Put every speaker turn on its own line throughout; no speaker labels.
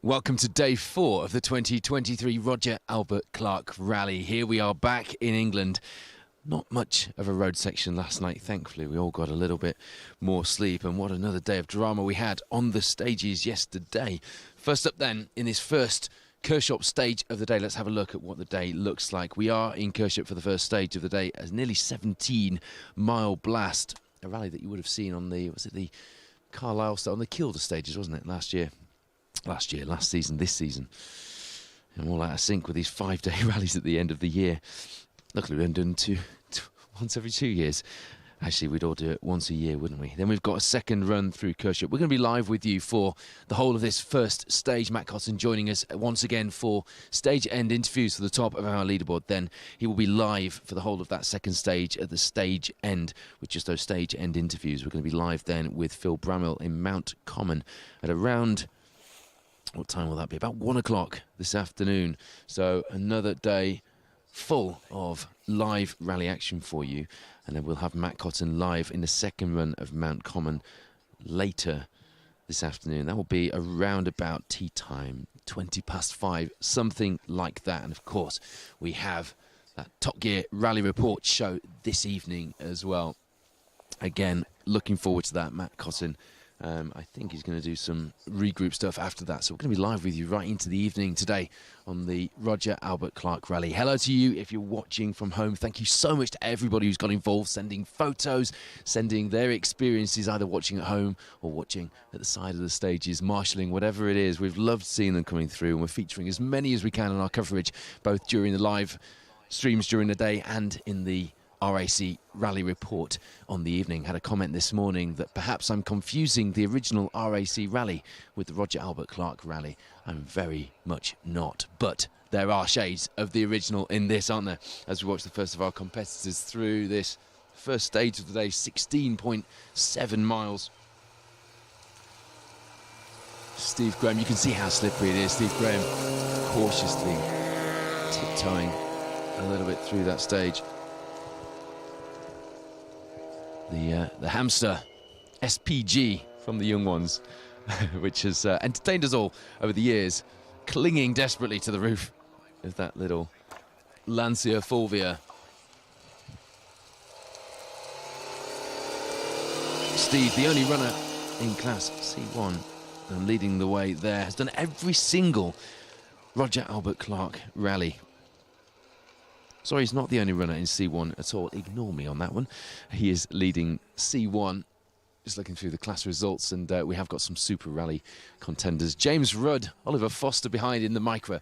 Welcome to day 4 of the 2023 Roger Albert Clark Rally. Here we are back in England. Not much of a road section last night, thankfully. We all got a little bit more sleep, and what another day of drama we had on the stages yesterday. First up then, in this first Kershope stage of the day, let's have a look at what the day looks like. We are in Kershope for the first stage of the day, as nearly 17-mile blast. A rally that you would have seen on the, was it the Carlisle, on the Kielder stages, wasn't it, last season, this season. And all out of sync with these 5-day rallies at the end of the year. Luckily, we've been doing once every 2 years. Actually, we'd all do it once a year, wouldn't we? Then we've got a second run through Kershope. We're going to be live with you for the whole of this first stage. Matt Cotton joining us once again for stage end interviews for the top of our leaderboard. Then he will be live for the whole of that second stage at the stage end with just those stage end interviews. We're going to be live then with Phil Bramwell in Mount Common at around... what time will that be? About 1 o'clock this afternoon. So another day full of live rally action for you. And then we'll have Matt Cotton live in the second run of Mount Common later this afternoon. That will be around about tea time, 5:20, something like that. And of course, we have that Top Gear Rally Report show this evening as well. Again, looking forward to that. Matt Cotton, I think he's going to do some regroup stuff after that. So we're going to be live with you right into the evening today on the Roger Albert Clark Rally. Hello to you if you're watching from home. Thank you so much to everybody who's got involved, sending photos, sending their experiences, either watching at home or watching at the side of the stages, marshalling, whatever it is. We've loved seeing them coming through, and we're featuring as many as we can in our coverage, both during the live streams during the day and in the RAC Rally Report on the evening. Had a comment this morning that perhaps I'm confusing the original RAC Rally with the Roger Albert Clark Rally. I'm very much not, but there are shades of the original in this, aren't there? As we watch the first of our competitors through this first stage of the day, 16.7 miles. Steve Graham, you can see how slippery it is. Steve Graham cautiously tiptoeing a little bit through that stage. The hamster SPG from the young ones, which has entertained us all over the years, clinging desperately to the roof of that little Lancia Fulvia. Steve, the only runner in Class C1 and leading the way there, has done every single Roger Albert Clark rally. Sorry, he's not the only runner in C1 at all. Ignore me on that one. He is leading C1. Just looking through the class results, and we have got some super rally contenders. James Rudd, Oliver Foster behind in the Micra,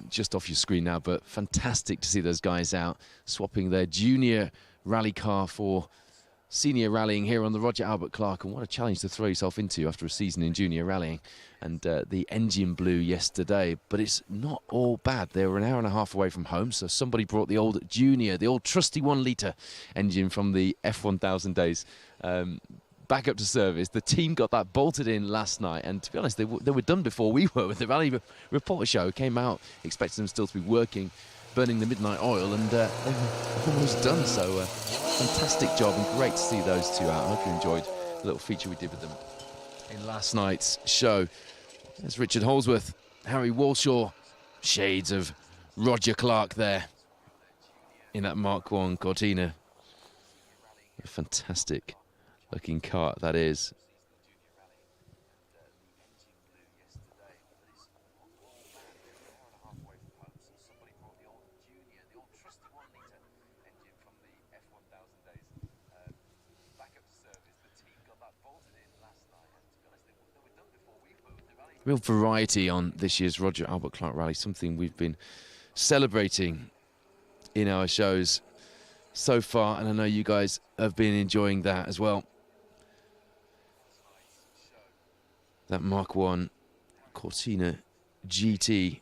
just off your screen now, but fantastic to see those guys out, swapping their junior rally car for senior rallying here on the Roger Albert Clark. And what a challenge to throw yourself into after a season in junior rallying. And the engine blew yesterday, but it's not all bad. They were an hour and a half away from home, so somebody brought the old junior, the old trusty 1-litre engine from the F1000 days back up to service. The team got that bolted in last night, and to be honest, they were done before we were with the Rally Report show. Came out expecting them still to be working, burning the midnight oil, and they were almost done. So fantastic job, and great to see those two out. I hope you enjoyed the little feature we did with them in last night's show. There's Richard Holsworth, Harry Walshaw, shades of Roger Clark there in that Mark I Cortina. A fantastic looking kart that is. Real variety on this year's Roger Albert Clark Rally, something we've been celebrating in our shows so far, and I know you guys have been enjoying that as well. That Mark I Cortina GT,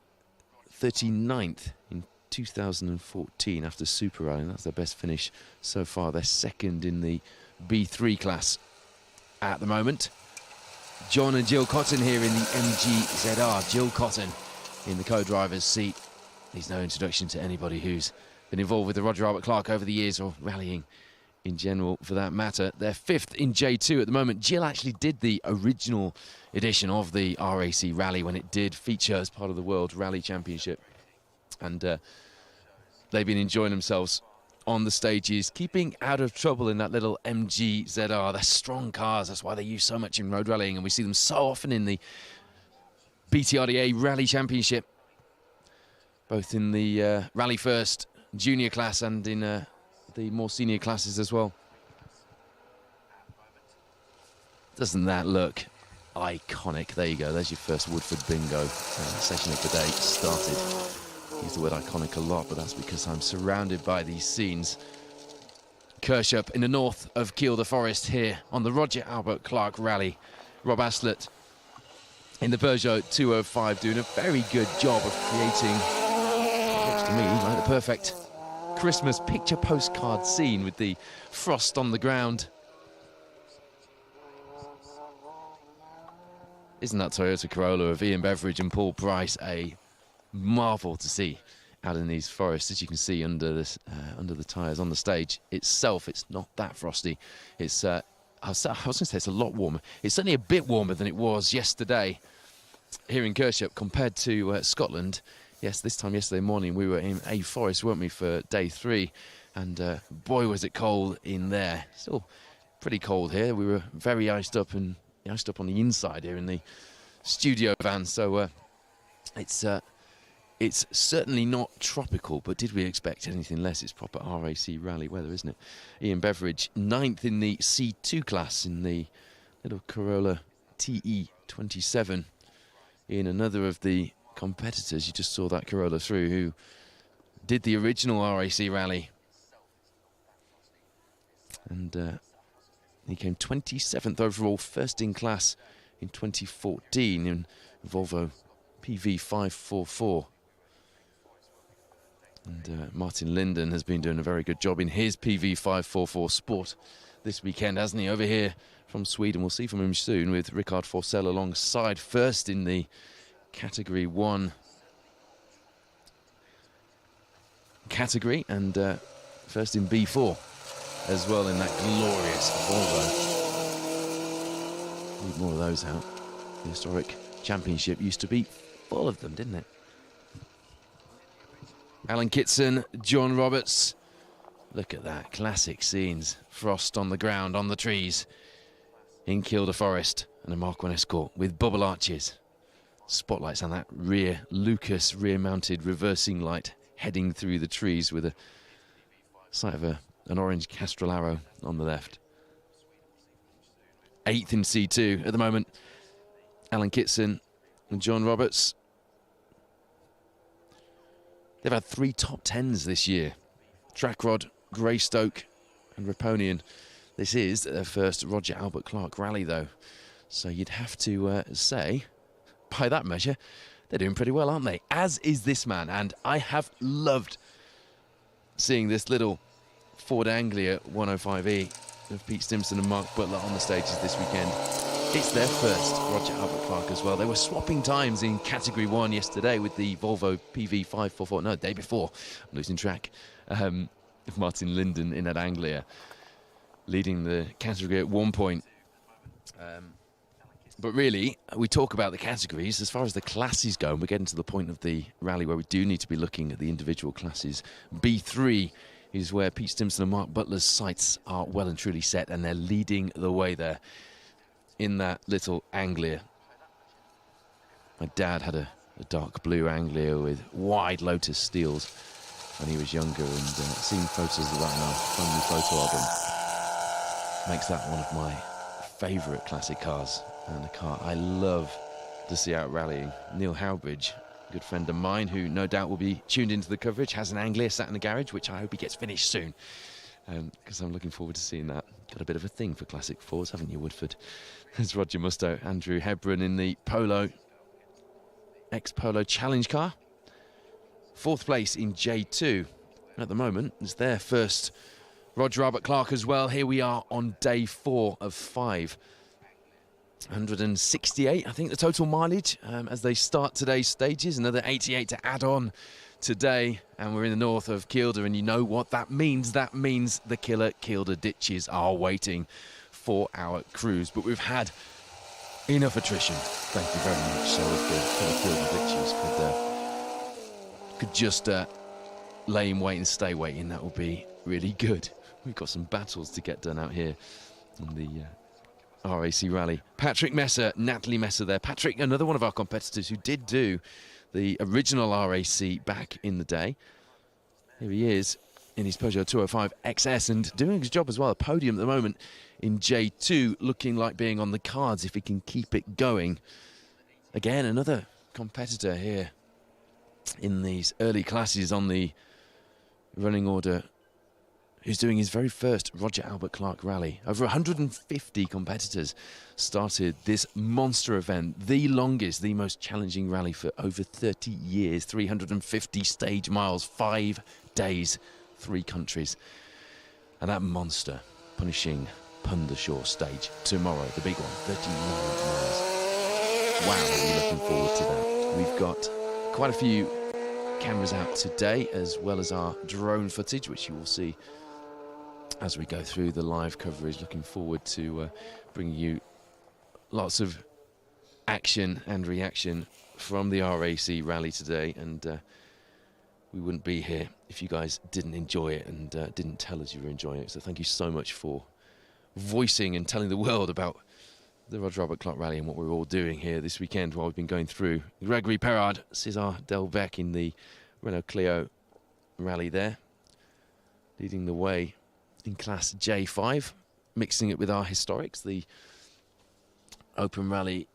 39th in 2014 after Super Rally. That's their best finish so far. They're second in the B3 class at the moment. John and Jill Cotton here in the MG-ZR. Jill Cotton in the co-driver's seat. He's no introduction to anybody who's been involved with the Roger Albert Clark over the years or rallying in general, for that matter. They're 5th in J2 at the moment. Jill actually did the original edition of the RAC Rally when it did feature as part of the World Rally Championship. And they've been enjoying themselves on the stages, keeping out of trouble in that little MG ZR. They're strong cars, that's why they use so much in road rallying, and we see them so often in the BTRDA Rally Championship, both in the Rally First junior class and in the more senior classes as well. Doesn't that look iconic? There you go, there's your first Woodford bingo. Session of the day started. Use the word iconic a lot, but that's because I'm surrounded by these scenes. Kershup in the north of Kielder Forest here on the Roger Albert Clark Rally. Rob Aslett in the Peugeot 205 doing a very good job of creating, looks to me like the perfect Christmas picture postcard scene with the frost on the ground. Isn't that Toyota Corolla of Ian Beveridge and Paul Price a marvel to see out in these forests? As you can see under this, under the tyres on the stage itself, it's not that frosty. It's I was going to say it's a lot warmer. It's certainly a bit warmer than it was yesterday here in Kershup compared to Scotland. Yes, this time yesterday morning we were in A Forest, weren't we, for day 3, and boy was it cold in there. Still pretty cold here. We were very iced up on the inside here in the studio van, so it's certainly not tropical, but did we expect anything less? It's proper RAC rally weather, isn't it? Ian Beveridge, 9th in the C2 class in the little Corolla TE27. Ian, another of the competitors, you just saw that Corolla through, who did the original RAC rally. And he came 27th overall, first in class in 2014 in Volvo PV544. And Martin Linden has been doing a very good job in his PV544 Sport this weekend, hasn't he? Over here from Sweden, we'll see from him soon, with Rickard Forsell alongside, first in the Category 1 category, and first in B4 as well in that glorious Volvo. Need more of those out. The historic championship used to be full of them, didn't it? Alan Kitson, John Roberts. Look at that, classic scenes. Frost on the ground, on the trees in Kielder Forest, and a Mark I Escort with bubble arches. Spotlights on that rear Lucas rear-mounted reversing light heading through the trees with a sight of an orange Castrol Arrow on the left. 8th in C2 at the moment, Alan Kitson and John Roberts. They've had 3 top 10s this year. Trackrod, Greystoke and Raponian. This is their first Roger Albert Clark rally, though. So you'd have to say, by that measure, they're doing pretty well, aren't they? As is this man. And I have loved seeing this little Ford Anglia 105E of Pete Stimson and Mark Butler on the stages this weekend. It's their first Roger Albert Clark as well. They were swapping times in Category 1 yesterday with the Volvo PV544. No, the day before. I'm losing track. Of Martin Linden in that Anglia, leading the category at one point. But really, we talk about the categories. As far as the classes go, and we're getting to the point of the rally where we do need to be looking at the individual classes. B3 is where Pete Stimson and Mark Butler's sights are well and truly set, and they're leading the way there in that little Anglia. My dad had a dark blue Anglia with wide Lotus steels when he was younger, and seeing photos of that in our family photo album makes that one of my favourite classic cars, and a car I love to see out rallying. Neil Howbridge, a good friend of mine who no doubt will be tuned into the coverage, has an Anglia sat in the garage, which I hope he gets finished soon, because I'm looking forward to seeing that. Got a bit of a thing for classic Fords, haven't you, Woodford? There's Roger Mustoe, Andrew Hebron in the Polo, ex-Polo Challenge car. 4th place in J2 at the moment. It's their first Roger Albert Clark as well. Here we are on day 4 of 5. 168, I think, the total mileage as they start today's stages. Another 88 to add on today, and we're in the north of Kielder, and you know what that means. That means the killer Kielder ditches are waiting for our crews. But we've had enough attrition. Thank you very much. So if the killer Kielder ditches could just lay in wait and stay waiting, that would be really good. We've got some battles to get done out here on the RAC Rally. Patrick Messer, Natalie Messer there. Patrick, another one of our competitors who did do the original RAC back in the day. Here he is in his Peugeot 205 XS and doing his job as well. A podium at the moment in J2, looking like being on the cards if he can keep it going. Again, another competitor here in these early classes on the running order, who's doing his very first Roger Albert Clark Rally. Over 150 competitors started this monster event, the longest, the most challenging rally for over 30 years, 350 stage miles, 5 days, 3 countries. And that monster punishing Pundershaw stage tomorrow, the big one, 39 miles. Wow, we're looking forward to that. We've got quite a few cameras out today, as well as our drone footage, which you will see as we go through the live coverage. Looking forward to bringing you lots of action and reaction from the RAC Rally today, and we wouldn't be here if you guys didn't enjoy it and didn't tell us you were enjoying it. So thank you so much for voicing and telling the world about the Roger Albert Clark Rally and what we're all doing here this weekend while we've been going through. Gregory Perard, César Delbecq in the Renault Clio Rally there, leading the way in Class J5, mixing it with our historics, the Open Rally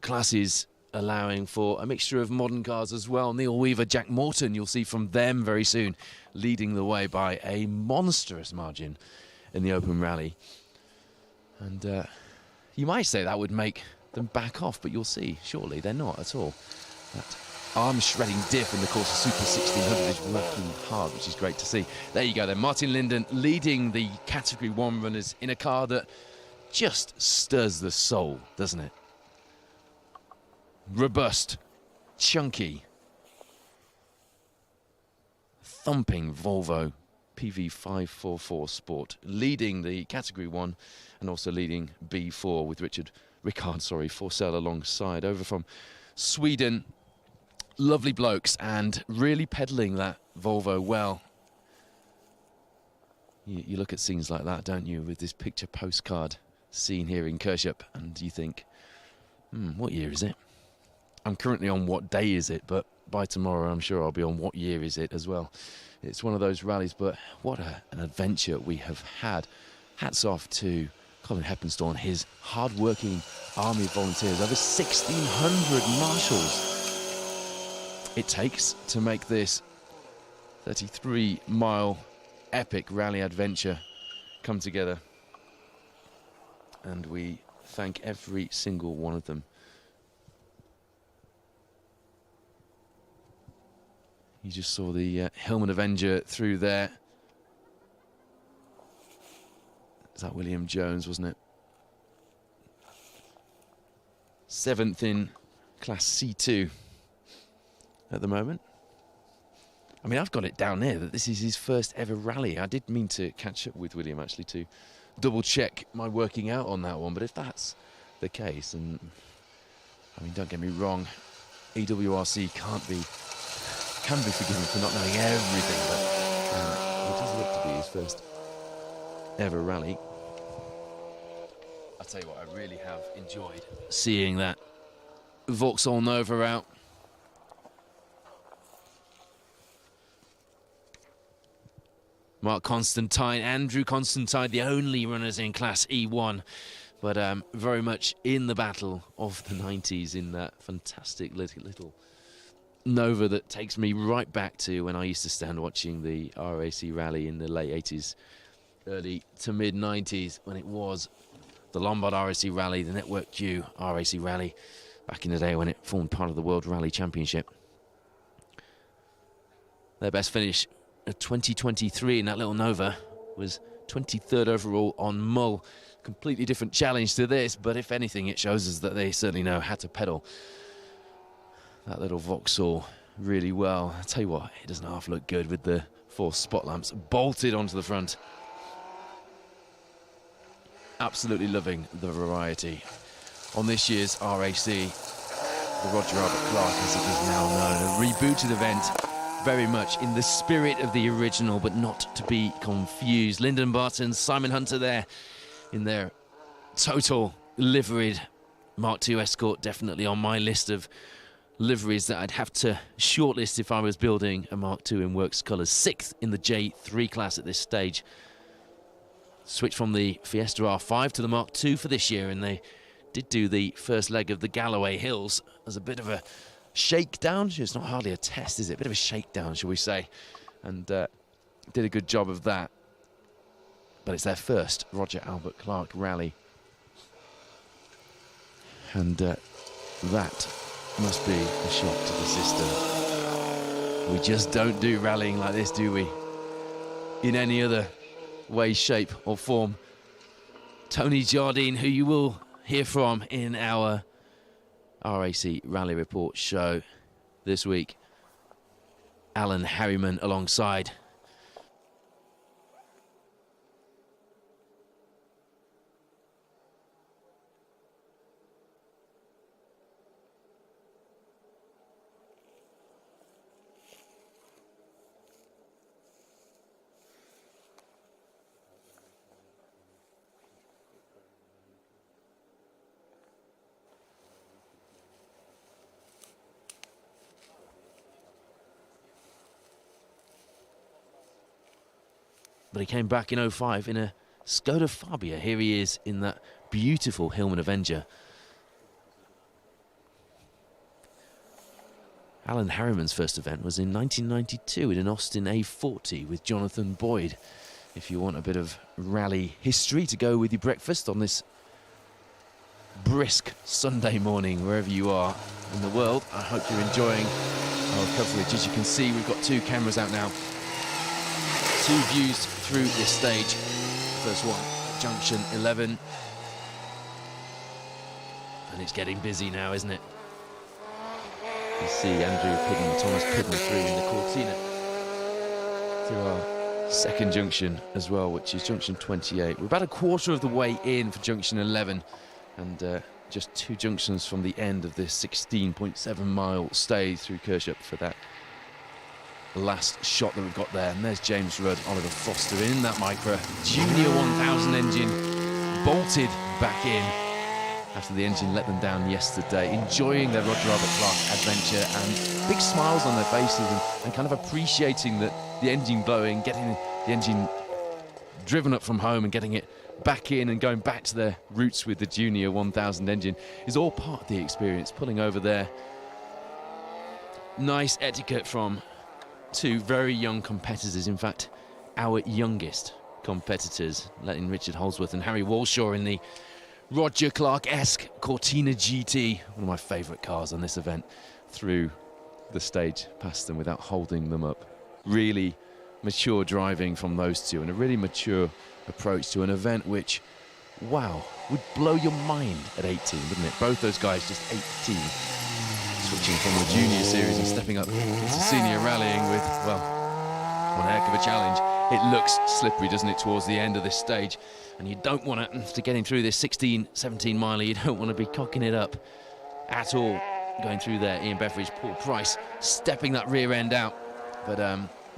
classes allowing for a mixture of modern cars as well. Neil Weaver, Jack Morton, you'll see from them very soon, leading the way by a monstrous margin in the Open Rally. And you might say that would make them back off, but you'll see, surely they're not at all. That arm-shredding diff in the course of Super 1600 is working hard, which is great to see. There you go then, Martin Linden leading the Category 1 runners in a car that just stirs the soul, doesn't it? Robust, chunky, thumping Volvo PV544 Sport, leading the Category 1 and also leading B4 with Ricard Forsell alongside. Over from Sweden, lovely blokes and really pedalling that Volvo well. You look at scenes like that, don't you, with this picture postcard scene here in Kirchup, and you think, what year is it? I'm currently on what day is it, but by tomorrow I'm sure I'll be on what year is it as well. It's one of those rallies, but what an adventure we have had. Hats off to Colin Heppenstall and his hard-working army of volunteers. Over 1,600 marshals it takes to make this 33-mile epic rally adventure come together. And we thank every single one of them. You just saw the Hillman Avenger through there. Is that William Jones, wasn't it? 7th in Class C2 at the moment. I mean, I've got it down there that this is his first ever rally. I did mean to catch up with William, actually, to double check my working out on that one. But if that's the case, and I mean, don't get me wrong, EWRC can be forgiven for not knowing everything, but it does look to be his first ever rally. I'll tell you what, I really have enjoyed seeing that Vauxhall Nova out. Mark Constantine, Andrew Constantine, the only runners in Class E1, but very much in the battle of the 90s in that fantastic little Nova that takes me right back to when I used to stand watching the RAC Rally in the late 80s, early to mid 90s, when it was the Lombard RAC Rally, the Network Q RAC Rally, back in the day when it formed part of the World Rally Championship. Their best finish of 2023 in that little Nova was 23rd overall on Mull, completely different challenge to this, but if anything, it shows us that they certainly know how to pedal that little Vauxhall really well. I'll tell you what, it doesn't half look good with the 4 spot lamps bolted onto the front. Absolutely loving the variety on this year's RAC, the Roger Albert Clark as it is now known. A rebooted event, very much in the spirit of the original, but not to be confused. Lyndon Barton, Simon Hunter there in their total liveried Mark II Escort, definitely on my list of liveries that I'd have to shortlist if I was building a Mark II in works colours. 6th in the J3 class at this stage. Switched from the Fiesta R5 to the Mark II for this year, and they did do the first leg of the Galloway Hills as a bit of a shakedown. It's not hardly a test, is it? A bit of a shakedown, shall we say. And did a good job of that. But it's their first Roger Albert Clark rally. And that must be a shock to the system. We just don't do rallying like this, do we? In any other way, shape or form. Tony Jardine, who you will hear from in our RAC Rally Report show this week. Alan Harriman alongside. But he came back in 05 in a Skoda Fabia. Here he is in that beautiful Hillman Avenger. Alan Harriman's first event was in 1992 in an Austin A40 with Jonathan Boyd. If you want a bit of rally history to go with your breakfast on this brisk Sunday morning, wherever you are in the world, I hope you're enjoying our coverage. As you can see, we've got 2 cameras out now. 2 views through this stage. First one at junction 11. And it's getting busy now, isn't it? You see Andrew Pidden, Thomas Pidden through in the Cortina. Through our second junction as well, which is junction 28. We're about a quarter of the way in for junction 11. And just 2 junctions from the end of this 16.7 mile stay through Kirshop for that last shot that we've got there. And there's James Rudd, Oliver Foster in that Micra Junior 1000 engine, bolted back in after the engine let them down yesterday, enjoying their Roger Albert Clark adventure and big smiles on their faces and kind of appreciating that the engine blowing, getting the engine driven up from home and getting it back in and going back to their roots with the Junior 1000 engine is all part of the experience. Pulling over there, nice etiquette from 2 very young competitors, in fact our youngest competitors, letting Richard Holsworth and Harry Walshaw in the Roger Clark-esque Cortina GT, one of my favourite cars on this event, through the stage past them without holding them up. Really mature driving from those 2 and a really mature approach to an event which, wow, would blow your mind at 18, wouldn't it? Both those guys just 18. Switching from the junior series and stepping up into senior rallying with, well, one heck of a challenge. It looks slippery, doesn't it, towards the end of this stage? And you don't want to get him through this 16, 17 miler, you don't want to be cocking it up at all. Going through there, Ian Beveridge, Paul Price, stepping that rear end out, but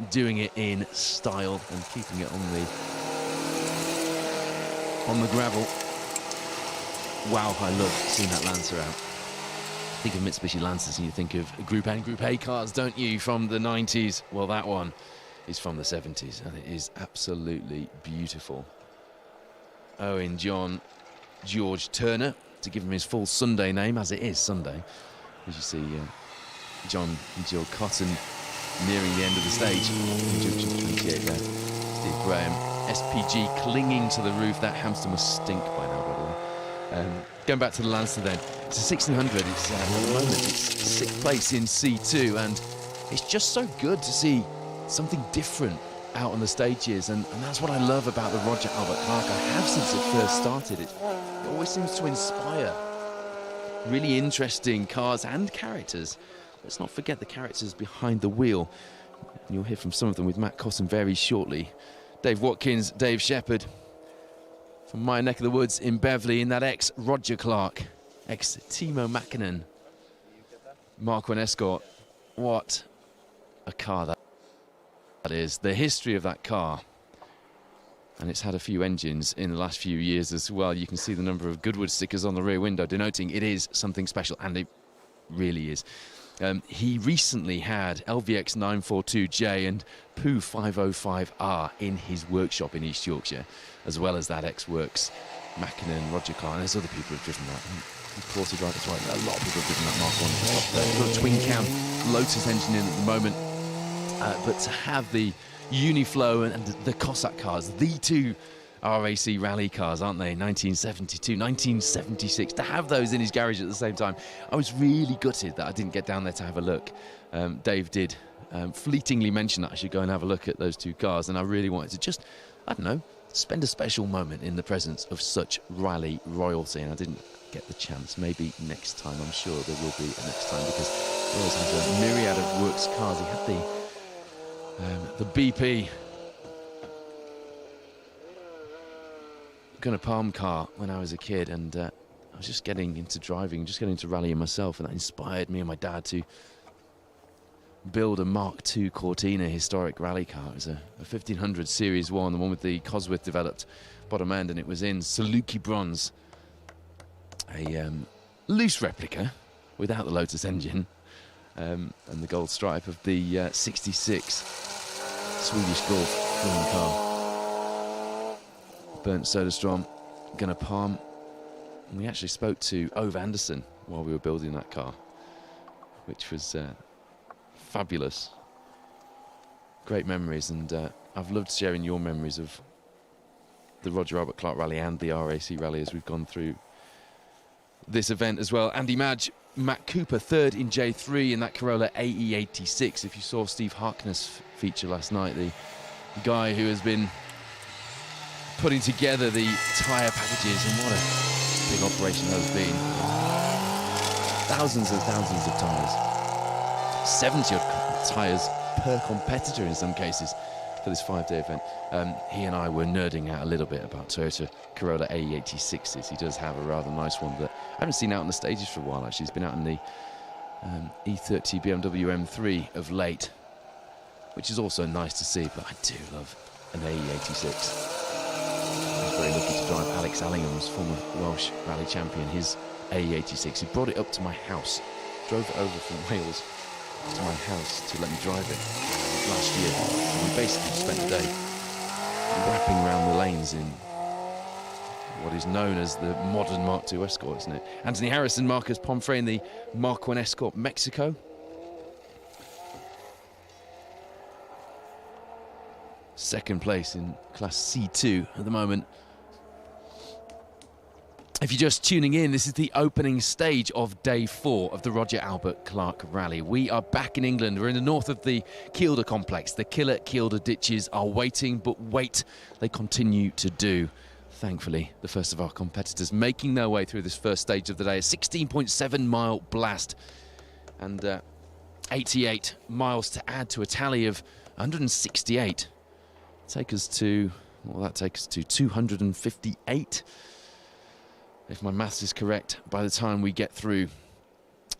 doing it in style and keeping it on the gravel. Wow, I love seeing that Lancer out. Think of Mitsubishi Lancers and you think of Group N, Group A cars, don't you, from the 90s? Well, that one is from the 70s and it is absolutely beautiful. Owen John George Turner, to give him his full Sunday name, as it is Sunday. As you see, John and Jill Cotton nearing the end of the stage. Junction 28 there. Steve Graham, SPG clinging to the roof. That hamster must stink by now, by the way. Going back to the Lancer then. It's a 1600. It's, at the moment, it's 6th place in C2, and it's just so good to see something different out on the stages, and that's what I love about the Roger Albert Clark. I have since it first started. It always seems to inspire really interesting cars and characters. Let's not forget the characters behind the wheel. And you'll hear from some of them with Matt Cosson very shortly. Dave Watkins, Dave Shepherd, from my neck of the woods in Beverley, in that ex-Roger Clark, ex-Timo Mäkinen Mark I Escort. What a car that is. The history of that car, and it's had a few engines in the last few years as well. You can see the number of Goodwood stickers on the rear window denoting it is something special, and it really is. He recently had LVX 942J and Pooh 505R in his workshop in East Yorkshire, as well as that ex-Works Mäkinen Roger Clark. And there's other people who've driven that. Ported right, that's right. A lot of people have driven that Mark I. Got a twin cam Lotus engine in at the moment, but to have the Uniflow and the Cossack cars, the two RAC rally cars, aren't they? 1972, 1976. To have those in his garage at the same time, I was really gutted that I didn't get down there to have a look. Dave did fleetingly mention that I should go and have a look at those two cars, and I really wanted to just, I don't know, spend a special moment in the presence of such rally royalty, and I didn't get the chance. Maybe next time. I'm sure there will be a next time, because he always has a myriad of Works cars. He had the BP Gunnar Palm car when I was a kid, and I was just getting into driving, just getting into rallying myself, and that inspired me and my dad to build a Mark II Cortina historic rally car. It was a 1500 Series 1, the one with the Cosworth developed bottom end, and it was in Saluki bronze, a loose replica without the Lotus engine, and the gold stripe of the 66 Swedish Golf in the car. Bernd Soderstrom, Gunnar Palm, and we actually spoke to Ove Anderson while we were building that car, which was fabulous. Great memories, and I've loved sharing your memories of the Roger Albert Clark Rally and the RAC Rally as we've gone through this event as well. Andy Madge, Matt Cooper, third in J3 in that Corolla AE86. If you saw Steve Harkness feature last night, the guy who has been putting together the tyre packages, and what a big operation that has been. Thousands and thousands of tyres. 70 odd tyres per competitor in some cases for this 5-day event. He and I were nerding out a little bit about Toyota Corolla AE86s. He does have a rather nice one that I haven't seen out on the stages for a while, actually. He's been out in the E30 BMW M3 of late, which is also nice to see, but I do love an AE86. I was very lucky to drive Alex Allingham's, former Welsh rally champion, his AE86. He brought it up to my house, drove it over from Wales to my house to let me drive it last year. And we basically spent the day wrapping around the lanes in what is known as the modern Mark II Escort, isn't it? Anthony Harrison, Marcus Pomfrey in the Mark I Escort Mexico. Second place in Class C2 at the moment. If you're just tuning in, this is the opening stage of day 4 of the Roger Albert Clark Rally. We are back in England. We're in the north of the Kielder complex. The killer Kielder ditches are waiting, but wait, they continue to do. Thankfully, the first of our competitors making their way through this first stage of the day. A 16.7 mile blast and 88 miles to add to a tally of 168. Take us to, well, that takes us to 258. If my maths is correct, by the time we get through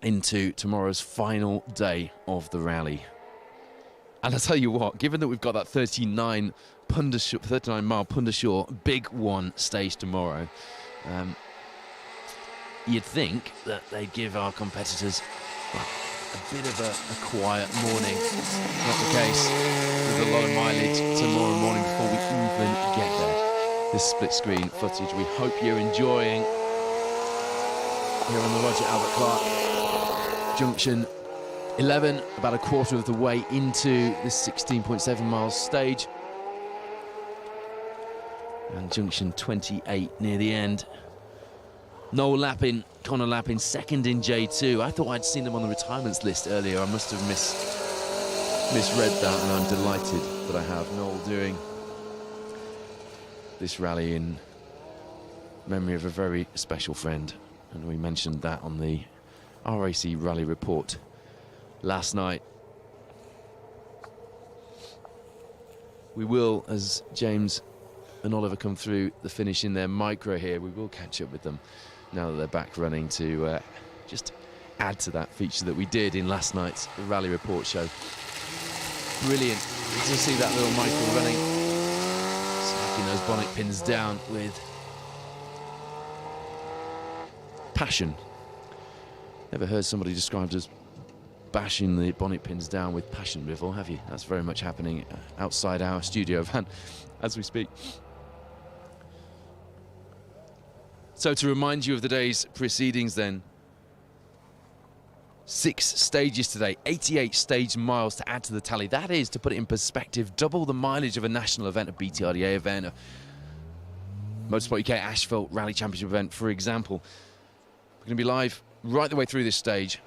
into tomorrow's final day of the rally. And I'll tell you what, given that we've got that 39 mile Pundershaw Big One stage tomorrow, you'd think that they'd give our competitors, well, a bit of a quiet morning. Not the case. There's a lot of mileage tomorrow morning before we even get there. This split screen footage we hope you're enjoying here on the Roger Albert Clark. Junction 11, about a quarter of the way into this 16.7 miles stage. And junction 28 near the end. Noel Lappin, Connor Lappin, second in J2. I thought I'd seen them on the retirements list earlier. I must have misread that, and I'm delighted that I have. Noel doing this rally in memory of a very special friend, and we mentioned that on the RAC Rally Report last night. We will, as James and Oliver come through the finish in their micro here, we will catch up with them now that they're back running to just add to that feature that we did in last night's Rally Report show. Brilliant to see that little Michael running, smacking those bonnet pins down with passion. Never heard somebody described as bashing the bonnet pins down with passion before, have you? That's very much happening outside our studio van as we speak. So to remind you of the day's proceedings then, 6 stages today, 88 stage miles to add to the tally. That is, to put it in perspective, double the mileage of a national event, a BTRDA event, a Motorsport UK Asphalt Rally Championship event, for example. We're going to be live right the way through this stage.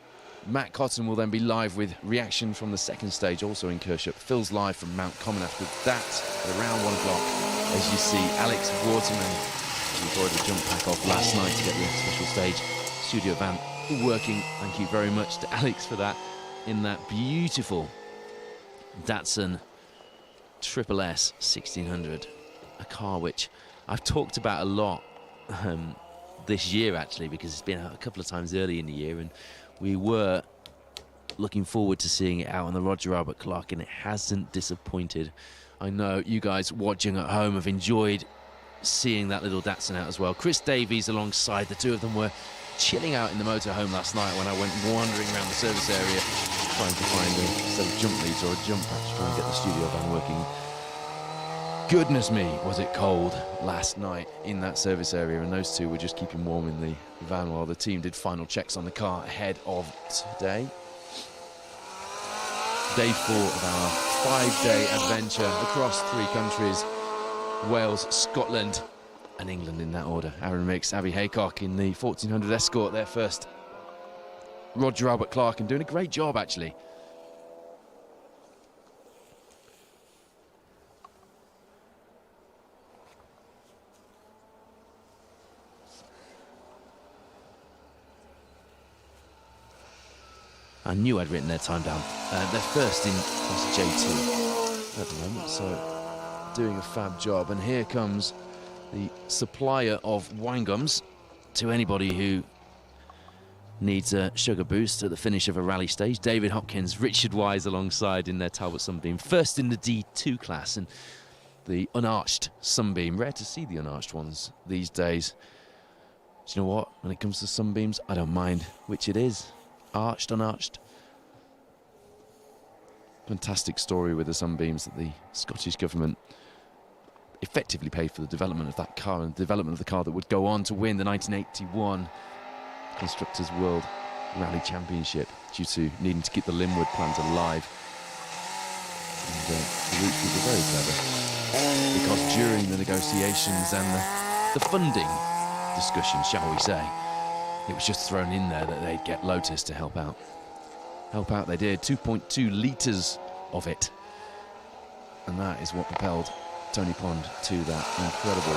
Matt Cotton will then be live with reaction from the second stage, also in Kirshop. Phil's live from Mount Common after that at around 1 o'clock. As you see, Alex Waterman, who already jumped back off last night to get the special stage studio van working. Thank you very much to Alex for that, in that beautiful Datsun Triple S 1600, a car which I've talked about a lot this year, actually, because it's been out a couple of times early in the year, and we were looking forward to seeing it out on the Roger Albert Clark, and it hasn't disappointed. I know you guys watching at home have enjoyed seeing that little Datsun out as well. Chris Davies alongside, the two of them were chilling out in the motorhome last night when I went wandering around the service area trying to find a set of jump leads or a jump patch to try and get the studio van working. Goodness me, was it cold last night in that service area, and those two were just keeping warm in the van while the team did final checks on the car ahead of today. Day 4 of our 5-day adventure across 3 countries, Wales, Scotland and England in that order. Aaron Mix, Abby Haycock in the 1400 Escort, their first Roger Albert Clark, and doing a great job actually. I knew I'd written their time down. They're first in class J2 at the moment, so doing a fab job. And here comes the supplier of wine gums to anybody who needs a sugar boost at the finish of a rally stage. David Hopkins, Richard Wise alongside in their Talbot Sunbeam. First in the D2 class, and the unarched Sunbeam. Rare to see the unarched ones these days. Do you know what? When it comes to Sunbeams, I don't mind which it is. Arched, unarched. Fantastic story with the Sunbeams, that the Scottish Government effectively paid for the development of that car, and the development of the car that would go on to win the 1981 Constructors' World Rally Championship due to needing to keep the Linwood plant alive. And the Roots people were very clever, because during the negotiations and the funding discussion, shall we say, it was just thrown in there that they'd get Lotus to help out. Help out they did, 2.2 litres of it. And that is what propelled Tony Pond to that incredible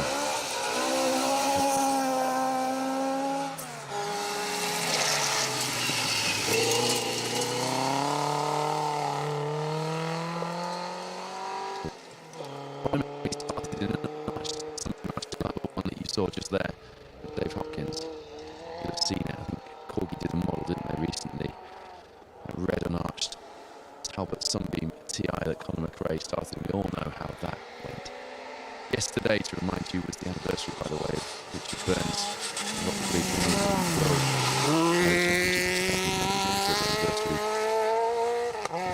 one that you saw just there with Dave Hopkins. You'll have seen it. I think Corgi did a model, didn't they, recently? A red unarched Talbot Sunbeam TI that Conor McRae started. We all know how that went. Yesterday, to remind you, was the anniversary, by the way, of Richard Burns. Not the big anniversary.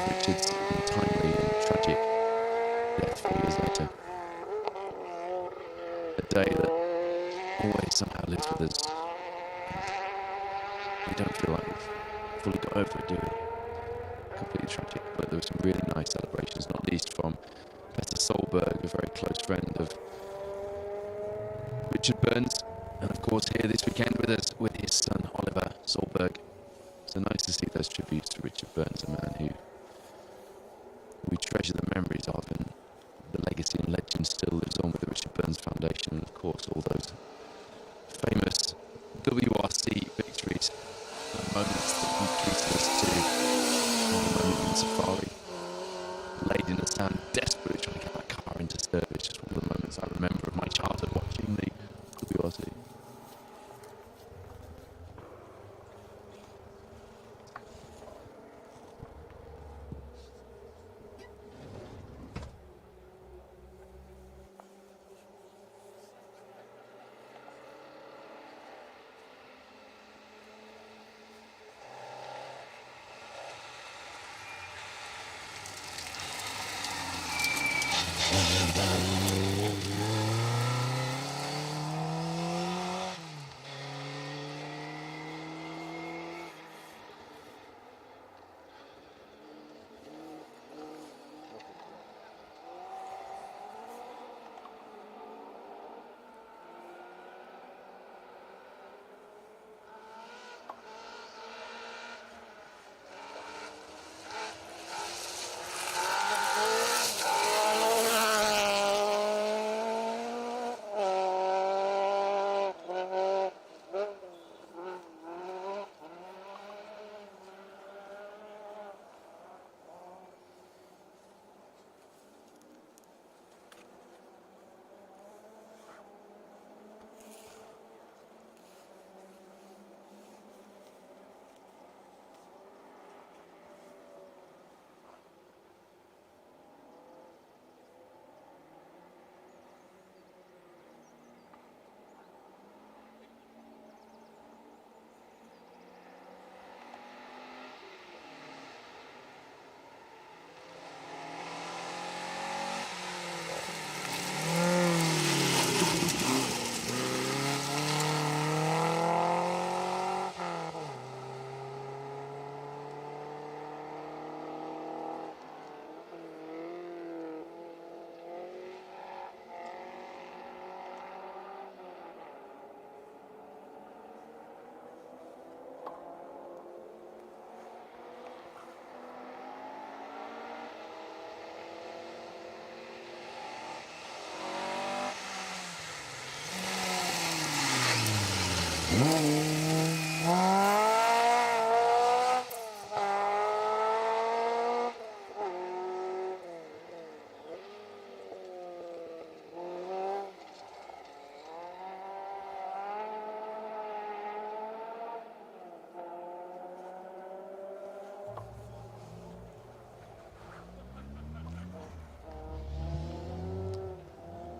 Richard's untimely and tragic death 4 years later. A day that always somehow lives with us. We don't feel like we've fully got over it, do we? Completely tragic, but there were some really nice celebrations, not least from Petter Solberg, a very close friend of Richard Burns, and of course here this weekend with us with his son Oliver Solberg. So nice to see those tributes to Richard Burns, a man who we treasure the memories of, and WRC victories, moments that can treat us to a moment in Safari. Laid in the sand, desperately trying to get that car into service. Just one of the moments I remember of my childhood watching the WRC.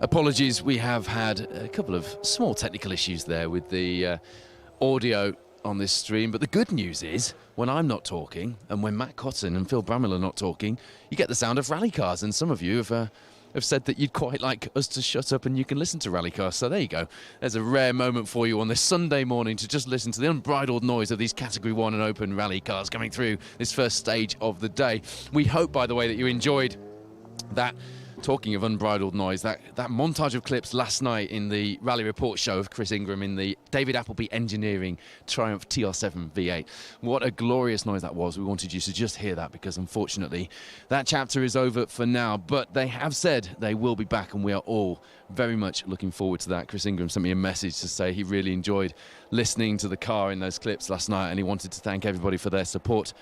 Apologies, we have had a couple of small technical issues there with the audio on this stream, but the good news is when I'm not talking and when Matt Cotton and Phil Bramwell are not talking, you get the sound of rally cars, and some of you have said that you'd quite like us to shut up and you can listen to rally cars. So there you go. There's a rare moment for you on this Sunday morning to just listen to the unbridled noise of these Category 1 and Open rally cars coming through this first stage of the day. We hope, by the way, that you enjoyed that. Talking of unbridled noise, that montage of clips last night in the Rally Report show of Chris Ingram in the David Appleby Engineering Triumph TR7 V8. What a glorious noise that was. We wanted you to just hear that because unfortunately that chapter is over for now, but they have said they will be back and we are all very much looking forward to that. Chris Ingram sent me a message to say he really enjoyed listening to the car in those clips last night and he wanted to thank everybody for their support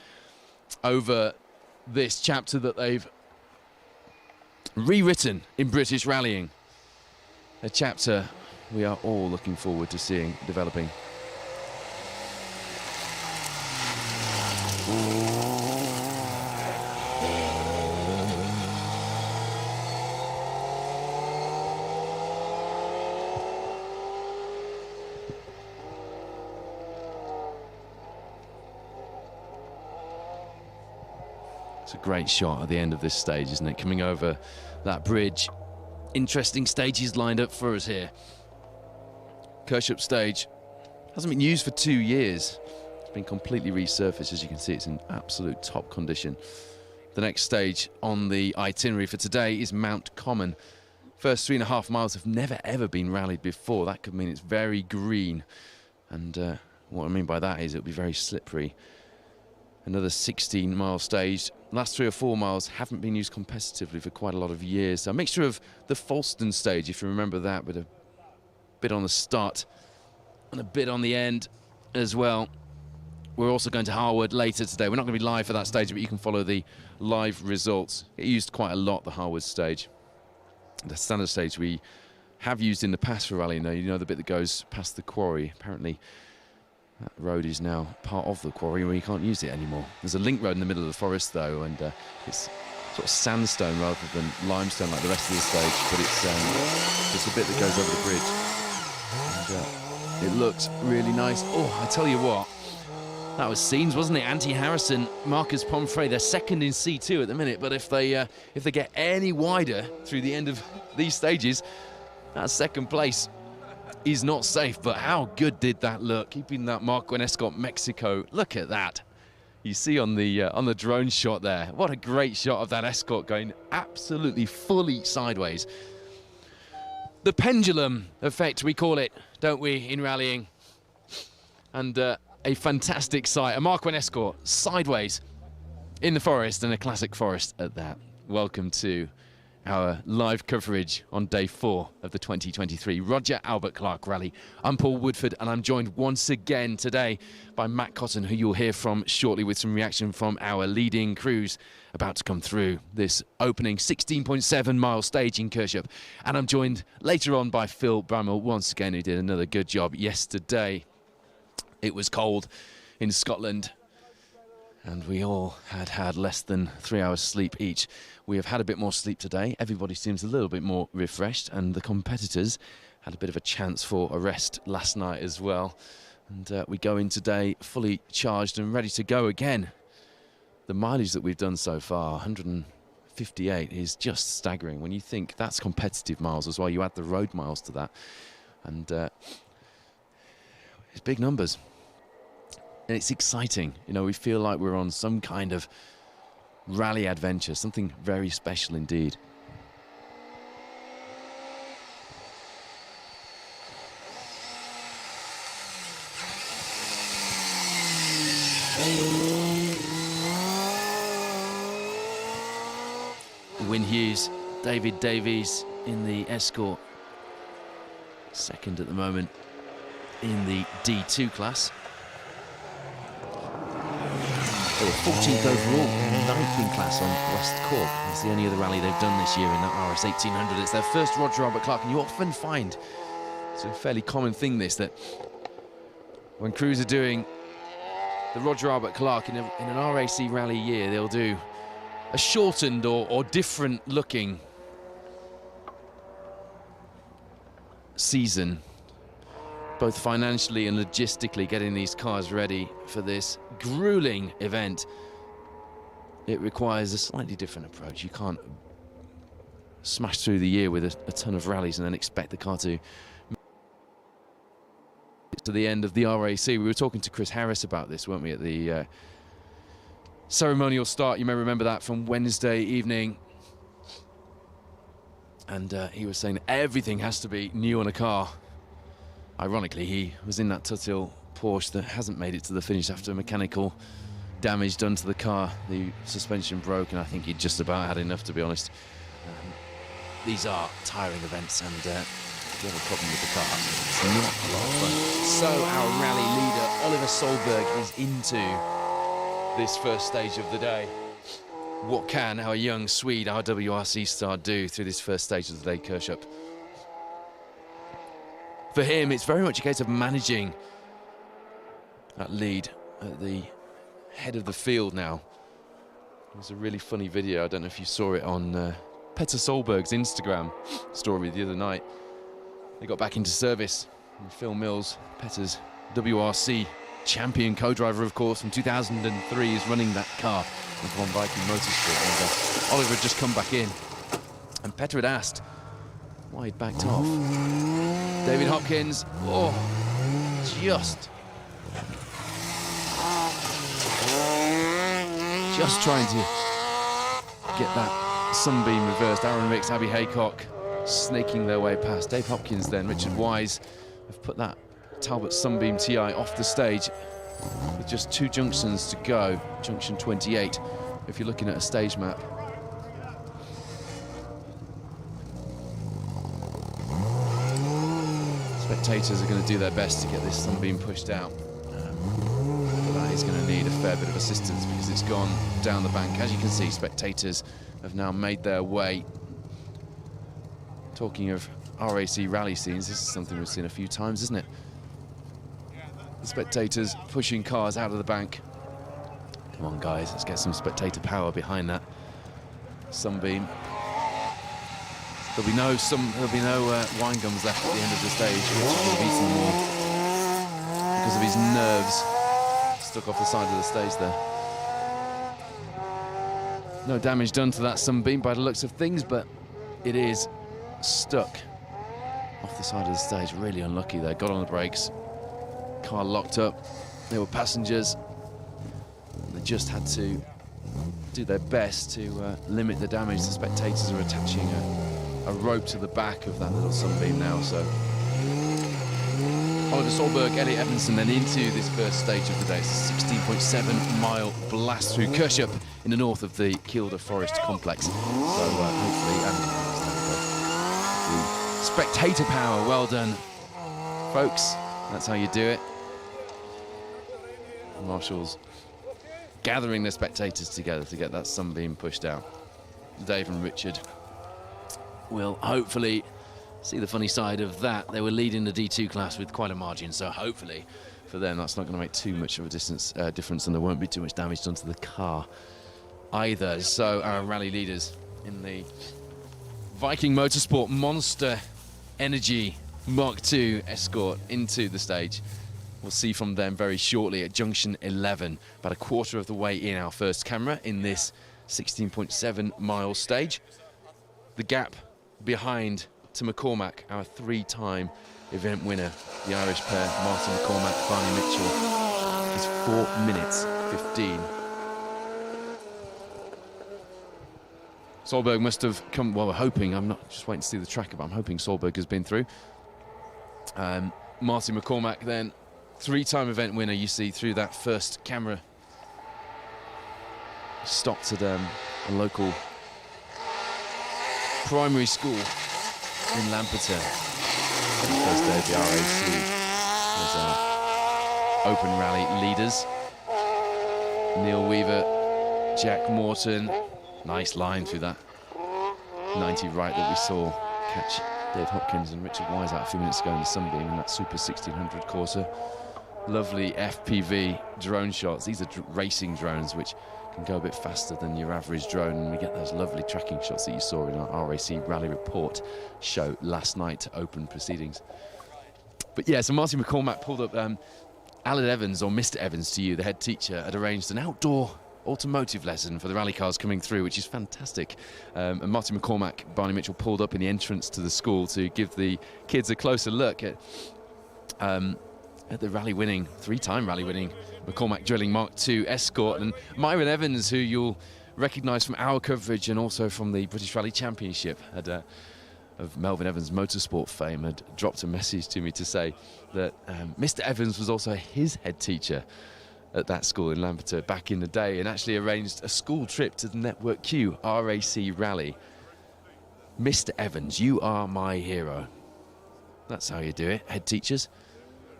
over this chapter that they've rewritten in British rallying. A chapter we are all looking forward to seeing developing. It's a great shot at the end of this stage, isn't it? Coming over that bridge. Interesting stages lined up for us here. Kirshop stage hasn't been used for 2 years. It's been completely resurfaced. As you can see, it's in absolute top condition. The next stage on the itinerary for today is Mount Common. First 3.5 miles have never ever been rallied before. That could mean it's very green. And what I mean by that is it'll be very slippery. Another 16-mile stage. Last 3 or 4 miles haven't been used competitively for quite a lot of years. So a mixture of the Falston stage, if you remember that, with a bit on the start and a bit on the end as well. We're also going to Harwood later today. We're not going to be live for that stage, but you can follow the live results. It used quite a lot, the Harwood stage. The standard stage we have used in the past for rallying, though. You know, the bit that goes past the quarry. Apparently, that road is now part of the quarry where you can't use it anymore. There's a link road in the middle of the forest, though, and it's sort of sandstone rather than limestone like the rest of the stage, but it's just a bit that goes over the bridge. And, it looks really nice. Oh, I tell you what, that was scenes, wasn't it? Antti Harrison, Marcus Pomfrey, they're second in C2 at the minute, but if they get any wider through the end of these stages, that second place is not safe. But how good did that look? Keeping that Marc-Gwen Escort Mexico. Look at that. You see on the drone shot there. What a great shot of that Escort going absolutely fully sideways. The pendulum effect, we call it, don't we, in rallying? And a fantastic sight. A Marc-Gwen Escort sideways in the forest, and a classic forest at that. Welcome to our live coverage on day 4 of the 2023 Roger Albert Clark Rally. I'm Paul Woodford, and I'm joined once again today by Matt Cotton, who you'll hear from shortly with some reaction from our leading crews about to come through this opening 16.7 mile stage in Kirchup. And I'm joined later on by Phil Bramwell once again, who did another good job yesterday. It was cold in Scotland, and we all had less than 3 hours sleep each. We have had a bit more sleep today. Everybody seems a little bit more refreshed, and the competitors had a bit of a chance for a rest last night as well. And we go in today fully charged and ready to go again. The mileage that we've done so far, 158, is just staggering. When you think that's competitive miles as well, you add the road miles to that, and it's big numbers. And it's exciting. You know, we feel like we're on some kind of rally adventure, something very special indeed. Wyn Hughes, David Davies in the Escort, second at the moment in the D2 class. They were 14th overall, 9th in class on West Cork. It's the only other rally they've done this year in that RS 1800. It's their first Roger Albert Clark, and you often find, it's a fairly common thing this, that when crews are doing the Roger Albert Clark in an RAC rally year, they'll do a shortened or different looking season, both financially and logistically, getting these cars ready for this grueling event. It requires a slightly different approach. You can't smash through the year with a ton of rallies and then expect the car to the end of the RAC. We were talking to Chris Harris about this, weren't we, at the ceremonial start. You may remember that from Wednesday evening. And he was saying everything has to be new on a car. Ironically, he was in that Tuthill Porsche that hasn't made it to the finish after mechanical damage done to the car. The suspension broke, and I think he'd just about had enough, to be honest. These are tiring events, and if you have a problem with the car, it's not a lot of fun. So our rally leader, Oliver Solberg, is into this first stage of the day. What can our young Swede RWRC star do through this first stage of the day, Kirchup? For him, it's very much a case of managing that lead at the head of the field now. There's a really funny video, I don't know if you saw it on Petter Solberg's Instagram story the other night. They got back into service, and Phil Mills, Petter's WRC champion co-driver, of course, from 2003, is running that car with Von Viking Motorsport. And Oliver had just come back in, and Petter had asked why he'd backed off. David Hopkins, just trying to get that sunbeam reversed. Aaron Ricks, Abby Haycock snaking their way past. Dave Hopkins then, Richard Wise have put that Talbot Sunbeam TI off the stage with just 2 junctions to go. Junction 28, if you're looking at a stage map. spectators are going to do their best to get this Sunbeam pushed out. But that is going to need a fair bit of assistance because it's gone down the bank. As you can see, spectators have now made their way. Talking of RAC rally scenes, this is something we've seen a few times, isn't it? The spectators pushing cars out of the bank. Come on, guys, let's get some spectator power behind that Sunbeam. There'll be no wine gums left at the end of the stage. Richard will have eaten them all because of his nerves stuck off the side of the stage there. No damage done to that Sunbeam by the looks of things, but it is stuck off the side of the stage. Really unlucky there. Got on the brakes. Car locked up. There were passengers. They just had to do their best to limit the damage. The spectators are attaching a rope to the back of that little Sunbeam now. So Oliver Solberg, Elliot Evanson then into this first stage of the day. It's a 16.7-mile blast through Kershup in the north of the Kielder Forest complex. So hopefully, the spectator power, well done, folks. That's how you do it. Marshals gathering the spectators together to get that Sunbeam pushed out. Dave and Richard will hopefully see the funny side of that. They were leading the D2 class with quite a margin, so hopefully for them that's not going to make too much of a difference, and there won't be too much damage done to the car either. So our rally leaders in the Viking Motorsport Monster Energy Mark II Escort into the stage. We'll see from them very shortly at junction 11, about a quarter of the way in our first camera in this 16.7-mile stage. The gap behind to McCormack, our three-time event winner, the Irish pair, Martin McCormack, Barney Mitchell, is 4 minutes 15. Solberg must have come, well, we're hoping, I'm not just waiting to see the tracker, but I'm hoping Solberg has been through. Martin McCormack then, three-time event winner, you see through that first camera. Stopped at a local primary school in Lampeter. First day of the RAC as our open rally leaders. Neil Weaver, Jack Morton, nice line through that 90 right that we saw catch Dave Hopkins and Richard Wise out a few minutes ago in the Sunbeam in that Super 1600 Corsa. Lovely FPV drone shots. These are racing drones which can go a bit faster than your average drone, and we get those lovely tracking shots that you saw in our RAC Rally Report show last night to open proceedings. But yeah, so Martin McCormack pulled up. Alan Evans, or Mr. Evans to you, the head teacher, had arranged an outdoor automotive lesson for the rally cars coming through, which is fantastic. And Martin McCormack, Barney Mitchell pulled up in the entrance to the school to give the kids a closer look at the rally-winning, three-time rally-winning McCormack Drilling Mark II Escort. And Myron Evans, who you'll recognise from our coverage and also from the British Rally Championship of Melvin Evans Motorsport fame, had dropped a message to me to say that Mr. Evans was also his head teacher at that school in Lampeter back in the day, and actually arranged a school trip to the Network Q RAC Rally. Mr. Evans, you are my hero. That's how you do it, head teachers.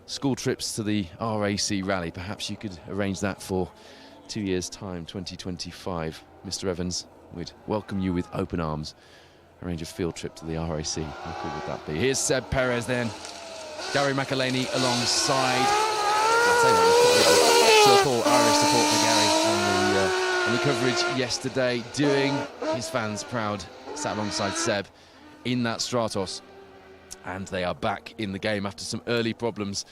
School trips to the RAC Rally. Perhaps you could arrange that for 2 years' time, 2025. Mr. Evans, we'd welcome you with open arms. Arrange a field trip to the RAC. How cool would that be? Here's Seb Perez then. Gary McElhaney alongside. I'll tell you what, support, Irish support for Gary on the coverage yesterday, doing his fans proud. Sat alongside Seb in that Stratos. And they are back in the game after some early problems.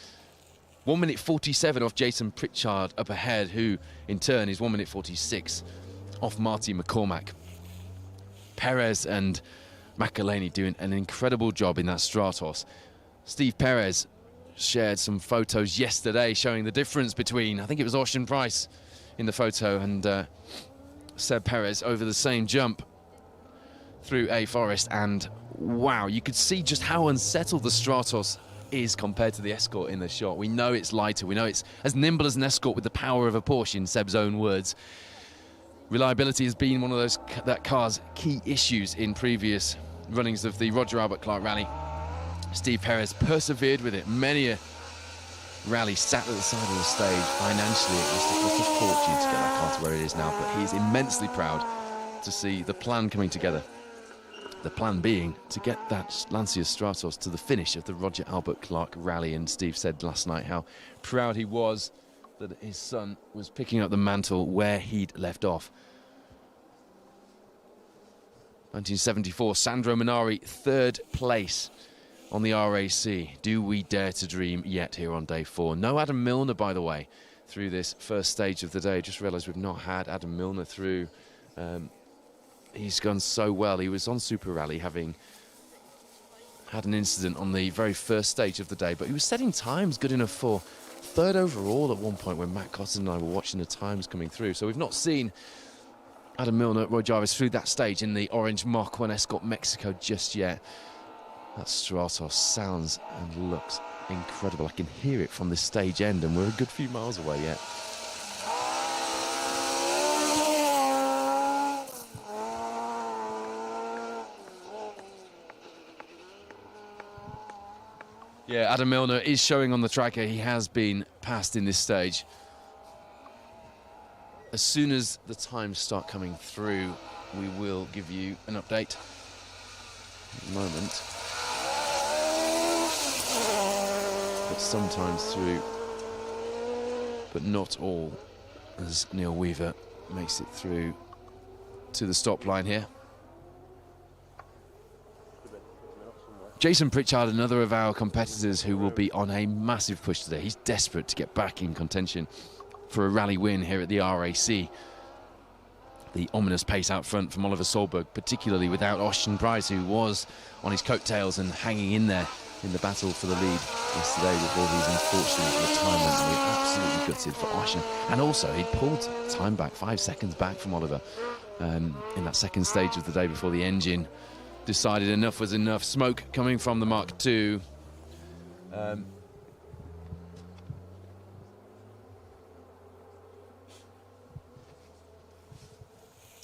1 minute 47 off Jason Pritchard up ahead, who in turn is 1 minute 46 off Marty McCormack. Perez and McElhaney doing an incredible job in that Stratos. Steve Perez shared some photos yesterday showing the difference between, I think it was Ocean Price in the photo, and Seb Perez over the same jump through a forest, and wow, you could see just how unsettled the Stratos is compared to the Escort in the shot. We know it's lighter, we know it's as nimble as an Escort with the power of a Porsche, in Seb's own words. Reliability has been one of that car's key issues in previous runnings of the Roger Albert Clark Rally. Steve Perez persevered with it. Many a rally sat at the side of the stage. Financially, it must have cost a fortune to get that car to where it is now, but he's immensely proud to see the plan coming together. The plan being to get that Lancia Stratos to the finish of the Roger Albert Clark rally. And Steve said last night how proud he was that his son was picking up the mantle where he'd left off. 1974, Sandro Minari, third place on the RAC. Do we dare to dream yet here on day 4? No Adam Milner, by the way, through this first stage of the day. Just realised we've not had Adam Milner through. He's gone so well. He was on Super Rally, having had an incident on the very first stage of the day, but he was setting times good enough for third overall at one point when Matt Cotton and I were watching the times coming through. So we've not seen Adam Milner, Roy Jarvis through that stage in the orange Mark 1 Escort Mexico just yet. That Stratos sounds and looks incredible. I can hear it from the stage end, and we're a good few miles away yet. Yeah, Adam Milner is showing on the tracker. He has been passed in this stage. As soon as the times start coming through, we will give you an update. At the moment. But sometimes through, but not all, as Neil Weaver makes it through to the stop line here. Jason Pritchard, another of our competitors who will be on a massive push today. He's desperate to get back in contention for a rally win here at the RAC. The ominous pace out front from Oliver Solberg, particularly without Ocean Price, who was on his coattails and hanging in there in the battle for the lead yesterday before his unfortunate retirement. We're absolutely gutted for Ocean. And also, he pulled time back, 5 seconds back from Oliver in that second stage of the day before the engine decided enough was enough. Smoke coming from the Mark II.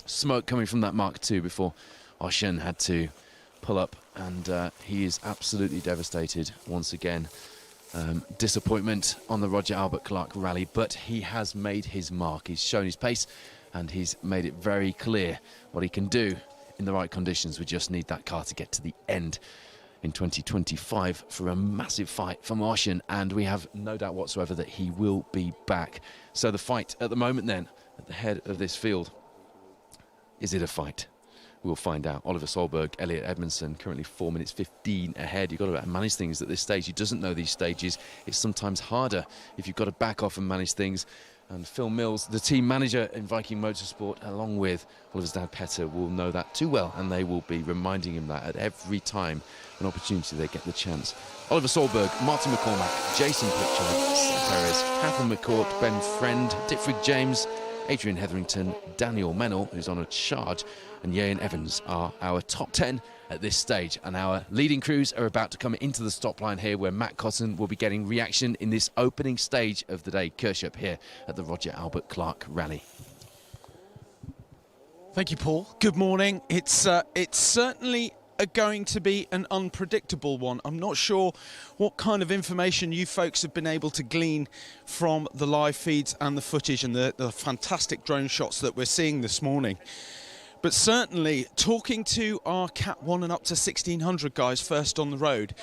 Smoke coming from that Mark II before Ocean had to pull up, and he is absolutely devastated once again. Disappointment on the Roger Albert Clark rally, but he has made his mark. He's shown his pace, and he's made it very clear what he can do in the right conditions. We just need that car to get to the end in 2025 for a massive fight from Ocean, and we have no doubt whatsoever that he will be back. So the fight at the moment then, at the head of this field, is it a fight? We'll find out. Oliver Solberg, Elliot Edmondson, currently 4 minutes 15 ahead. You've got to manage things at this stage. He doesn't know these stages. It's sometimes harder if you've got to back off and manage things. And Phil Mills, the team manager in Viking Motorsport, along with Oliver's dad Petter, will know that too well, and they will be reminding him that at every time an opportunity they get the chance. Oliver Solberg, Martin McCormack, Jason Pritchard, Steve Perez, Catherine McCourt, Ben Friend, Dickfried James, Adrian Hetherington, Daniel Mennell, who's on a charge, and Ian Evans are our top 10 at this stage. And our leading crews are about to come into the stop line here, where Matt Cotton will be getting reaction in this opening stage of the day. Kirship here at the Roger Albert Clark Rally.
Thank you, Paul. Good morning. It's certainly going to be an unpredictable one. I'm not sure what kind of information you folks have been able to glean from the live feeds and the footage and the fantastic drone shots that we're seeing this morning. But certainly, talking to our Cat 1 and up to 1600 guys first on the road,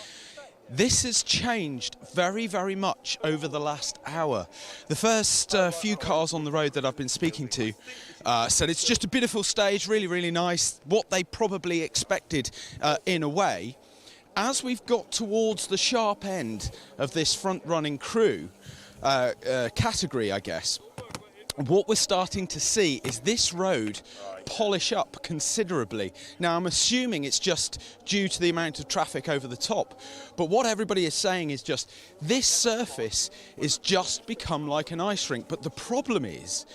this has changed very, very much over the last hour. The first few cars on the road that I've been speaking to said it's just a beautiful stage, really, really nice, what they probably expected in a way. As we've got towards the sharp end of this front-running crew category, I guess, what we're starting to see is this road polish up considerably. Now, I'm assuming it's just due to the amount of traffic over the top, but what everybody is saying is just this surface is just become like an ice rink. But the problem is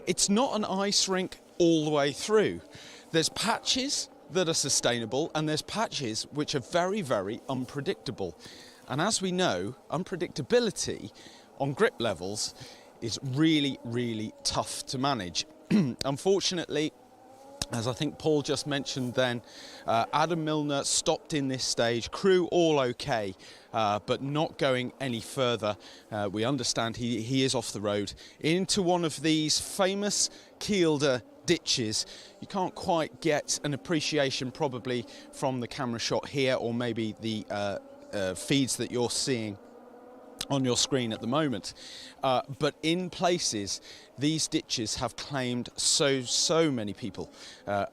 it's not an ice rink all the way through. There's patches that are sustainable and there's patches which are very, very unpredictable. And as we know, unpredictability on grip levels is really, really tough to manage. Unfortunately, As I think Paul just mentioned then, Adam Milner stopped in this stage, crew all okay, but not going any further. We understand he is off the road into one of these famous Kielder ditches. You can't quite get an appreciation probably from the camera shot here, or maybe the feeds that you're seeing on your screen at the moment, but in places these ditches have claimed so many people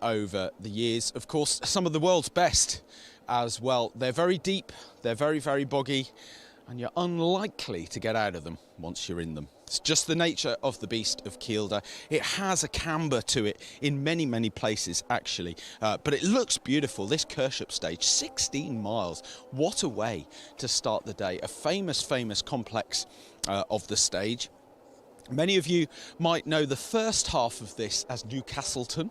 over the years. Of course, some of the world's best as well. They're very deep, they're very boggy, and you're unlikely to get out of them once you're in them. It's just the nature of the beast of Kielder. It has a camber to it in many places, actually, but it looks beautiful. This Kirchup stage, 16 miles. What a way to start the day. A famous complex of the stage. Many of you might know the first half of this as Newcastleton.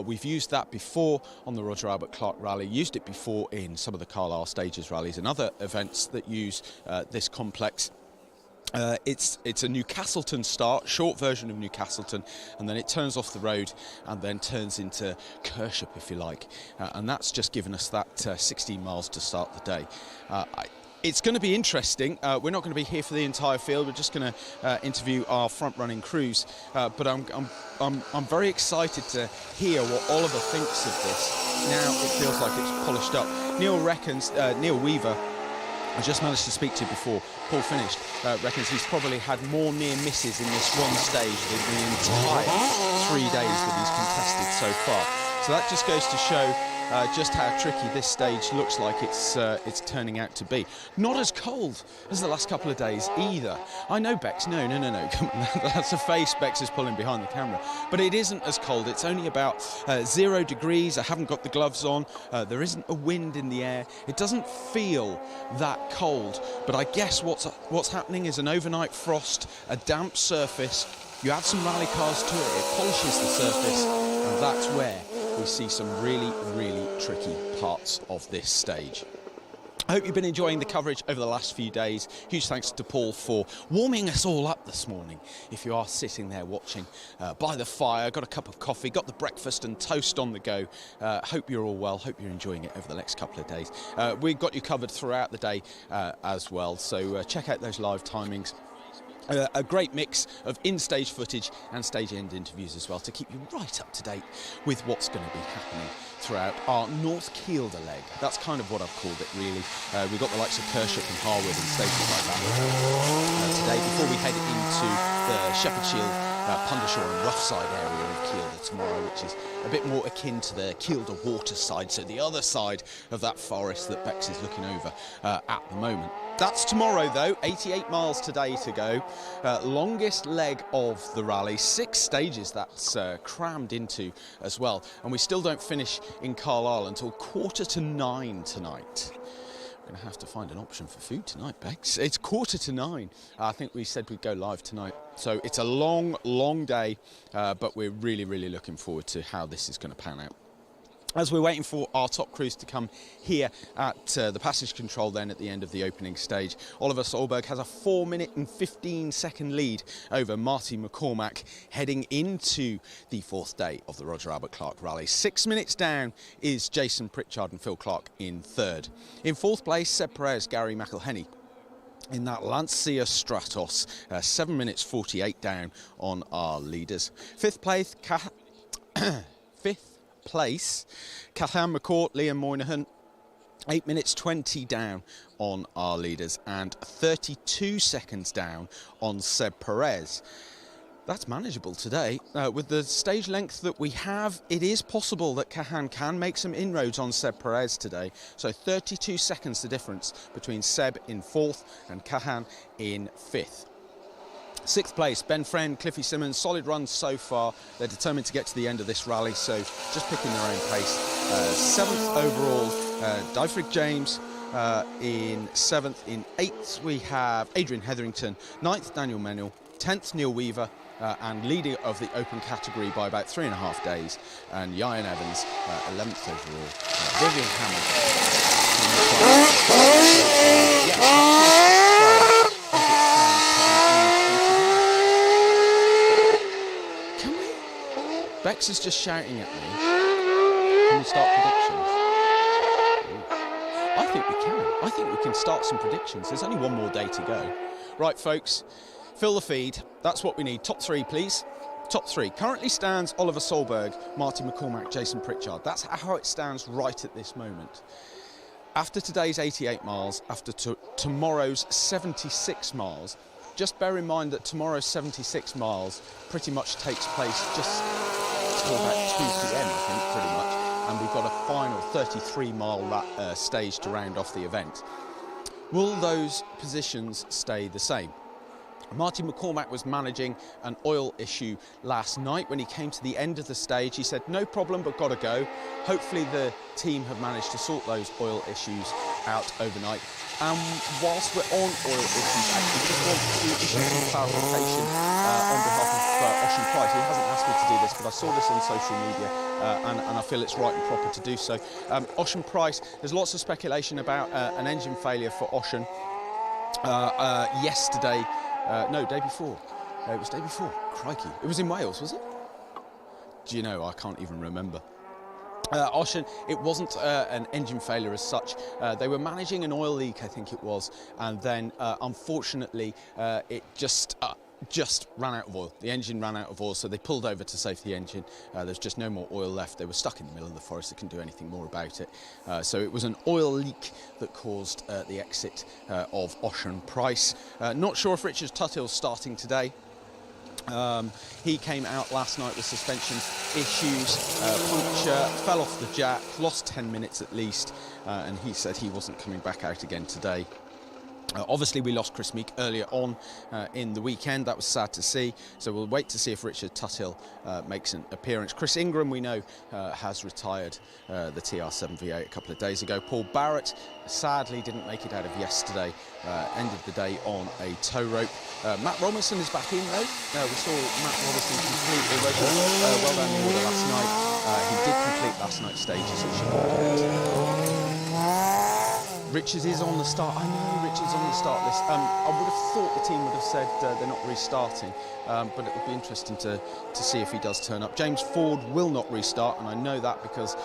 We've used that before on the Roger Albert Clark Rally, used it before in some of the Carlisle Stages rallies and other events that use this complex. It's a Newcastleton start, short version of Newcastleton, and then it turns off the road and then turns into Kirchup, if you like. And that's just given us that 16 miles to start the day. It's going to be interesting. We're not going to be here for the entire field. We're just going to interview our front-running crews. But I'm very excited to hear what Oliver thinks of this. Now it feels like it's polished up. Neil Weaver, I just managed to speak to before Paul finished, reckons he's probably had more near misses in this one stage than the entire 3 days that he's contested so far. So that just goes to show just how tricky this stage looks like it's turning out to be. Not as cold as the last couple of days either. I know Bex, no, come on, that's a face Bex is pulling behind the camera. But it isn't as cold, it's only about 0 degrees, I haven't got the gloves on, there isn't a wind in the air, it doesn't feel that cold, but I guess what's happening is an overnight frost, a damp surface, you add some rally cars to it, it polishes the surface, and that's where we see some really tricky parts of this stage. I hope you've been enjoying the coverage over the last few days. Huge thanks to Paul for warming us all up this morning. If you are sitting there watching by the fire, got a cup of coffee, got the breakfast and toast on the go, hope you're all well, hope you're enjoying it over the next couple of days. We've got you covered throughout the day as well, so check out those live timings. A great mix of in-stage footage and stage-end interviews as well to keep you right up to date with what's going to be happening throughout our North Kielder leg. That's kind of what I've called it, really. We've got the likes of Kirchup and Harwood and stages like that today before we head into the Shepherd Shield, Pundershaw and Roughside area of Kielder tomorrow, which is a bit more akin to the Kielder water side, so the other side of that forest that Bex is looking over at the moment. That's tomorrow though, 88 miles today to go. Longest leg of the rally, 6 stages that's crammed into as well. And we still don't finish in Carlisle until 8:45 tonight. We're going to have to find an option for food tonight, Bex. It's 8:45. I think we said we'd go live tonight. So it's a long day, but we're really looking forward to how this is going to pan out. As we're waiting for our top crews to come here at the passage control then at the end of the opening stage, Oliver Solberg has a 4-minute and 15-second lead over Marty McCormack heading into the 4th day of the Roger Albert Clark Rally. 6 minutes down is Jason Pritchard and Phil Clark in 3rd. In 4th place, Seb Perez, Gary McElhenney in that Lancia Stratos, 7 minutes 48 down on our leaders. 5th place, Cathan McCourt, Liam Moynihan, 8 minutes 20 down on our leaders and 32 seconds down on Seb Perez. That's manageable today. With the stage length that we have, it is possible that Cahan can make some inroads on Seb Perez today. So 32 seconds the difference between Seb in 4th and Cahan in 5th. 6th place, Ben Friend, Cliffy Simmons, solid run so far. They're determined to get to the end of this rally, so just picking their own pace. 7th overall, Dyfrig James in 7th. In 8th, we have Adrian Hetherington. 9th, Daniel Menil. 10th, Neil Weaver. And leader of the open category by about 3.5 days. And Ian Evans, 11th overall. Vivian Hammond. Bex is just shouting at me. Can we start predictions? I think we can. I think we can start some predictions. There's only one more day to go. Right, folks, fill the feed. That's what we need. Top three, please. Top three. Currently stands Oliver Solberg, Martin McCormack, Jason Pritchard. That's how it stands right at this moment. After today's 88 miles, after tomorrow's 76 miles, just bear in mind that tomorrow's 76 miles pretty much takes place just till about 2 p.m, I think, pretty much. And we've got a final 33-mile stage to round off the event. Will those positions stay the same? Martin McCormack was managing an oil issue last night. When he came to the end of the stage, he said, no problem, but gotta go. Hopefully the team have managed to sort those oil issues out overnight. And whilst we're on oil issues, actually, just want to issue some clarification on behalf of Ocean Price. He hasn't asked me to do this, but I saw this on social media and I feel it's right and proper to do so. Ocean Price, there's lots of speculation about an engine failure for Ocean. Yesterday, no, day before. It was day before. Crikey. It was in Wales, was it? Do you know, I can't even remember. Ocean, it wasn't an engine failure as such. They were managing an oil leak, I think it was, and then unfortunately it just ran out of oil. The engine ran out of oil, so they pulled over to save the engine. There's just no more oil left. They were stuck in the middle of the forest. They couldn't do anything more about it. So it was an oil leak that caused the exit of Ocean Price. Not sure if Richard Tuttill's starting today. He came out last night with suspension issues, puncture, fell off the jack, lost 10 minutes at least, and he said he wasn't coming back out again today. Obviously, we lost Chris Meek earlier on in the weekend. That was sad to see. So we'll wait to see if Richard Tuttill makes an appearance. Chris Ingram, we know, has retired the TR7 V8 a couple of days ago. Paul Barrett sadly didn't make it out of yesterday. Ended the day on a tow rope. Matt Robinson is back in though. We saw Matt Robinson complete the record well down the order last night. He did complete last night's stages, which Richards is on the start. I know Richards on the start list. I would have thought the team would have said they're not restarting, but it would be interesting to see if he does turn up. James Ford will not restart, and I know that because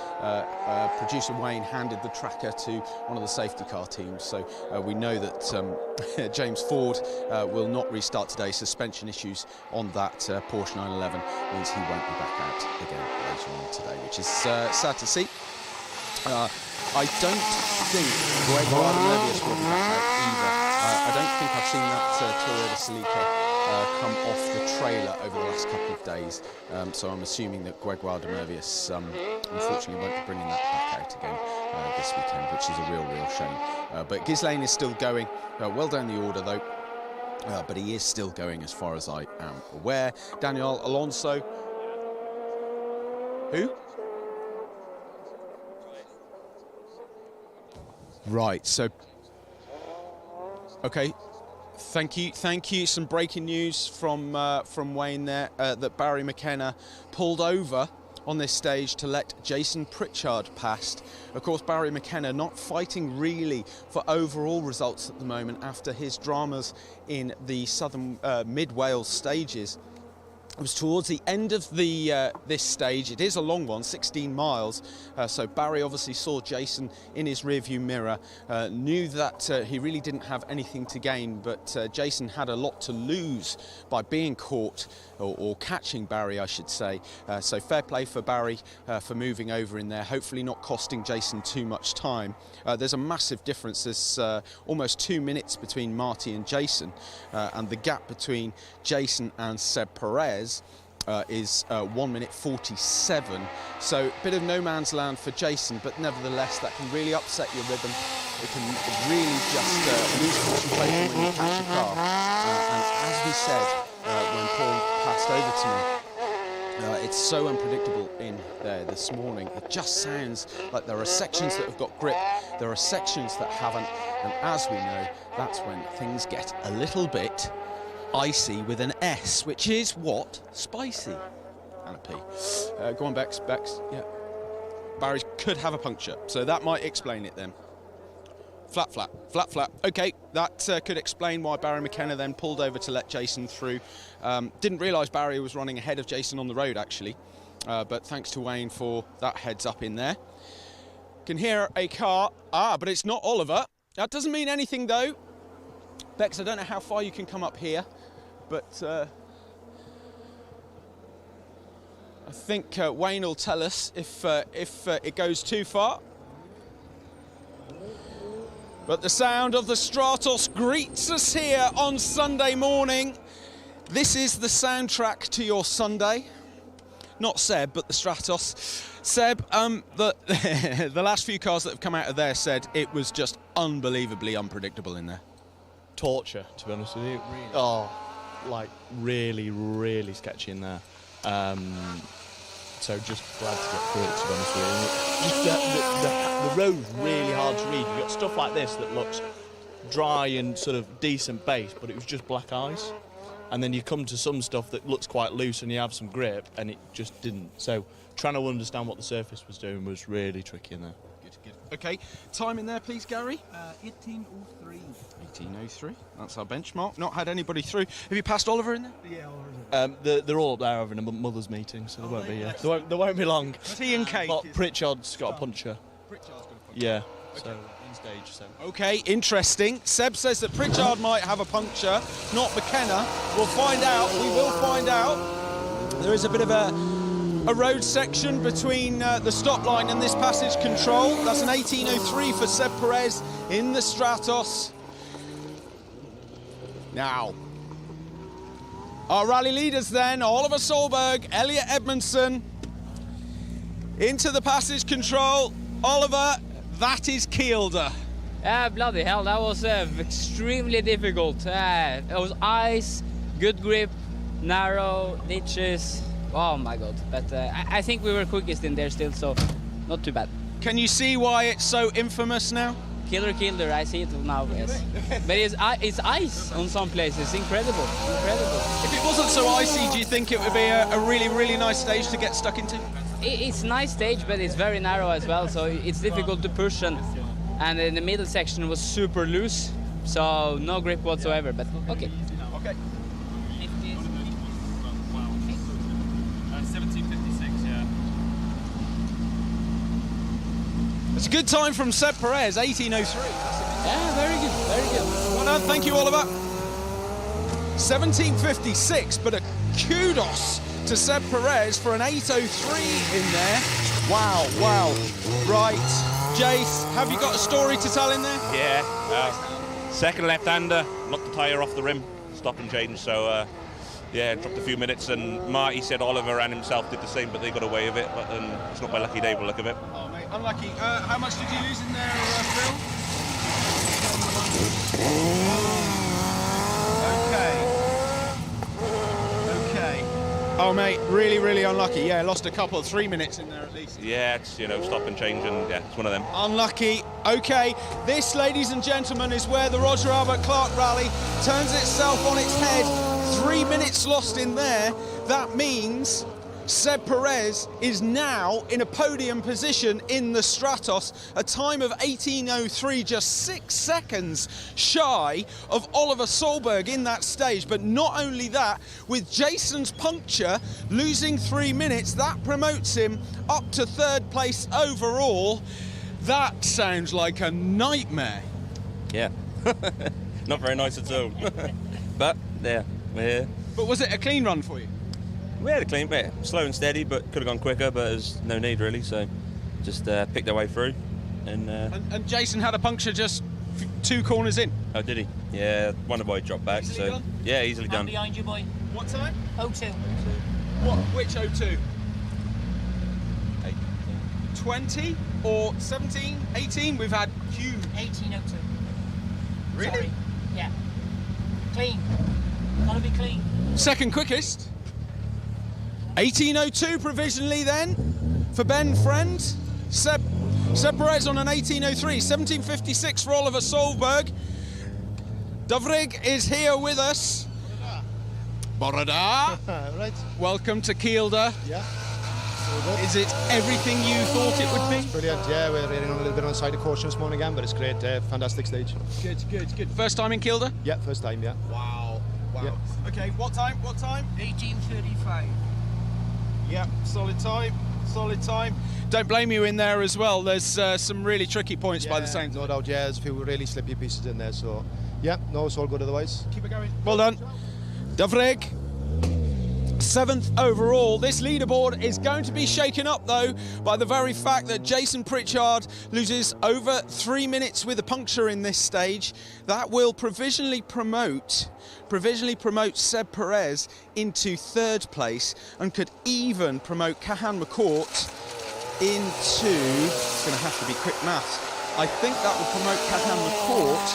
producer Wayne handed the tracker to one of the safety car teams. So we know that James Ford will not restart today. Suspension issues on that Porsche 911 means he won't be back out again later on today, which is sad to see. I don't think Greg Mervius will be back out either. I don't think I've seen that Toyota Celica come off the trailer over the last couple of days. So I'm assuming that Greg Mervius unfortunately won't be bringing that back out again this weekend, which is a real shame. But Ghislaine is still going, well down the order though. But he is still going as far as I am aware. Daniel Alonso. Who? Right, so, okay, thank you. Some breaking news from Wayne there, that Barry McKenna pulled over on this stage to let Jason Pritchard pass. Of course, Barry McKenna not fighting really for overall results at the moment after his dramas in the southern mid-Wales stages. It was towards the end of the this stage. It is a long one, 16 miles. So Barry obviously saw Jason in his rearview mirror, knew that he really didn't have anything to gain, but Jason had a lot to lose by being caught, or catching Barry, I should say. So fair play for Barry for moving over in there, hopefully not costing Jason too much time. There's a massive difference. There's almost 2 minutes between Marty and Jason, and the gap between Jason and Seb Perez is 1 minute 47. So a bit of no man's land for Jason, but nevertheless that can really upset your rhythm. It can really just lose concentration when you catch a car. And as we said when Paul passed over to me, it's so unpredictable in there this morning. It just sounds like there are sections that have got grip, there are sections that haven't, and as we know, that's when things get a little bit icy with an S, which is what? Spicy. And a P. Go on, Bex. Yeah. Barry could have a puncture, so that might explain it then. Flat. Okay, that could explain why Barry McKenna then pulled over to let Jason through. Didn't realise Barry was running ahead of Jason on the road, actually. But thanks to Wayne for that heads up in there. Can hear a car. But it's not Oliver. That doesn't mean anything though. Bex, I don't know how far you can come up here, but I think Wayne will tell us if it goes too far. But the sound of the Stratos greets us here on Sunday morning. This is the soundtrack to your Sunday. Not Seb, but the Stratos. Seb, the last few cars that have come out of there said it was just unbelievably unpredictable in there.
Torture, to be honest with you. Really? Oh, like really, really sketchy in there. So just glad to get through it, to be honest with you. Just the road's really hard to read. You've got stuff like this that looks dry and sort of decent base, but it was just black ice. And then you come to some stuff that looks quite loose and you have some grip, and it just didn't. So trying to understand what the surface was doing was really tricky in there.
Good. Okay, time in there, please, Gary.
18:03.
18:03. That's our benchmark. Not had anybody through. Have you passed Oliver in there?
Yeah, Oliver's
They're all up there having a mother's meeting, so there won't be long.
Tea and cake.
But Pritchard's got a puncher.
Pritchard's got a puncher.
Yeah, so in stage. So.
Okay, interesting. Seb says that Pritchard might have a puncture, not McKenna. We'll find out. We will find out. There is a bit of a road section between the stop line and this passage control. That's an 18:03 for Seb Perez in the Stratos. Now, our rally leaders then, Oliver Solberg, Elliot Edmondson, into the passage control. Oliver, that is Kielder.
Bloody hell, that was extremely difficult. It was ice, good grip, narrow, ditches. Oh my God, but I think we were quickest in there still, so not too bad.
Can you see why it's so infamous now?
Killer, I see it now, yes. But it's ice on some places, incredible.
If it wasn't so icy, do you think it would be a really, really nice stage to get stuck into?
It's a nice stage, but it's very narrow as well, so it's difficult to push, and in the middle section was super loose, so no grip whatsoever, but okay.
Okay.
17:56, yeah.
It's a good time from Seb Perez, 18:03.
Yeah, very good.
Well done, thank you, Oliver. 17:56, but a kudos to Seb Perez for an 8:03 in there. Wow. Right, Jace, have you got a story to tell in there?
Yeah, second left-hander, knocked the tyre off the rim, stop and change, so dropped a few minutes, and Marty said Oliver and himself did the same, but they got away with it, but it's not my lucky day by the look of it.
Oh, mate, unlucky. How much did you lose in there, Phil? Okay. Oh, mate, really, really unlucky. Yeah, lost a couple, 3 minutes in there at least.
Yeah, it's, stop and change, and yeah, it's one of them.
Unlucky. Okay, this, ladies and gentlemen, is where the Roger Albert Clark rally turns itself on its head. 3 minutes lost in there. That means Seb Perez is now in a podium position in the Stratos, a time of 18:03, just 6 seconds shy of Oliver Solberg in that stage. But not only that, with Jason's puncture losing 3 minutes, that promotes him up to third place overall. That sounds like a nightmare.
Yeah, not very nice at all. But yeah, we're here.
But was it a clean run for you?
We had a clean bit, slow and steady, but could have gone quicker, but there's no need really, so just picked our way through.
And Jason had a puncture just 2 corners in.
Oh, did he? Yeah, one of the boys dropped back,
Easily
so
done?
yeah, easily done.
behind you, boy.
What time?
02.
What? Which 02? 20 or 17, 18? We've had huge.
18:02.
Really?
Sorry. Yeah. Clean. Gotta be clean.
Second quickest. 18:02 provisionally then for Ben Friend. Seb Perez on an 18:03. 17:56 for Oliver Solberg. Davrig is here with us. Borada.
Right.
Welcome to Kielder.
Yeah.
Is it everything you thought it would be?
Brilliant. Yeah, we're running on a little bit on the side of caution this morning again, but it's great. Fantastic stage.
Good. First time in Kielder?
Yeah, first time. Yeah.
Wow.
Yeah.
Okay, what time?
18:35.
Yeah, solid time. Solid time. Don't blame you in there as well. There's some really tricky points by the same time.
No doubt, yeah, there's a few really slippy pieces in there, so yeah, no, it's all good otherwise.
Keep it going. Well done. Davrig, 7th overall. This leaderboard is going to be shaken up though by the very fact that Jason Pritchard loses over 3 minutes with a puncture in this stage. That will provisionally promote Seb Perez into 3rd place and could even promote Kahan McCourt into, it's going to have to be quick maths, I think that will promote Kahan McCourt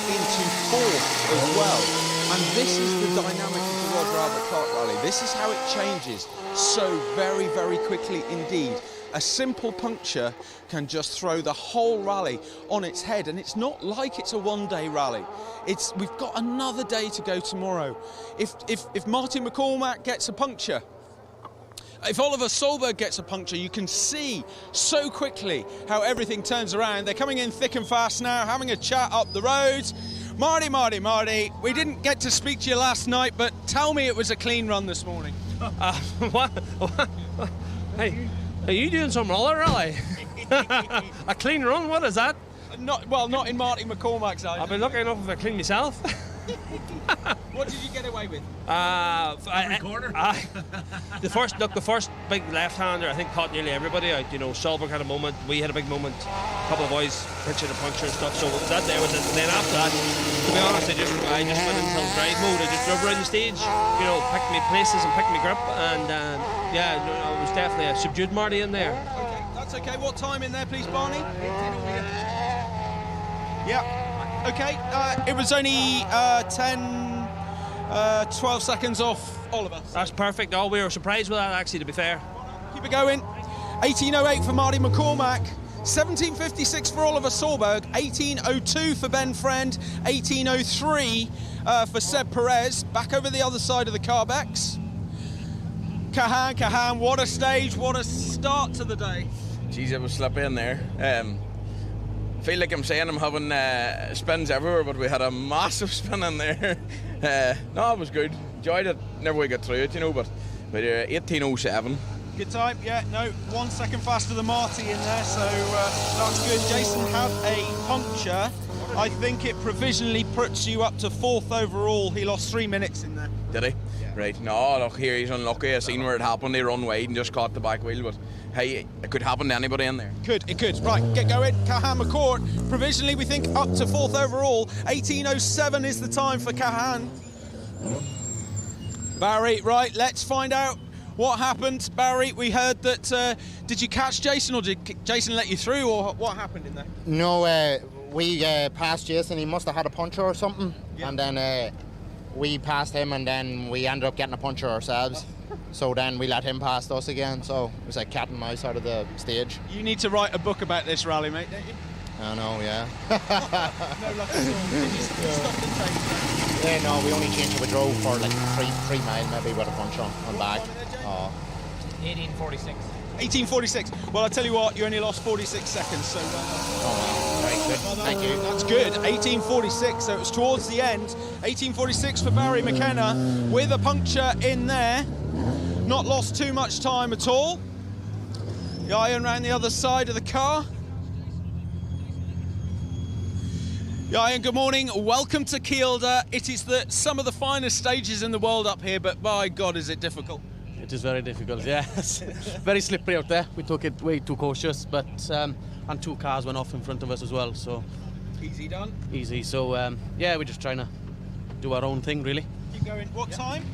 into 4th as well. And this is the dynamic of the Roger Albert Clark Rally. This is how it changes so very, very quickly indeed. A simple puncture can just throw the whole rally on its head, and it's not like it's a one-day rally. We've got another day to go tomorrow. If Martin McCormack gets a puncture, if Oliver Solberg gets a puncture, you can see so quickly how everything turns around. They're coming in thick and fast now, having a chat up the road. Marty, we didn't get to speak to you last night, but tell me it was a clean run this morning.
What? Hey, are you doing some roller rally? A clean run? What is that?
Not in Marty McCormack's eyes.
I've been lucky enough if I clean myself.
What did you get away with?
Corner. The first big left-hander, I think, caught nearly everybody out. You know, Solberg had a moment, we had a big moment, a couple of boys pitching a puncture and stuff. So that there was it. And then after that, to be honest, I just went into drive mode. I just drove around the stage, you know, picked my places and picked my grip, and it was definitely a subdued Marty in there.
Okay, that's okay. What time in there, please, Barney? Yeah. Okay, it was only 12 seconds off Oliver.
That's perfect. Oh, we were surprised with that, actually, to be fair.
Keep it going. 18:08 for Marty McCormack, 17:56 for Oliver Solberg, 18:02 for Ben Friend, 18:03 for Seb Perez. Back over the other side of the Carbex. Kahan, what a stage, what a start to the day.
Jeez, it was slippy in there. Feel like I'm saying I'm having spins everywhere, but we had a massive spin in there. No, it was good. Enjoyed it. Never we got through it, you know, but 18:07.
Good time, yeah, no, 1 second faster than Marty in there, so that's good. Jason had a puncture. I think it provisionally puts you up to 4th overall. He lost 3 minutes in there.
Did he? Yeah. Right, no, look here, he's unlucky. I seen where it happened. He run wide and just caught the back wheel, but hey, it could happen to anybody in there.
It could. Right, get going. Kahan McCourt, provisionally we think up to 4th overall. 18:07 is the time for Kahan. Barry, right, let's find out what happened. Barry, we heard that, did you catch Jason, or did Jason let you through, or what happened in there?
No, we passed Jason. He must have had a puncture or something, and then we passed him, and then we ended up getting a puncture ourselves. So then we let him past us again, so it was like cat and mouse out of the stage.
You need to write a book about this rally, mate, don't you?
I know, yeah.
No luck at all. Did you stop the train?
Yeah, no, we only changed it. We drove for like 3 miles maybe with a punch on back.
18:46.
18:46. Well, I'll tell you what, you only lost 46 seconds, so...
Oh, wow. Very good. Thank you.
That's good. 18:46, so it was towards the end. 18:46 for Barry McKenna with a puncture in there. Not lost too much time at all. Ian round the other side of the car. Ian, good morning. Welcome to Kielder. It is some of the finest stages in the world up here, but by God, is it difficult.
It is very difficult, yeah. Very slippery out there. We took it way too cautious, but and 2 cars went off in front of us as well, so...
Easy done.
Easy, so yeah, we're just trying to do our own thing, really.
Keep going. What time?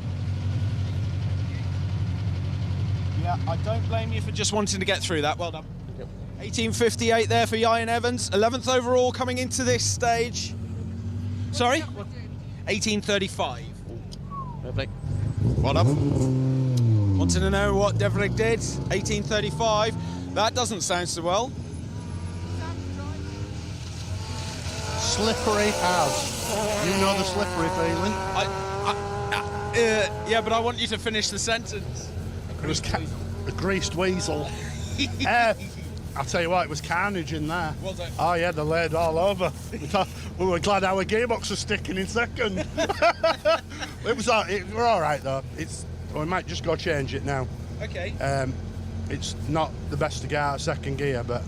Yeah, I don't blame you for just wanting to get through that. Well done. 18:58 there for Ian Evans. 11th overall coming into this stage. Sorry? 18:35.
Perfect.
Well done. Wanted to know what Deverick did. 18:35. That doesn't sound so well.
Slippery as. You know the slippery feeling.
Yeah, but I want you to finish the sentence.
It was a greased weasel. I'll tell you what, it was carnage in there.
Was it?
Oh yeah, they laid all over. We were glad our gearbox was sticking in second. We're all right though. We might just go change it now.
Okay.
It's not the best to get out of second gear, but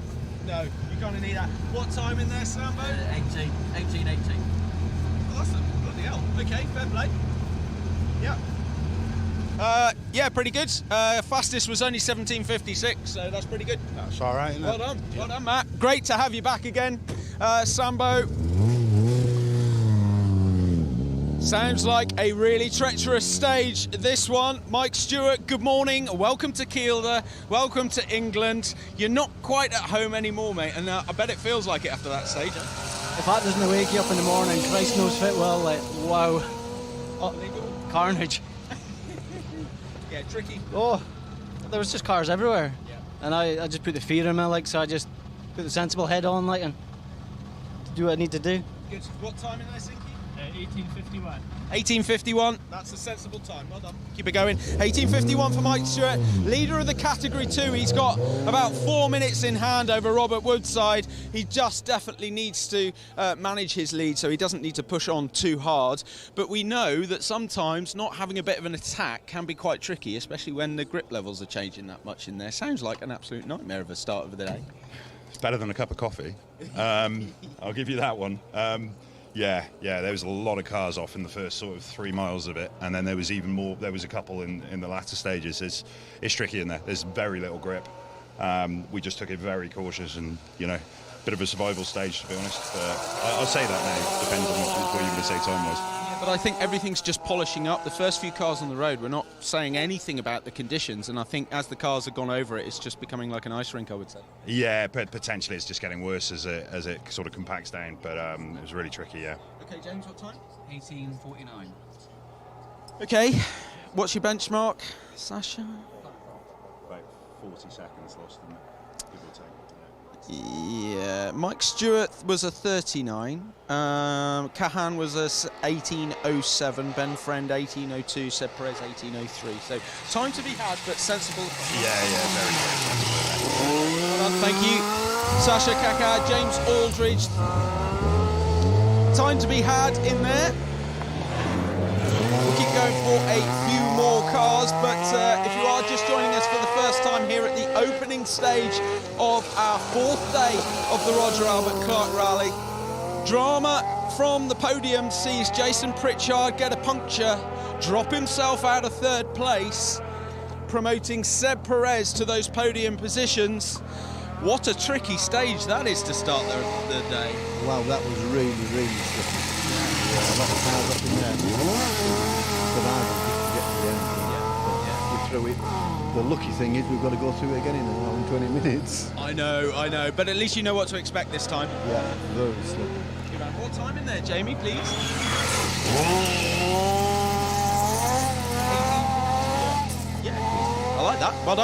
No, you're going to need that. What time in there, Sambo?
18.
Awesome. Bloody hell. Okay, fair play. Yeah. Yeah, pretty good. Fastest was only 17:56, so that's pretty good.
that's all right, isn't it?
Well done, Matt. Great to have you back again, Sambo. Sounds like a really treacherous stage, this one. Mike Stewart, good morning. Welcome to Kielder. Welcome to England. You're not quite at home anymore, mate, and I bet it feels like it after that stage.
If that doesn't wake you up in the morning, Christ knows fit well, like, wow. Oh, carnage.
Yeah, tricky.
Oh, there was just cars everywhere.
Yeah.
And I just put the fear in me, like, so I just put the sensible head on, like, and do what I need to do.
Good. What time in Helsinki?
18:51.
18:51. That's a sensible time. Well done. Keep it going. 18:51 for Mike Stewart, leader of the Category 2. He's got about 4 minutes in hand over Robert Woodside. He just definitely needs to manage his lead, so he doesn't need to push on too hard. But we know that sometimes not having a bit of an attack can be quite tricky, especially when the grip levels are changing that much in there. Sounds like an absolute nightmare of a start of the day.
It's better than a cup of coffee. I'll give you that one. Yeah, there was a lot of cars off in the first sort of 3 miles of it, and then there was even more. There was a couple in the latter stages. It's tricky in there. There's very little grip. We just took it very cautious, and bit of a survival stage, to be honest. I'll say that now. Depends on what you're going to say time was.
But I think everything's just polishing up. The first few cars on the road, we're not saying anything about the conditions, and I think as the cars have gone over it, it's just becoming like an ice rink, I would say.
Yeah, but potentially it's just getting worse as it sort of compacts down, but it was really tricky, yeah.
Okay, James, what time?
18:49.
Okay, what's your benchmark, Sasha?
About 40 seconds lost, isn't it? Give or take.
Yeah, Mike Stewart was a 39, Kahan was a 18:07, Ben Friend 18:02, Seb Perez 18:03. So time to be had, but sensible.
Yeah, very sensible.
Well done, thank you, Sasha Kaka, James Aldridge. Time to be had in there. We'll keep going for a few more cars, but if you are just joining us for the first time here at the opening stage of our 4th day of the Roger Albert Clark Rally, drama from the podium sees Jason Pritchard get a puncture, drop himself out of 3rd place, promoting Seb Perez to those podium positions. What a tricky stage that is to start the day.
Wow, that was really tricky. A lot of cars up in there. Survival just to get to the end. We through it. The lucky thing is we've got to go through it again in an hour and 20 minutes.
I know, but at least you know what to expect this time.
Yeah, very slippery.
What time in there, Jamie, please? Yeah, I like that. Well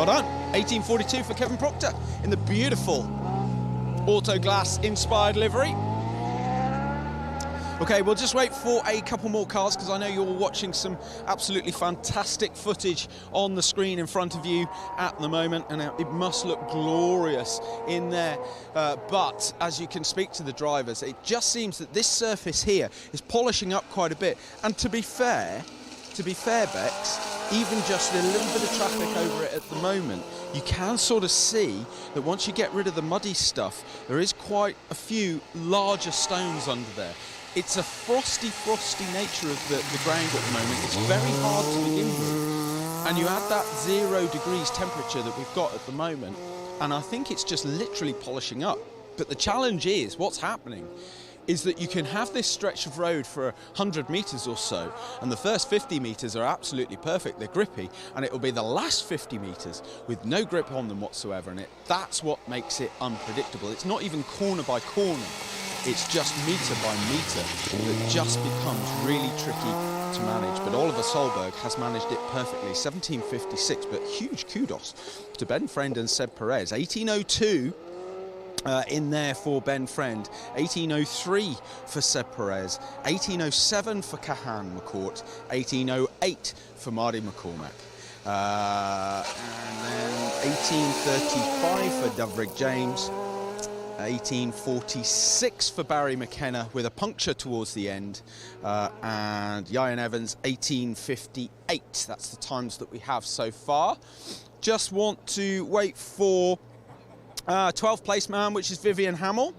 done. 18:42 for Kevin Proctor in the beautiful Autoglass inspired livery. Okay, we'll just wait for a couple more cars because I know you're watching some absolutely fantastic footage on the screen in front of you at the moment, and it must look glorious in there. But as you can speak to the drivers, it just seems that this surface here is polishing up quite a bit. And to be fair, Bex, even just a little bit of traffic over it at the moment, you can sort of see that once you get rid of the muddy stuff, there is quite a few larger stones under there. It's a frosty nature of the ground at the moment. It's very hard to begin with. And you add that 0 degrees temperature that we've got at the moment, and I think it's just literally polishing up. But the challenge is, what's happening is that you can have this stretch of road for 100 metres or so, and the first 50 metres are absolutely perfect, they're grippy, and it will be the last 50 metres with no grip on them whatsoever, and that's what makes it unpredictable. It's not even corner by corner, it's just metre by metre that just becomes really tricky to manage. But Oliver Solberg has managed it perfectly, 17:56, but huge kudos to Ben Friend and Seb Perez. 18:02 in there for Ben Friend, 18:03 for Seb Perez, 18:07 for Kahan McCourt, 18:08 for Marty McCormack. And then 18:35 for Dovrig James, 18:46 for Barry McKenna with a puncture towards the end, and Ian Evans 18:58. That's the times that we have so far. Just want to wait for 12th place man, which is Vivian Hamill,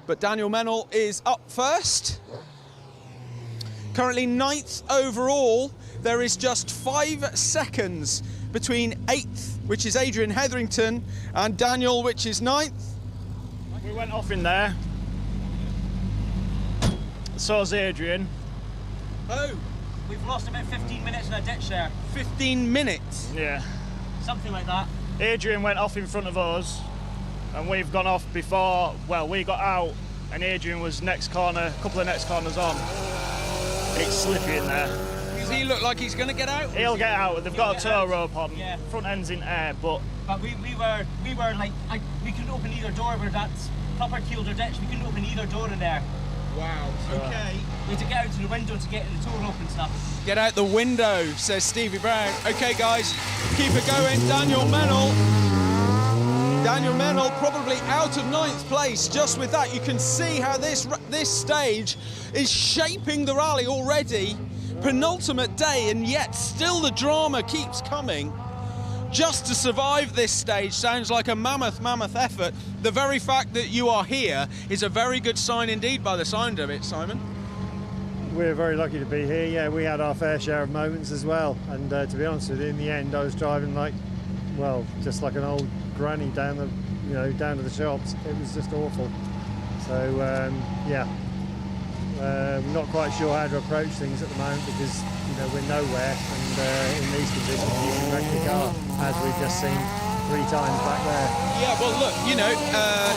but Daniel Menel is up first. Currently 9th overall. There is just 5 seconds between 8th, which is Adrian Hetherington, and Daniel, which is 9th.
We went off in there. So's Adrian.
Oh,
we've lost about 15 minutes in a ditch there.
15 minutes?
Yeah.
Something like that.
Adrian went off in front of us, and we've gone off before. Well, we got out, and Adrian was next corner, a couple of next corners on. It's slippy in there.
Does he look like he's going to get out?
He'll get out. They've got a tow rope on.
Yeah.
Front end's in air, but
we were like, we couldn't open either door. We're that proper Kielder ditch. We couldn't open either door in there.
Wow. Okay.
We had to get out to the window to get in the tow rope and stuff.
Get out the window, says Stevie Brown. Okay, guys, keep it going. Daniel Menel probably out of 9th place. Just with that, you can see how this stage is shaping the rally already. Penultimate day, and yet still the drama keeps coming. Just to survive this stage sounds like a mammoth effort. The very fact that you are here is a very good sign indeed by the sound of it, Simon.
We're very lucky to be here. Yeah, we had our fair share of moments as well, and to be honest with you, in the end I was driving like, well, just like an old granny down to the shops. It was just awful. So yeah, we're not quite sure how to approach things at the moment because we're nowhere, and in these conditions you can wreck the car, as we've just seen 3 times back there.
Yeah, well look,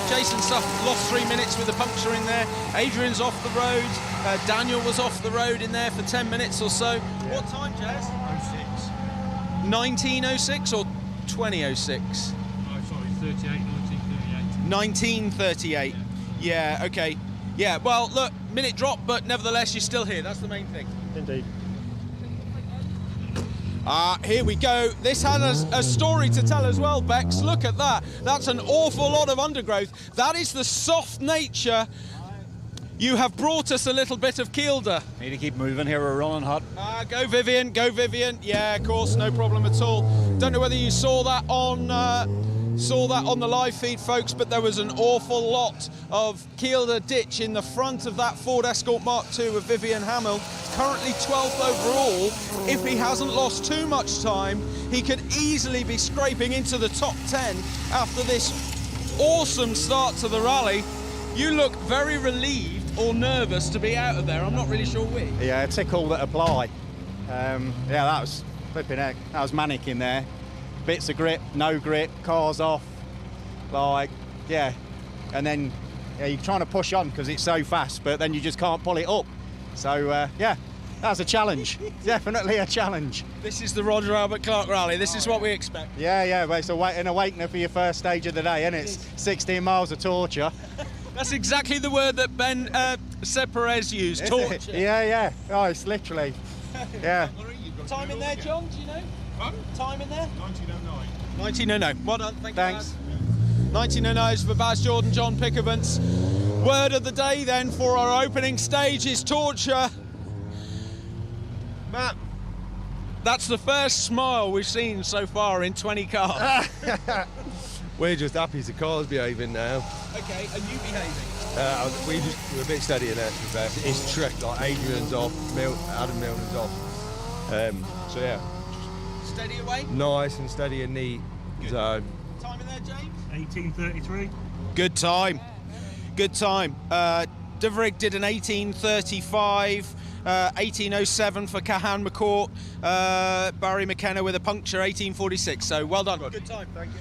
Jason Suff lost 3 minutes with a puncture in there. Adrian's off the road. Daniel was off the road in there for 10 minutes or so. Yeah. What time, Jazz? 06. 1906 or 2006?
Oh, sorry, 1938.
1938. Yeah, okay. Yeah, well, look, minute drop, but nevertheless, you're still here. That's the main thing.
Indeed.
Here we go. This has a story to tell as well, Bex. Look at that. That's an awful lot of undergrowth. That is the soft nature. You have brought us a little bit of Kielder.
Need to keep moving here. We're running hot.
Go Vivian, go Vivian. Yeah, of course, no problem at all. Don't know whether you saw that on the live feed, folks, but there was an awful lot of Kielder ditch in the front of that Ford Escort Mark II of Vivian Hamill. Currently 12th overall. If he hasn't lost too much time, he could easily be scraping into the top 10 after this awesome start to the rally. You look very relieved or nervous to be out of there. I'm not really sure which.
Yeah, tick all that apply. Yeah, that was flipping heck. That was manic in there. Bits of grip, no grip, cars off. Like, yeah. And then you're trying to push on because it's so fast, but then you just can't pull it up. So, yeah, that was a challenge. Definitely a challenge.
This is the Roger Albert Clark Rally. This is what we expect.
Yeah, but it's an awakener for your first stage of the day, isn't it? It's 16 miles of torture.
That's exactly the word that Ben Seb Perez used, torture.
Yeah. Oh, it's literally, yeah.
Time in there, John, do you know? Time in there?
1909.
1909. Well done, thanks. 1909 for Baz Jordan, John Pickervance. Word of the day then for our opening stage is torture. Matt, that's the first smile we've seen so far in 20 cars.
We're just happy the car's behaving now.
Okay, are you behaving?
We're a bit steadier now, to be fair. It's trick, like Adrian's off, Adam Milner's off. So yeah.
Steady away?
Nice and steady and neat. So.
Time in there, James?
1833.
Good time. Good time. De Vries did an 1835, 1807 for Kahan McCourt, Barry McKenna with a puncture, 1846. So well done. Good time. Thank you.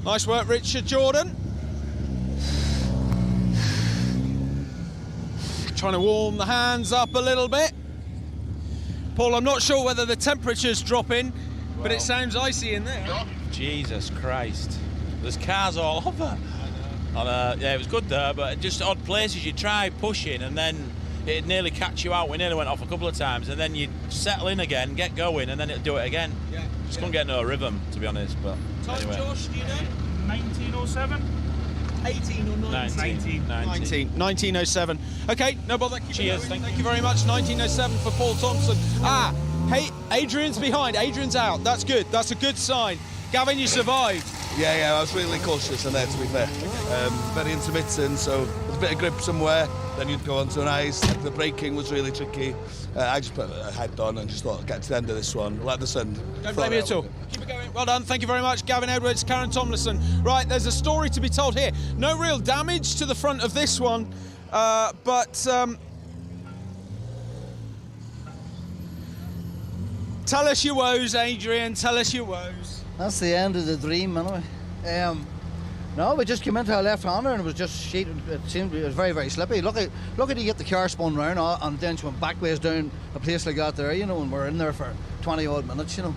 Nice work, Richard Jordan. Trying to warm the hands up a little bit. Paul, I'm not sure whether the temperature's dropping, but it sounds icy in there.
Jesus Christ. There's cars all over. Yeah, it was good there, but just odd places you try pushing and then it'd nearly catch you out. We nearly went off a couple of times and then you'd settle in again, get going, and then it'd do it again.
Yeah.
Just couldn't get no rhythm, to be honest, but
Tom,
anyway.
Josh, do you know?
1907.
18 or 19? 1907. Okay, no bother.
Cheers,
thank you very much. 1907 for Paul Thompson. Hey, Adrian's behind. Adrian's out. That's good. That's a good sign. Gavin, you survived.
Yeah, I was really cautious in there, to be fair. Very intermittent, so with a bit of grip somewhere, then you'd go onto an ice. The braking was really tricky. I just put a head on and just thought, get to the end of this one, let the sun.
Don't blame me at all. Keep it going. Well done. Thank you very much, Gavin Edwards, Karen Tomlinson. Right, there's a story to be told here. No real damage to the front of this one, but tell us your woes, Adrian. Tell us your woes.
That's the end of the dream, anyway. No, we just came into our left-hander and it was just sheet. It seemed it was very, very slippy. Lucky to get the car spun round and then she went backways down a place like that there, you know, and we're in there for 20 odd minutes, you know.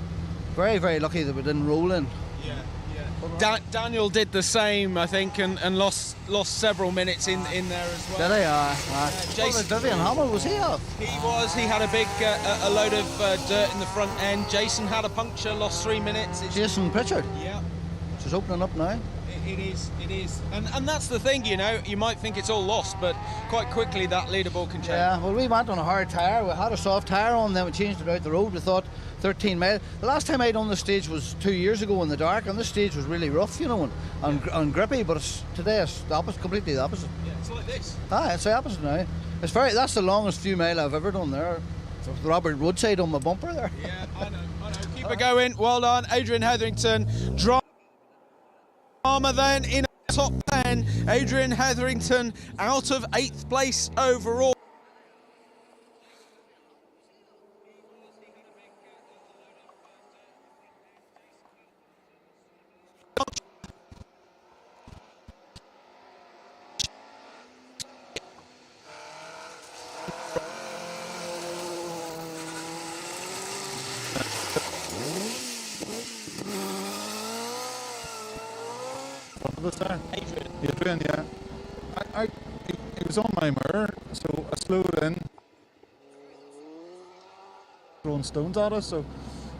Very, very lucky that we didn't roll in.
Daniel did the same, I think, and lost several minutes in there as well.
Did he?
Jason
Vivian Hamill, was he off?
He was. He had a big a load of dirt in the front end. Jason had a puncture, lost 3 minutes.
Jason Pritchard?
Yeah.
She's opening up now.
It is. And that's the thing, you know, you might think it's all lost, but quite quickly that leaderboard can change.
Yeah, well, we went on a hard tyre. We had a soft tyre on, then we changed it out the road. We thought 13 miles. The last time I done this stage was 2 years ago in the dark, and this stage was really rough, you know, and grippy, but today it's the opposite, completely the opposite.
Yeah, it's like this.
It's the opposite now. That's the longest few mile I've ever done there. Robert Woodside on my bumper there.
Yeah, I know. Keep it going. Well done, Adrian Hetherington. Drama then in top 10. Adrian Hetherington out of 8th place overall.
Adrian, yeah. It was on my mirror, so I slowed in. Throwing stones at us, so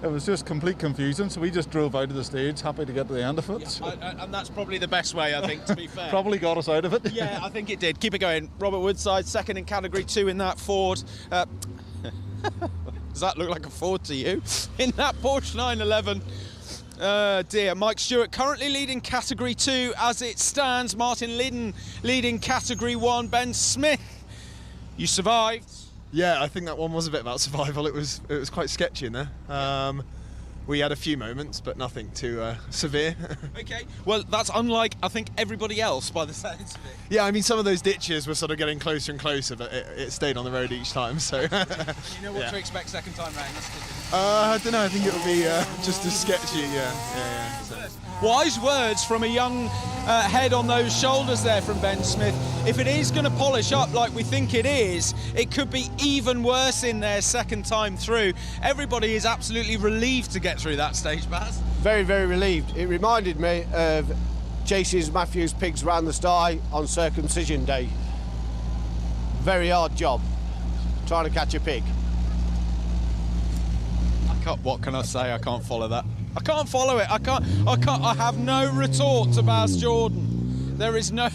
it was just complete confusion. So we just drove out of the stage, happy to get to the end of it.
Yeah, and that's probably the best way, I think, to be fair.
Probably got us out of it.
Yeah, I think it did. Keep it going. Robert Woodside, second in Category 2 in that Ford. Does that look like a Ford to you? In that Porsche 911. Dear. Mike Stewart currently leading Category 2 as it stands. Martin Liddon leading Category 1. Ben Smith, you survived.
Yeah, I think that one was a bit about survival. It was quite sketchy in there. We had a few moments, but nothing too severe.
Okay, well, that's unlike, I think, everybody else by the sounds of it.
Yeah, I mean, some of those ditches were sort of getting closer and closer, but it stayed on the road each time, so...
You know what to expect second time round?
I don't know, I think it'll be just as sketchy, yeah. So.
Wise words from a young head on those shoulders there from Ben Smith. If it is going to polish up like we think it is, it could be even worse in their second time through. Everybody is absolutely relieved to get through that stage, Baz.
Very, very relieved. It reminded me of Chase's Matthews Pigs Round the Sty on Circumcision Day. Very hard job, trying to catch a pig.
What can I say? I can't follow that. I can't follow it. I can't. I have no retort to Baz Jordan. There is no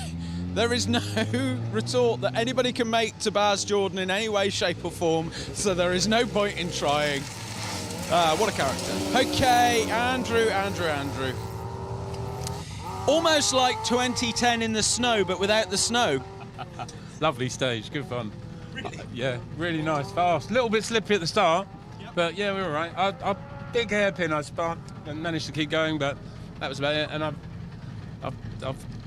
retort that anybody can make to Baz Jordan in any way, shape or form. So there is no point in trying. What a character. Okay, Andrew. Almost like 2010 in the snow, but without the snow.
Lovely stage, good fun. Really? Yeah, really nice, fast. A little bit slippy at the start, but yeah, we were all right. I big hairpin I sparked and managed to keep going, but that was about it. And I've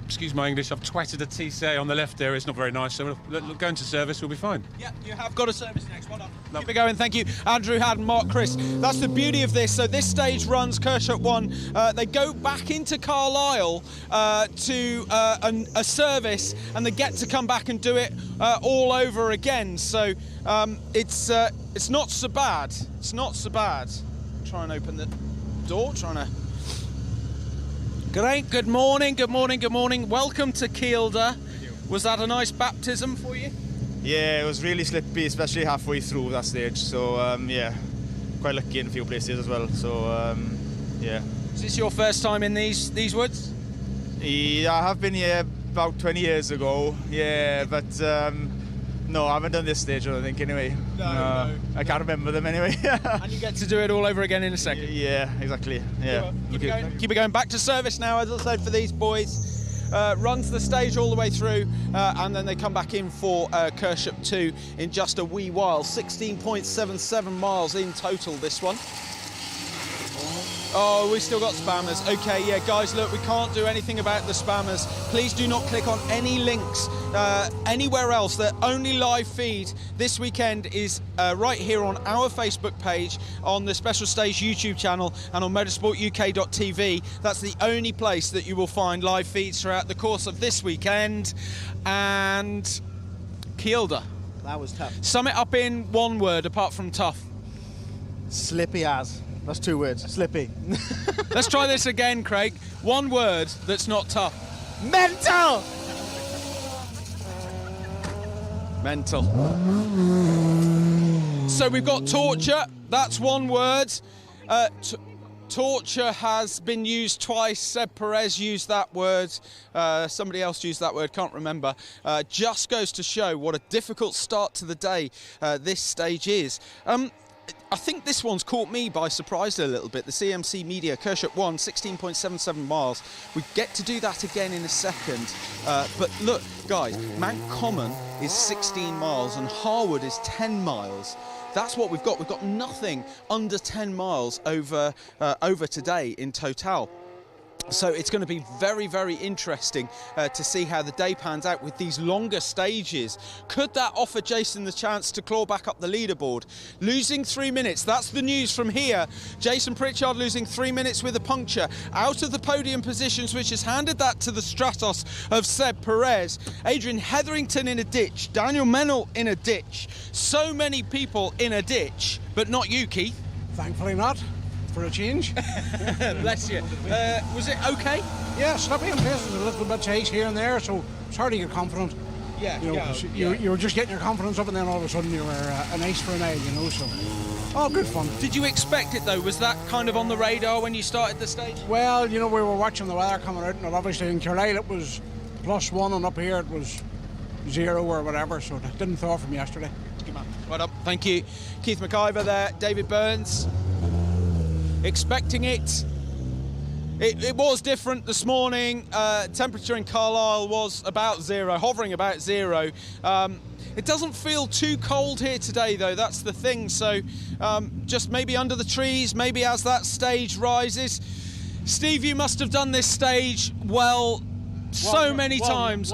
excuse my English, I've twatted a TCA on the left there. It's not very nice, so going to service, we'll be fine.
Yeah, you have got a service next. Well done. Keep it going. Thank you, Andrew Haddon, Mark Chris. That's the beauty of this. So this stage runs Kershaw 1. They go back into Carlisle to a service, and they get to come back and do it all over again. So it's not so bad. It's not so bad. Try and open the door. Great. Good morning. Welcome to Kielder. Was that a nice baptism for you?
Yeah, it was really slippy, especially halfway through that stage. So yeah, quite lucky in a few places as well. So yeah.
Is this your first time in these woods?
Yeah, I have been here about 20 years ago. Yeah, but no, I haven't done this stage, I don't think, anyway.
No.
I can't remember them anyway.
And you get to do it all over again in a second.
Yeah, exactly. Yeah.
Keep it going. Back to service now, as I said, for these boys. Runs the stage all the way through, and then they come back in for Kershop 2 in just a wee while. 16.77 miles in total, this one. Oh, we still got spammers. Okay, yeah, guys, look, we can't do anything about the spammers. Please do not click on any links anywhere else. The only live feed this weekend is right here on our Facebook page, on the Special Stage YouTube channel, and on motorsportuk.tv. That's the only place that you will find live feeds throughout the course of this weekend. And Kielder.
That was tough.
Sum it up in one word, apart from tough.
Slippy as. That's 2 words. Slippy.
Let's try this again, Craig. One word that's not tough.
Mental!
Mental. So we've got torture. That's one word. Torture has been used twice. Seb Perez used that word. Somebody else used that word, can't remember. Just goes to show what a difficult start to the day this stage is. I think this one's caught me by surprise a little bit. The CMC Media Kershop 1, 16.77 miles. We get to do that again in a second. But look, guys, Mount Common is 16 miles and Harwood is 10 miles. That's what we've got. We've got nothing under 10 miles over today in total. So it's going to be very, very interesting to see how the day pans out with these longer stages. Could that offer Jason the chance to claw back up the leaderboard? Losing 3 minutes, that's the news from here. Jason Pritchard losing 3 minutes with a puncture. Out of the podium positions, which has handed that to the Stratos of Seb Perez. Adrian Hetherington in a ditch. Daniel Mennel in a ditch. So many people in a ditch, but not you, Keith.
Thankfully not. For a change.
Bless you. Was it okay?
Yeah, sloppy in places, a little bit chase here and there, so it's hard to get confident.
Yeah,
you were just getting your confidence up, and then all of a sudden you were an ace for an A, you know, so all good fun.
Did you expect it though? Was that kind of on the radar when you started the stage?
Well, you know, we were watching the weather coming out, and obviously in Carlisle it was +1, and up here it was 0 or whatever, so it didn't thaw from yesterday.
Good man. Well done. Thank you. Keith McIver there, David Burns. Expecting it. It was different this morning. Temperature in Carlisle was about 0, hovering about 0. It doesn't feel too cold here today though, that's the thing. So just maybe under the trees, maybe as that stage rises. Steve, you must have done this stage so many times.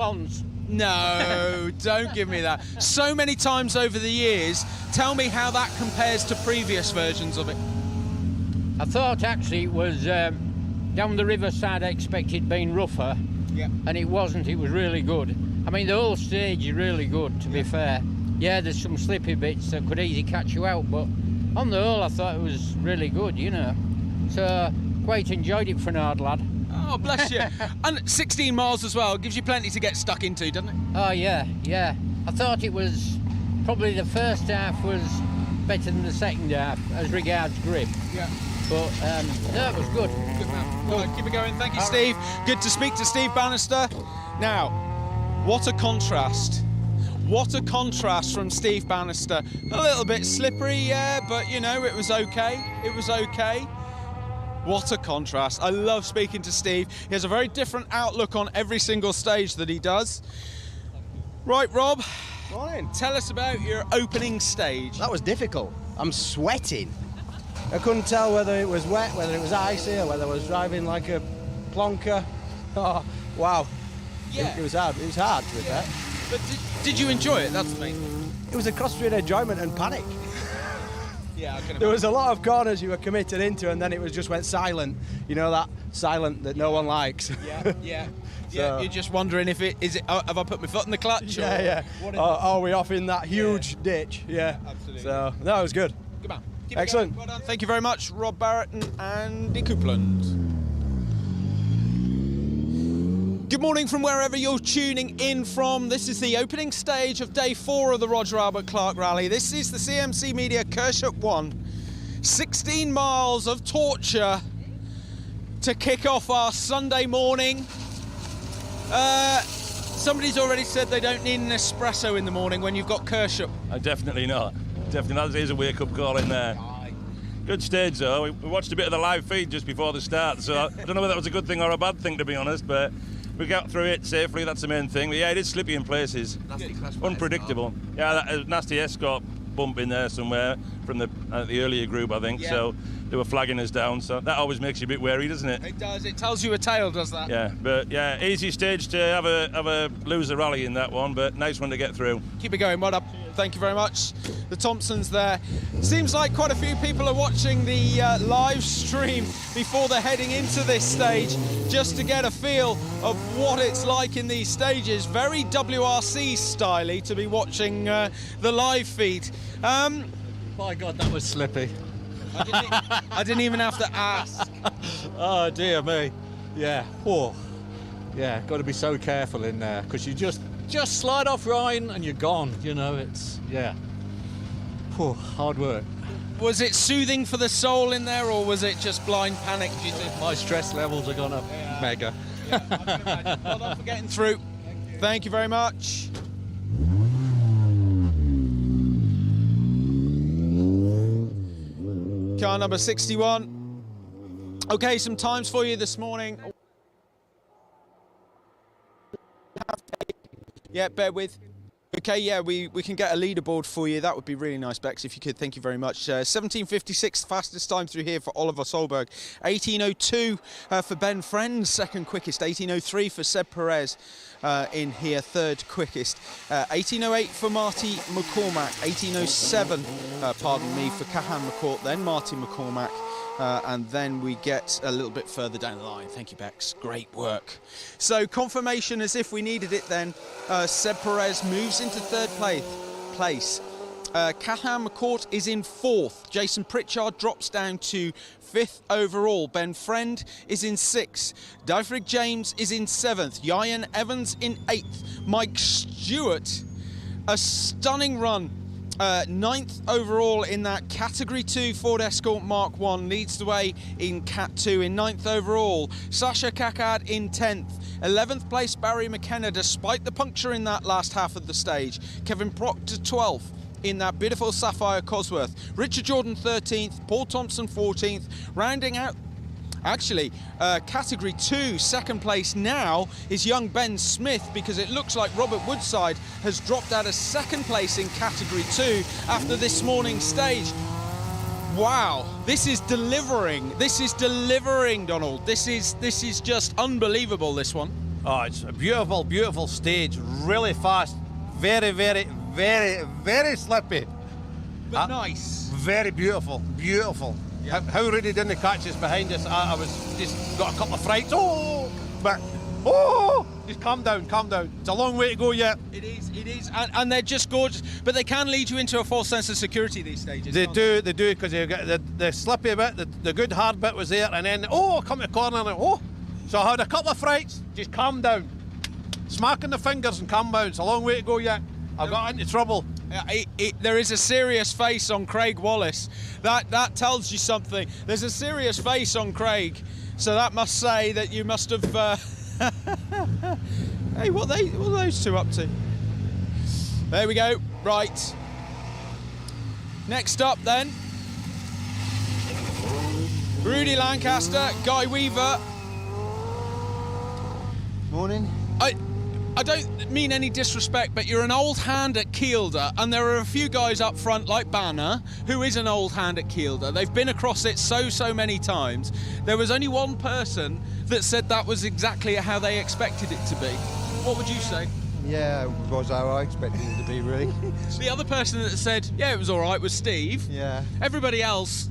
No, don't give me that. So many times over the years. Tell me how that compares to previous versions of it.
I thought actually it was down the riverside. I expected being rougher, and it wasn't. It was really good. I mean, the whole stage is really good, to be fair. Yeah, there's some slippy bits that could easily catch you out, but on the whole, I thought it was really good, you know. So, quite enjoyed it for an hard lad.
Oh, bless you. And 16 miles as well, gives you plenty to get stuck into, doesn't it?
Oh, yeah. I thought it was probably the first half was better than the second half as regards grip.
Yeah.
But no, it was good.
Good man. All right, keep it going. Thank you, Steve. Good to speak to Steve Bannister. Now, what a contrast. What a contrast from Steve Bannister. A little bit slippery, yeah, but you know, it was okay. It was okay. What a contrast. I love speaking to Steve. He has a very different outlook on every single stage that he does. Right, Rob.
Morning.
Tell us about your opening stage.
That was difficult. I'm sweating. I couldn't tell whether it was wet, whether it was icy, or whether I was driving like a plonker. Oh, wow.
Yeah.
It was hard. It was hard, to be fair.
But did you enjoy it? That's the main thing.
It was a cross between enjoyment and panic.
Yeah, I can imagine.
There was a lot of corners you were committed into, and then it was just went silent. You know, that silent that no one likes.
Yeah. Yeah, you're just wondering if have I put my foot in the clutch?
Yeah. Are we off in that huge ditch? Yeah.
Absolutely.
So, no, it was good.
Good man.
Excellent.
Well done. Thank you very much, Rob Barrett and Andy Coupland. Good morning from wherever you're tuning in from. This is the opening stage of day 4 of the Roger Albert Clark Rally. This is the CMC Media Kershop 1. 16 miles of torture to kick off our Sunday morning. Somebody's already said they don't need an espresso in the morning when you've got Kershaw.
Definitely not. Definitely, that is a wake-up call in there. Good stage, though. We watched a bit of the live feed just before the start, so I don't know whether that was a good thing or a bad thing, to be honest, but we got through it safely, that's the main thing. But yeah, it is slippy in places. Unpredictable. Yeah, that nasty escort bump in there somewhere from the earlier group, I think, so they were flagging us down, so that always makes you a bit wary, doesn't it?
It does. It tells you a tale, does that?
Yeah, but yeah, easy stage to have a loser rally in that one, but nice one to get through.
Keep it going. Well up. Thank you very much. The Thompsons there. Seems like quite a few people are watching the live stream before they're heading into this stage, just to get a feel of what it's like in these stages. Very WRC styly to be watching the live feed.
My God, that was slippy.
I didn't even have to ask.
Oh dear me. Yeah. Whoa. Yeah. Got to be so careful in there because you just slide off Ryan and you're gone. You know, it's Whew, hard work.
Was it soothing for the soul in there, or was it just blind panic, do you think?
My stress levels have gone up mega.
Well done for getting through. Thank you very much. Car number 61. Okay, some times for you this morning. Yeah, bear with. Okay, yeah, we can get a leaderboard for you. That would be really nice, Bex, if you could. Thank you very much. 17:56, fastest time through here for Oliver Solberg. 18:02 for Ben Friend, second quickest. 18:03 for Seb Perez in here, third quickest. 18:08 for Marty McCormack. 18:07, pardon me, for Kahan McCourt, then Marty McCormack. And then we get a little bit further down the line. Thank you, Bex. Great work. So confirmation as if we needed it then. Seb Perez moves into third place. Kahan McCourt is in fourth. Jason Pritchard drops down to fifth overall. Ben Friend is in sixth. Dyfrig James is in seventh. Ryan Evans in eighth. Mike Stewart, a stunning run. Ninth overall in that Category 2 Ford Escort Mark 1, leads the way in Cat 2 in ninth overall. Sasha Kakad in 10th. 11th place Barry McKenna, despite the puncture in that last half of the stage. Kevin Proctor 12th in that beautiful Sapphire Cosworth. Richard Jordan 13th. Paul Thompson 14th. Rounding out actually, Category 2, second place now is young Ben Smith, because it looks like Robert Woodside has dropped out of second place in Category 2 after this morning's stage. Wow, this is delivering. This is delivering, Donald. This is just unbelievable, this one.
Oh, it's a beautiful, beautiful stage. Really fast. Very, very, very, very slippy.
But nice.
Very beautiful, beautiful. Yeah. How Rudy didn't catch us behind us, I was just got a couple of frights. Just calm down, calm down. It's a long way to go yet.
It is, and they're just gorgeous, but they can lead you into a false sense of security these stages.
They do, because you get the slippy bit, the good hard bit was there, and then come to the corner and so I had a couple of frights. Just calm down, smacking the fingers and calm down. It's a long way to go yet. I got into trouble.
There is a serious face on Craig Wallace. That tells you something. There's a serious face on Craig, so that must say that you must have. Hey, what are those two up to? There we go. Right. Next up, then, Rudy Lancaster, Guy Weaver.
Morning.
I don't mean any disrespect, but you're an old hand at Kielder, and there are a few guys up front like Banner, who is an old hand at Kielder. They've been across it so many times. There was only one person that said that was exactly how they expected it to be. What would you say?
Yeah, it was how I expected it to be, really.
The other person that said, yeah, it was all right, was Steve.
Yeah.
Everybody else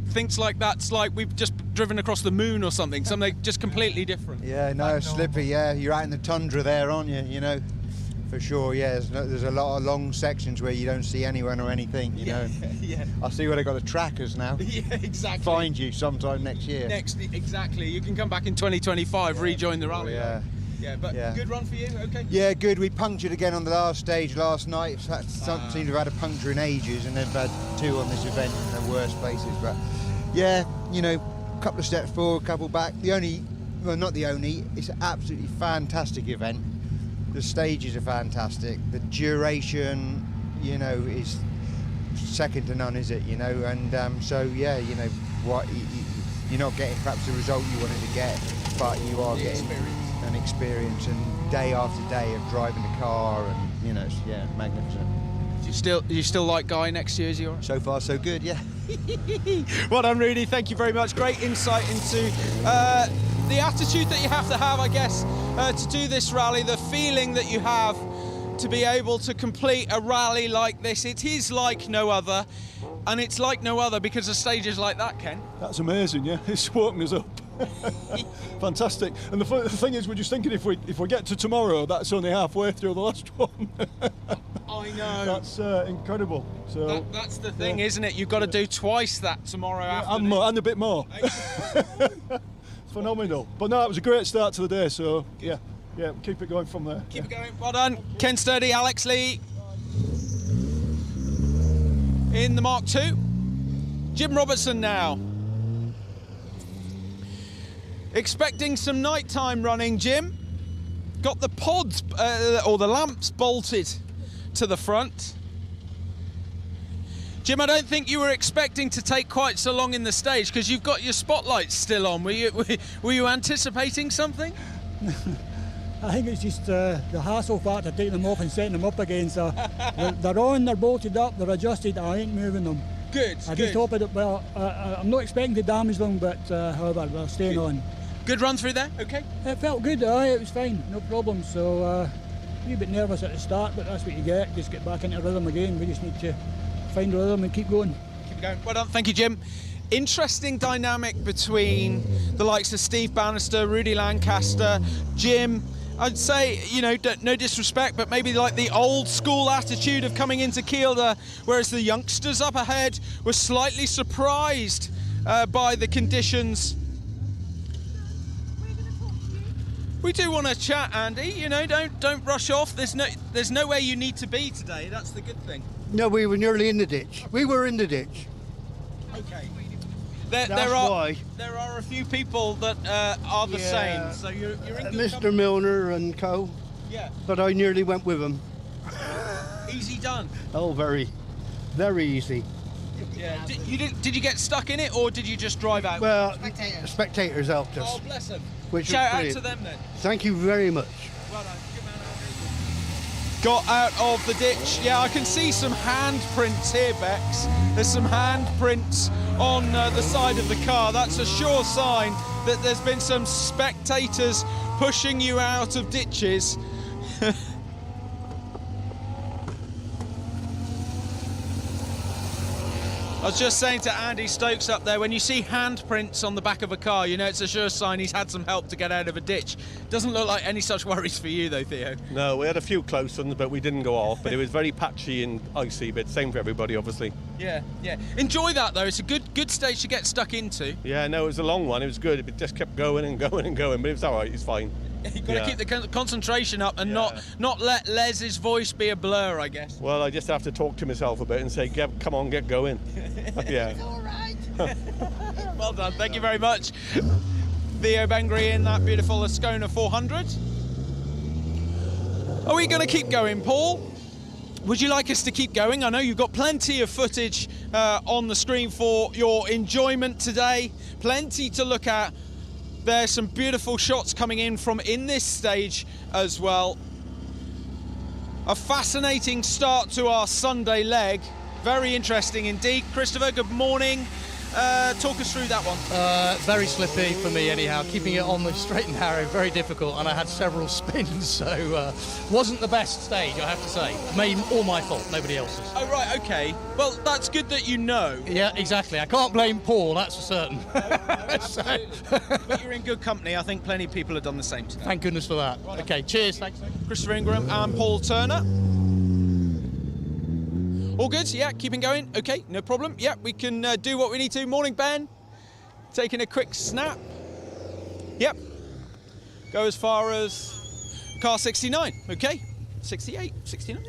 thinks like that's like we've just driven across the moon or something just completely different.
Yeah, no, slippy, yeah. You're out in the tundra there, aren't you? You know, for sure, yeah. There's a lot of long sections where you don't see anyone or anything, you know.
Yeah.
I see where they've got the trackers now.
Yeah, exactly.
Find you sometime next year.
Exactly. You can come back in 2025, rejoin the rally.
Yeah.
Yeah, but good run for you, okay?
Yeah, good. We punctured again on the last stage last night. Seemed to have had a puncture in ages, and they've had two on this event in the worst places. But yeah, you know, a couple of steps forward, a couple back. It's an absolutely fantastic event.
The stages are fantastic. The duration, you know, is second to none, is it? You know, and so yeah, you know, what you're not getting perhaps the result you wanted to get, but you are getting an experience, and day after day of driving the car, and you know, yeah, magnificent.
Do you still like Guy next to you? Is he all right?
So far, so good. Yeah.
Well done, Rudy. Thank you very much. Great insight into the attitude that you have to have, I guess, to do this rally. The feeling that you have to be able to complete a rally like this. It is like no other, and it's like no other because of stages like that, Ken.
That's amazing, yeah. It's woken us up. Fantastic. And the thing is, we're just thinking if we get to tomorrow, that's only halfway through the last one.
I know.
That's incredible. So
that's the thing, isn't it? You've got to do twice that tomorrow afternoon.
And a bit more. Phenomenal. But no, it was a great start to the day. So yeah, keep it going from there.
Keep it going. Well done, Ken Sturdy, Alex Lee. In the Mark II. Jim Robertson now. Expecting some nighttime running, Jim. Got the pods or the lamps bolted to the front. Jim, I don't think you were expecting to take quite so long in the stage because you've got your spotlights still on. Were you anticipating something?
I think it's just the hassle factor, taking them off and setting them up again. So they're on, they're bolted up, they're adjusted. I ain't moving them.
Good.
I just hope it. Well, I'm not expecting to damage them, but however, they're staying on.
Good run through there. Okay.
It felt good. It was fine, no problem. So a wee bit nervous at the start, but that's what you get. Just get back into rhythm again. We just need to find a rhythm and keep going.
Keep going. Well done. Thank you, Jim. Interesting dynamic between the likes of Steve Bannister, Rudy Lancaster, Jim. I'd say, you know, no disrespect, but maybe like the old school attitude of coming into Kielder, whereas the youngsters up ahead were slightly surprised by the conditions. We do want to chat, Andy. You know, don't rush off. There's nowhere you need to be today. That's the good thing.
No, we were nearly in the ditch. We were in the ditch.
Okay.
That's why.
There are a few people that are the same. So you're in good
Mr.
company.
Milner and co.
Yeah.
But I nearly went with him.
Easy done.
Oh, very, very easy.
Yeah. Did you get stuck in it, or did you just drive out?
Well, spectators helped us.
Oh, bless them.
Which
Shout out
was
to them then.
Thank you very much.
Well done. Got out of the ditch. Yeah, I can see some handprints here, Bex. There's some handprints on the side of the car. That's a sure sign that there's been some spectators pushing you out of ditches. I was just saying to Andy Stokes up there, when you see handprints on the back of a car, you know it's a sure sign he's had some help to get out of a ditch. Doesn't look like any such worries for you though, Theo.
No, we had a few close ones, but we didn't go off. But it was very patchy and icy, but same for everybody, obviously.
Yeah. Enjoy that though. It's a good stage to get stuck into.
Yeah, no, it was a long one. It was good. It just kept going and going and going, but it was all right. It's fine.
You've got to keep the concentration up and not let Les's voice be a blur, I guess.
Well, I just have to talk to myself a bit and say, come on, get going. Yeah.
All right. Well done. Thank you very much. Theo Bengry in that beautiful Ascona 400. Are we going to keep going, Paul? Would you like us to keep going? I know you've got plenty of footage on the screen for your enjoyment today. Plenty to look at. There's some beautiful shots coming in from in this stage as well. A fascinating start to our Sunday leg. Very interesting indeed. Christopher, good morning. Talk us through that one.
Very slippy for me anyhow, keeping it on the straight and narrow, very difficult, and I had several spins, so wasn't the best stage, I have to say. All my fault, nobody else's.
Oh right, okay. Well, that's good that you know.
Yeah, exactly. I can't blame Paul, that's for certain.
But you're in good company. I think plenty of people have done the same today.
Thank goodness for that. Right, okay, cheers. Thanks.
Christopher Ingram and Paul Turner. All good? Yeah, keeping going? Okay, no problem. Yeah, we can do what we need to. Morning, Ben. Taking a quick snap. Yep. Go as far as car 69. Okay. 68, 69.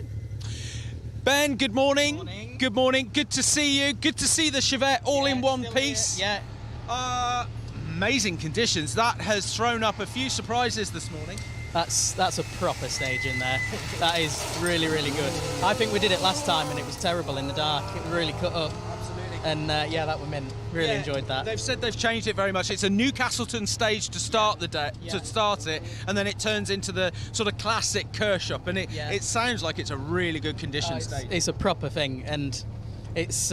Ben, good morning. Morning. Good morning. Good to see you. Good to see the Chevette all in one piece.
Here. Yeah.
Amazing conditions. That has thrown up a few surprises this morning.
That's a proper stage in there. That is really, really good. I think we did it last time and it was terrible in the dark. It really cut up. Absolutely. And yeah, that was mint. Really enjoyed that.
They've said they've changed it very much. It's a Newcastleton stage to start the day, to start it, and then it turns into the sort of classic Kershaw, and it sounds like it's a really good condition stage.
It's a proper thing, and it's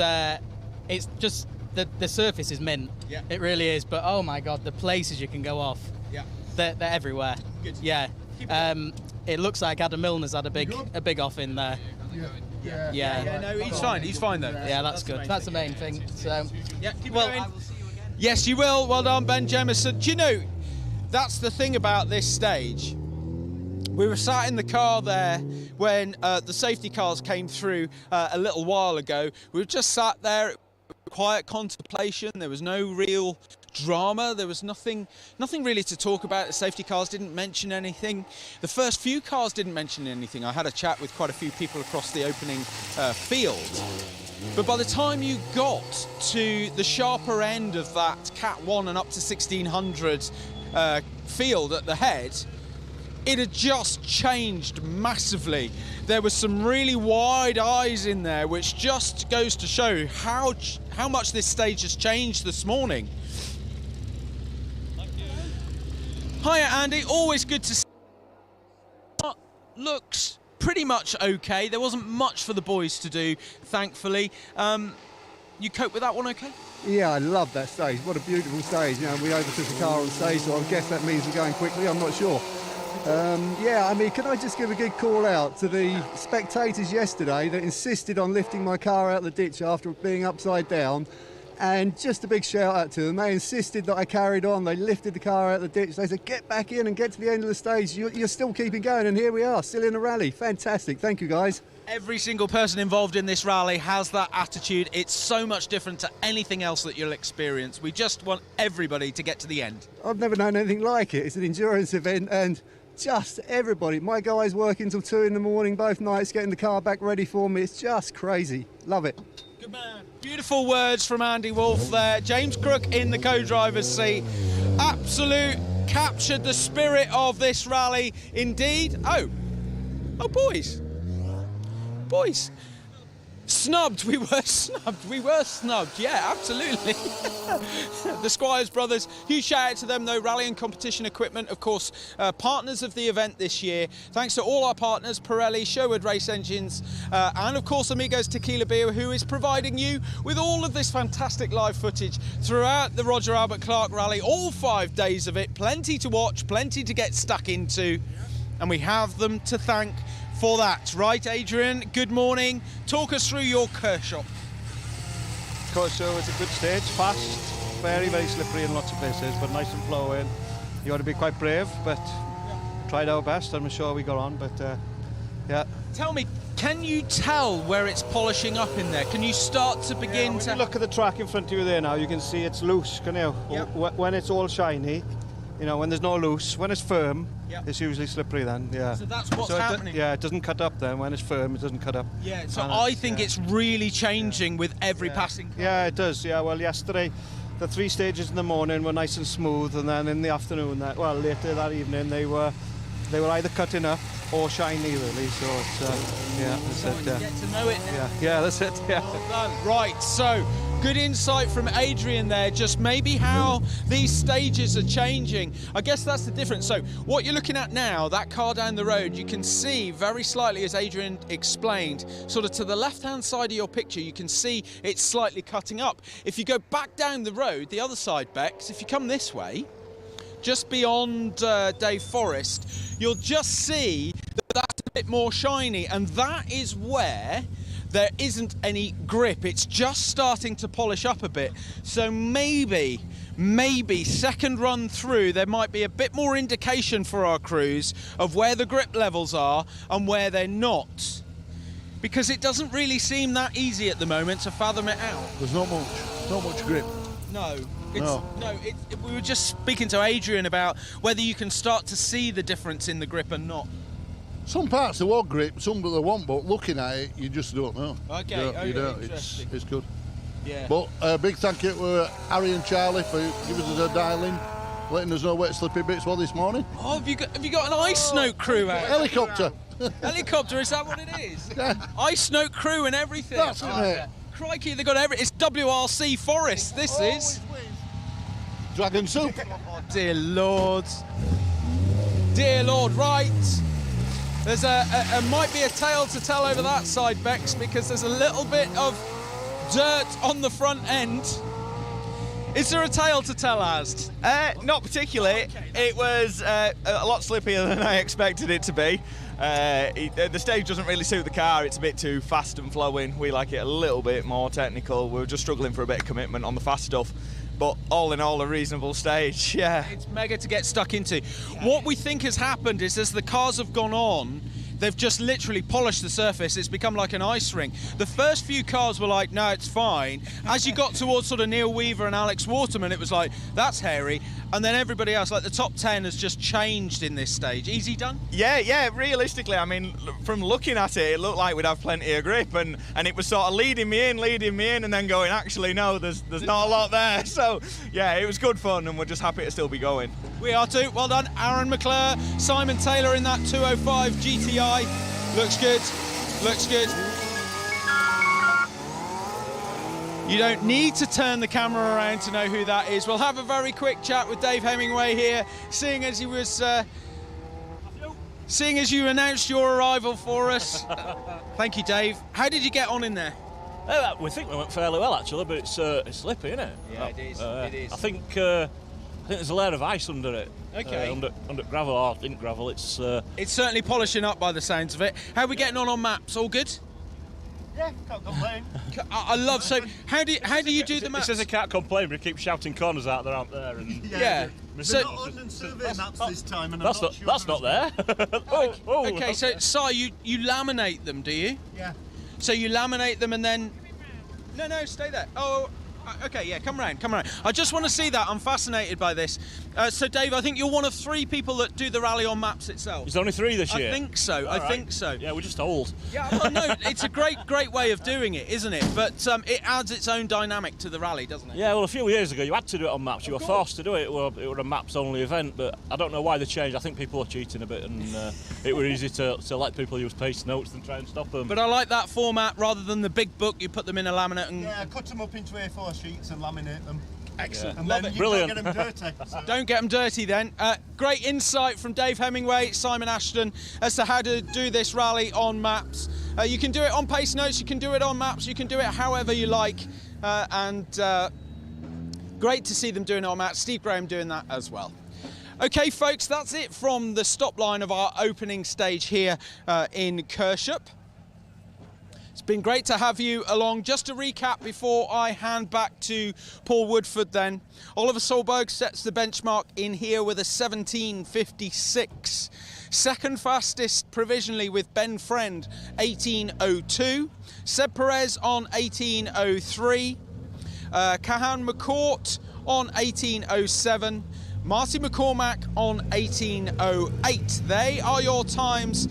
just the surface is mint.
Yeah.
It really is. But oh my God, the places you can go off.
Yeah.
They're everywhere.
Good.
Yeah. It looks like Adam Milner's had a big off in there.
Yeah. No, he's fine though.
Yeah, that's good. That's the main thing. So
keep going. Yes, you will. Well done, Ben Jemison. Do you know, that's the thing about this stage. We were sat in the car there when the safety cars came through a little while ago. We were just sat there, quiet contemplation. There was no real drama. There was nothing really to talk about. The safety cars didn't mention anything. The first few cars didn't mention anything. I had a chat with quite a few people across the opening field. But by the time you got to the sharper end of that Cat 1 and up to 1600 field at the head, it had just changed massively. There was some really wide eyes in there, which just goes to show how much this stage has changed this morning. Hiya, Andy. Always good to see you. Looks pretty much okay. There wasn't much for the boys to do, thankfully. You cope with that one okay?
Yeah, I love that stage. What a beautiful stage. You know, we overtook the car on stage, so I guess that means we're going quickly. I'm not sure. Yeah, I mean, can I just give a good call out to the spectators yesterday that insisted on lifting my car out of the ditch after being upside down? And just a big shout out to them. They insisted that I carried on. They lifted the car out of the ditch. They said, get back in and get to the end of the stage. You're still keeping going, and here we are, still in the rally. Fantastic. Thank you, guys.
Every single person involved in this rally has that attitude. It's so much different to anything else that you'll experience. We just want everybody to get to the end.
I've never known anything like it. It's an endurance event, and just everybody. My guys working till 2 in the morning both nights, getting the car back ready for me. It's just crazy. Love it.
Good man. Beautiful words from Andy Wolf there. James Crook in the co-driver's seat. Absolute captured the spirit of this rally indeed. Oh, boys. Snubbed, we were snubbed, yeah, absolutely. The Squires brothers, huge shout out to them though. Rally and competition equipment, of course, partners of the event this year. Thanks to all our partners, Pirelli, Sherwood Race Engines, and of course Amigos Tequila Beer, who is providing you with all of this fantastic live footage throughout the Roger Albert Clark Rally, all 5 days of it. Plenty to watch, plenty to get stuck into, and we have them to thank for that. Right, Adrian, good morning. Talk us through your Kershaw.
Kershaw is a good stage, fast, very, very slippery in lots of places, but nice and flowing. You ought to be quite brave, but tried our best. I'm sure we got on, but yeah.
Tell me, can you tell where it's polishing up in there? Can you start to begin
to... look at the track in front of you there now, you can see it's loose, can you?
Yep.
When it's all shiny, you know, when there's no loose, when it's firm, it's usually slippery then, yeah.
So that's what's happening?
Yeah, it doesn't cut up then. When it's firm, it doesn't cut up.
Yeah, so I think it's really changing with every passing car.
Yeah, it does, yeah. Well, yesterday, the 3 stages in the morning were nice and smooth, and then in the afternoon, later that evening, they were either cutting up or shiny, really, so it's, that's it.
Get to know it now.
Yeah, that's it, yeah.
Well done. Right, so good insight from Adrian there, just maybe how these stages are changing. I guess that's the difference. So what you're looking at now, that car down the road, you can see very slightly, as Adrian explained, sort of to the left-hand side of your picture, you can see it's slightly cutting up. If you go back down the road, the other side, Bex, if you come this way, just beyond Dave Forrest, you'll just see that that's a bit more shiny, and that is where there isn't any grip. It's just starting to polish up a bit. So maybe second run through, there might be a bit more indication for our crews of where the grip levels are and where they're not. Because it doesn't really seem that easy at the moment to fathom it out.
There's not much grip.
No. We were just speaking to Adrian about whether you can start to see the difference in the grip and not.
Some parts there were grip, some there weren't, but looking at it, you just don't know.
Okay,
you don't. It's good.
Yeah.
But a big thank you to Harry and Charlie for giving us a dial-in letting us know where slippy bits were this morning.
Oh, have you got an ice snow crew out?
Helicopter.
Helicopter, is that what it is?
Yeah.
Ice snow crew and everything.
That's it.
Crikey, they've got everything. It's WRC Forest, this is.
Dragon soup.
Oh, dear Lord. Dear Lord, right. There's might be a tale to tell over that side, Bex, because there's a little bit of dirt on the front end. Is there a tale to tell, Asd?
Not particularly. It was a lot slippier than I expected it to be. The stage doesn't really suit the car. It's a bit too fast and flowing. We like it a little bit more technical. We were just struggling for a bit of commitment on the fast stuff. But all in all, a reasonable stage, yeah.
It's mega to get stuck into. What we think has happened is as the cars have gone on, they've just literally polished the surface. It's become like an ice ring. The first few cars were like, no, it's fine. As you got towards sort of Neil Weaver and Alex Waterman, it was like, that's hairy. And then everybody else, like the top 10 has just changed in this stage. Easy done?
Yeah, realistically, I mean, from looking at it, it looked like we'd have plenty of grip, and it was sort of leading me in, and then going, actually, no, there's not a lot there. So, yeah, it was good fun, and we're just happy to still be going.
We are too. Well done, Aaron McClure, Simon Taylor in that 205 GTI. Looks good, looks good. You don't need to turn the camera around to know who that is. We'll have a very quick chat with Dave Hemingway here, seeing as you announced your arrival for us. Thank you, Dave. How did you get on in there?
We think we went fairly well, actually, but it's slippy, isn't it?
Yeah, it is. It is.
I think there's a layer of ice under it.
Okay.
Under gravel or in gravel, it's
certainly polishing up by the sounds of it. How are we getting on maps? All good?
Yeah, can't complain.
I love so. How do you do the maps?
It says I can't complain, but he keeps shouting corners out there, aren't there? And
yeah.
So not on survey maps this time, and
that's not there.
Okay, so Si, you laminate them, do you?
Yeah.
So you laminate them and then. No, stay there. Oh. Okay, yeah, come around. I just want to see that. I'm fascinated by this. So, Dave, I think you're one of 3 people that do the rally on maps itself.
There's only 3 this year.
I think so.
I think
so.
Yeah, we're just old.
Yeah, well, no, it's a great way of doing it, isn't it? But it adds its own dynamic to the rally, doesn't it?
Yeah, well, a few years ago, you had to do it on maps. You were forced to do it. It were a maps-only event, but I don't know why they changed. I think people are cheating a bit, and it were easy to let people use paste notes than try and stop them.
But I like that format rather than the big book. You put them in a laminate and...
Yeah, cut them up into A4 sheets and laminate them.
Excellent.
Yeah. And
Love
then
it.
you
Brilliant.
don't get them dirty. So.
Don't get them dirty then. Great insight from Dave Hemingway, Simon Ashton, as to how to do this rally on maps. You can do it on pace notes, you can do it on maps, you can do it however you like. Great to see them doing it on maps. Steve Graham doing that as well. Okay, folks, that's it from the stop line of our opening stage here in Kershop. It's been great to have you along. Just to recap before I hand back to Paul Woodford then. Oliver Solberg sets the benchmark in here with a 17.56. Second fastest provisionally with Ben Friend, 18.02. Seb Perez on 18.03. Kahan McCourt on 18.07. Marty McCormack on 18.08. They are your times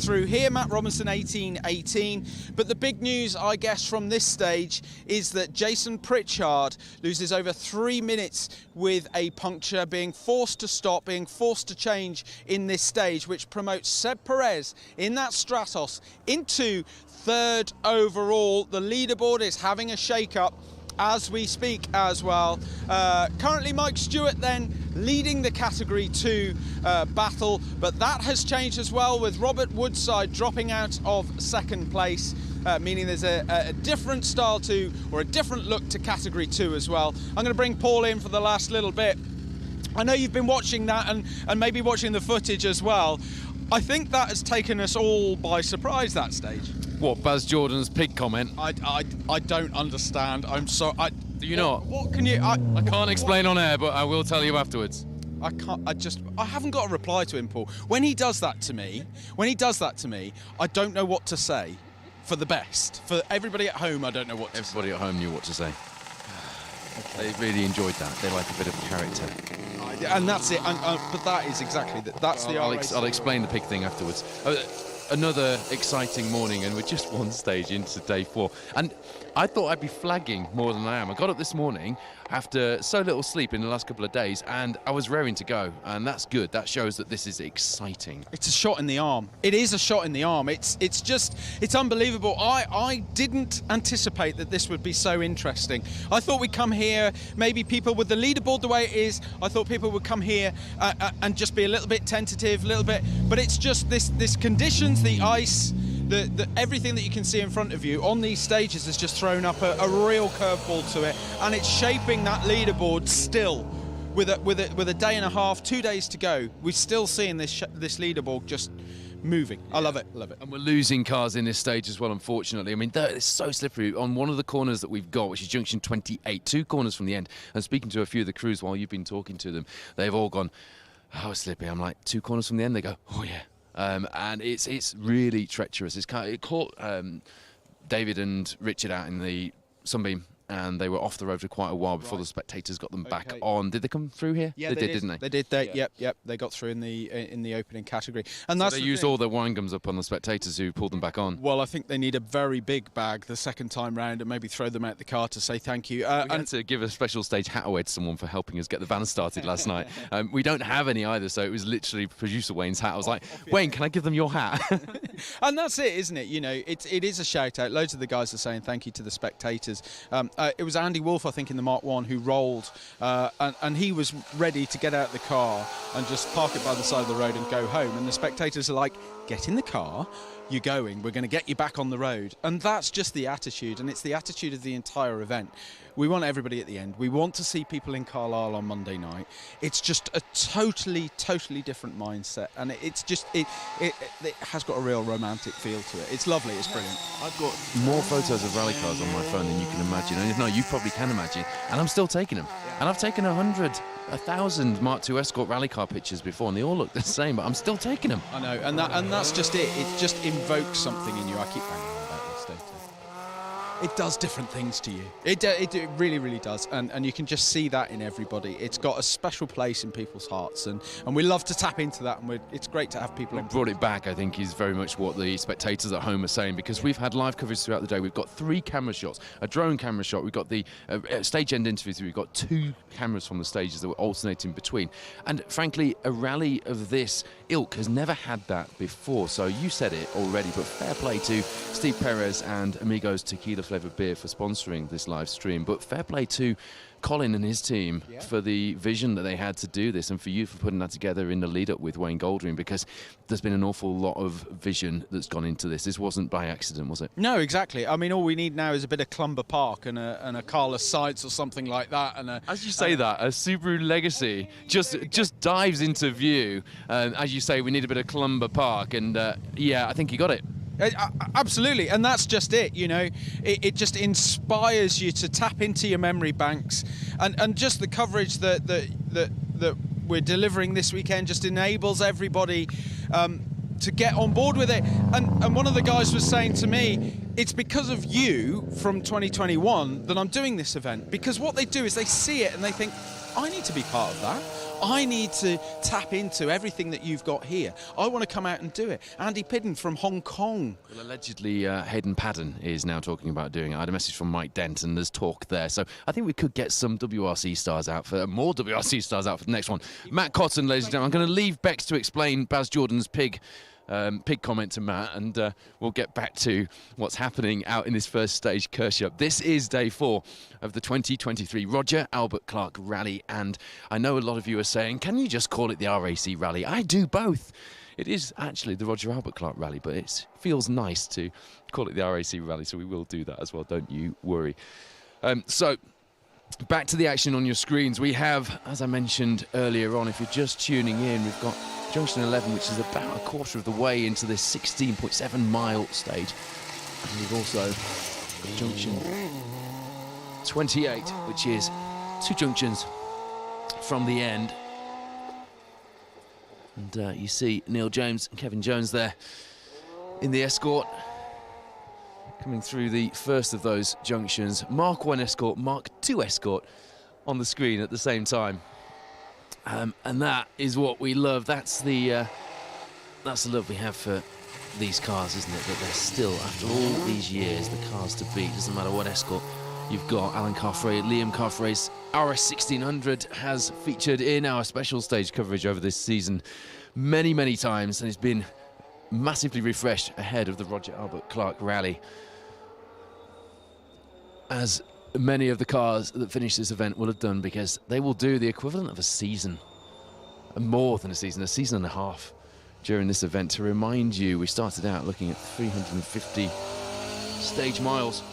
through here. Matt Robinson 18.18. But the big news, I guess, from this stage is that Jason Pritchard loses over 3 minutes with a puncture, being forced to stop, being forced to change in this stage, which promotes Seb Perez in that Stratos into 3rd overall. The leaderboard is having a shake-up as we speak as well. Currently Mike Stewart then leading the Category 2 battle, but that has changed as well with Robert Woodside dropping out of 2nd place, meaning there's a different style to, or a different look to Category 2 as well. I'm going to bring Paul in for the last little bit. I know you've been watching that and maybe watching the footage as well. I think that has taken us all by surprise, that stage.
What, Baz Jordan's pig comment?
I don't understand. I'm sorry.
Do you not?
What can you...
I can't explain on air, but I will tell you afterwards.
I haven't got a reply to him, Paul. When he does that to me, I don't know what to say for the best. For everybody at home, I don't know what to say.
Everybody at home knew what to say. They really enjoyed that. They like a bit of character.
And that's it. But that is exactly that. That's the.
I'll explain the pig thing afterwards. another exciting morning, and we're just one stage into day 4. And I thought I'd be flagging more than I am. I got up this morning after so little sleep in the last couple of days, and I was raring to go, and that's good. That shows that this is exciting.
It's a shot in the arm. It is a shot in the arm. It's unbelievable. I didn't anticipate that this would be so interesting. I thought we'd come here, maybe people with the leaderboard the way it is, I thought people would come here and just be a little bit tentative, a little bit, but it's just this conditions, the ice, the everything that you can see in front of you on these stages has just thrown up a real curveball to it, and it's shaping that leaderboard still. With a day and a half, 2 days to go, we're still seeing this leaderboard just moving. I love it, love it.
And we're losing cars in this stage as well, unfortunately. I mean, it's so slippery. On one of the corners that we've got, which is junction 28, 2 corners from the end, and speaking to a few of the crews while you've been talking to them, they've all gone, oh, it's slippy. I'm like, 2 corners from the end? They go, oh, yeah. And it's really treacherous. It caught David and Richard out in the Sunbeam, and they were off the road for quite a while before the spectators got them back on. Did they come through here?
Yeah,
they did, didn't they?
They did. Yep. They got through in the opening category, and that's
they used all their wine gums up on the spectators who pulled them back on.
Well, I think they need a very big bag the second time round, and maybe throw them out the car to say thank you.
And to give a special stage hat away to someone for helping us get the van started last night. We don't have any either, so it was literally producer Wayne's hat. I was like, Wayne, can I give them your hat?
And that's it, isn't it? You know, it is a shout out. Loads of the guys are saying thank you to the spectators. It was Andy Wolf, I think, in the Mark 1 who rolled, and he was ready to get out the car and just park it by the side of the road and go home. And the spectators are like, get in the car, you're going, we're going to get you back on the road. And that's just the attitude, and it's the attitude of the entire event. We want everybody at the end. We want to see people in Carlisle on Monday night. It's just a totally different mindset, and it has got a real romantic feel to it. It's lovely, it's brilliant.
I've got more photos of rally cars on my phone than you can imagine. And if not, you probably can imagine. And I'm still taking them. And I've taken 1,000 Mark II Escort rally car pictures before, and they all look the same, but I'm still taking them.
I know, and that's just it. It just invokes something in you. I keep banging on about this, don't I? It does different things to you. It really does, and you can just see that in everybody. It's got a special place in people's hearts, and we love to tap into that, and it's great to have people on.
Brought it back, I think, is very much what the spectators at home are saying, because we've had live coverage throughout the day. We've got 3 camera shots, a drone camera shot, we've got the stage end interviews, we've got 2 cameras from the stages that were alternating between. And frankly, a rally of this ilk has never had that before. So you said it already, but fair play to Steve Perez and Amigos Tequila Flavored Beer for sponsoring this live stream, but fair play to Colin and his team for the vision that they had to do this, and for you for putting that together in the lead up with Wayne Goldring, because there's been an awful lot of vision that's gone into this. This wasn't by accident, was it?
No, exactly. I mean, all we need now is a bit of Clumber Park and a Carlos Sights or something like that. And
as you say that, a Subaru Legacy just dives into view. As you say, we need a bit of Clumber Park, and yeah, I think you got it.
Absolutely, and that's just it, you know. It just inspires you to tap into your memory banks, and just the coverage that we're delivering this weekend just enables everybody to get on board with it. And one of the guys was saying to me, it's because of you from 2021 that I'm doing this event, because what they do is they see it and they think, I need to be part of that. I need to tap into everything that you've got here. I want to come out and do it. Andy Pidden from Hong Kong.
Well, allegedly, Hayden Padden is now talking about doing it. I had a message from Mike Dent, and there's talk there. So I think we could get some WRC stars out for more WRC stars out for the next one. Matt Cotton, ladies and gentlemen. I'm going to leave Bex to explain Baz Jordan's pig comment to Matt, and we'll get back to what's happening out in this first stage Kershaw. This is day 4 of the 2023 Roger Albert Clark Rally, and I know a lot of you are saying, can you just call it the RAC Rally? I do both. It is actually the Roger Albert Clark Rally, but it feels nice to call it the RAC Rally, so we will do that as well, don't you worry. So back to the action on your screens. We have, as I mentioned earlier on, if you're just tuning in, we've got Junction 11, which is about a quarter of the way into this 16.7 mile stage. And we've also got Junction 28, which is 2 junctions from the end. And you see Neil James and Kevin Jones there in the Escort, coming through the first of those junctions. Mark 1 Escort, Mark 2 Escort on the screen at the same time. And that is what we love. That's the love we have for these cars, isn't it? That they're still, after all these years, the cars to beat. Doesn't matter what escort you've got. Alan Carfrae, Liam Carfrae's RS 1600 has featured in our special stage coverage over this season many, many times, and it's been massively refreshed ahead of the Roger Albert Clark Rally, as many of the cars that finish this event will have done, because they will do the equivalent of a season, more than a season and a half during this event. To remind you, we started out looking at 350 stage miles,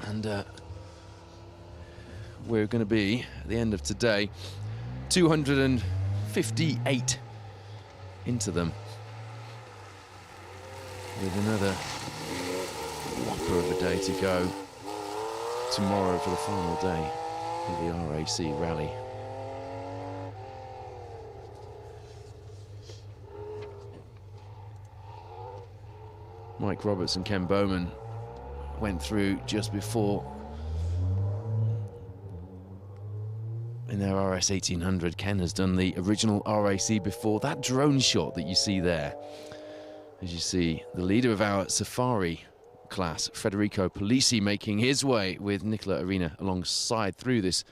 and we're going to be, at the end of today, 258 into them, with another whopper of a day to go tomorrow for the final day of the RAC Rally. Mike Roberts and Ken Bowman went through just before in their RS 1800. Ken has done the original RAC before. That drone shot that you see there, as you see the leader of our Safari class, Federico Polisi, making his way with Nicola Arena alongside through this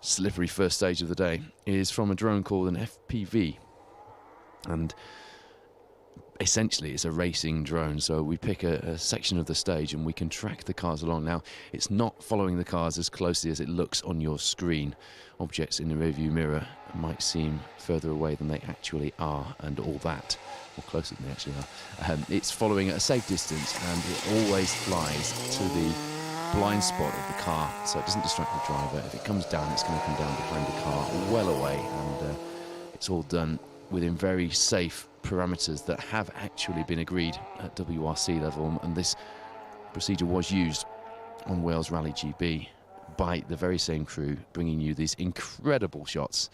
slippery first stage of the day, is from a drone called an FPV, and essentially it's a racing drone. So we pick a section of the stage and we can track the cars along. Now, it's not following the cars as closely as it looks on your screen. Objects in the rearview mirror might seem further away than they actually are, and all that, or closer than they actually are. It's following at a safe distance, and it always flies to the blind spot of the car, so it doesn't distract the driver. If it comes down, it's going to come down behind the car, well away, and it's all done within very safe parameters that have actually been agreed at WRC level, and this procedure was used on Wales Rally GB by the very same crew, bringing you these incredible shots.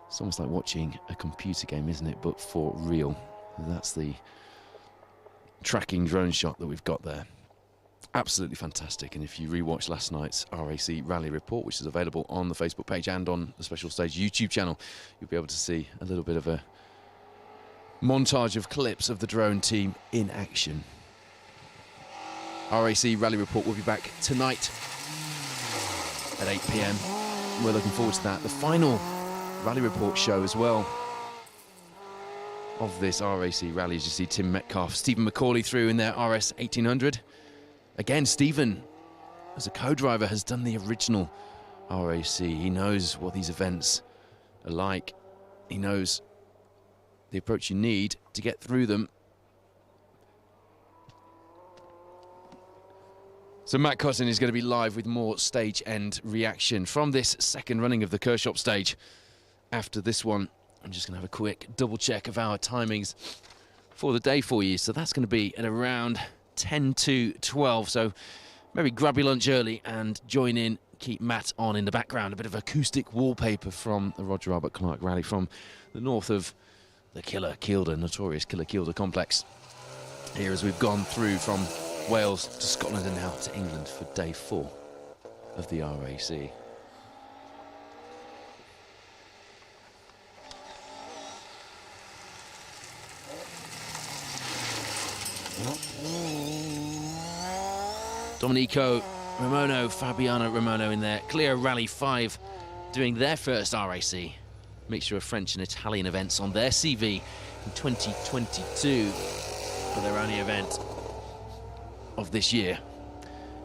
It's almost like watching a computer game, isn't it, but for real. That's the tracking drone shot that we've got there. Absolutely fantastic. And if you rewatch last night's RAC Rally Report, which is available on the Facebook page and on the Special Stage YouTube channel, you'll be able to see a little bit of a montage of clips of the drone team in action. RAC Rally Report will be back tonight at 8 PM. We're looking forward to that. The final Rally Report show as well of this RAC Rally, as you see Tim Metcalf, Stephen McCauley through in their RS 1800. Again, Stephen, as a co-driver, has done the original RAC. He knows what these events are like. He knows the approach you need to get through them. So Matt Cotton is going to be live with more stage end reaction from this second running of the Kershaw stage. After this one, I'm just going to have a quick double check of our timings for the day for you. So that's going to be at around 10 to 12. So maybe grab your lunch early and join in. Keep Matt on in the background. A bit of acoustic wallpaper from the Roger Albert Clark Rally from the north of the Killer Kielder, notorious Killer Kielder complex. Here as we've gone through from Wales to Scotland and now to England for day 4 of the RAC. Domenico Ramono, Fabiano Ramono in there. Clio Rally 5 doing their first RAC. Mixture of French and Italian events on their CV in 2022. But their only event of this year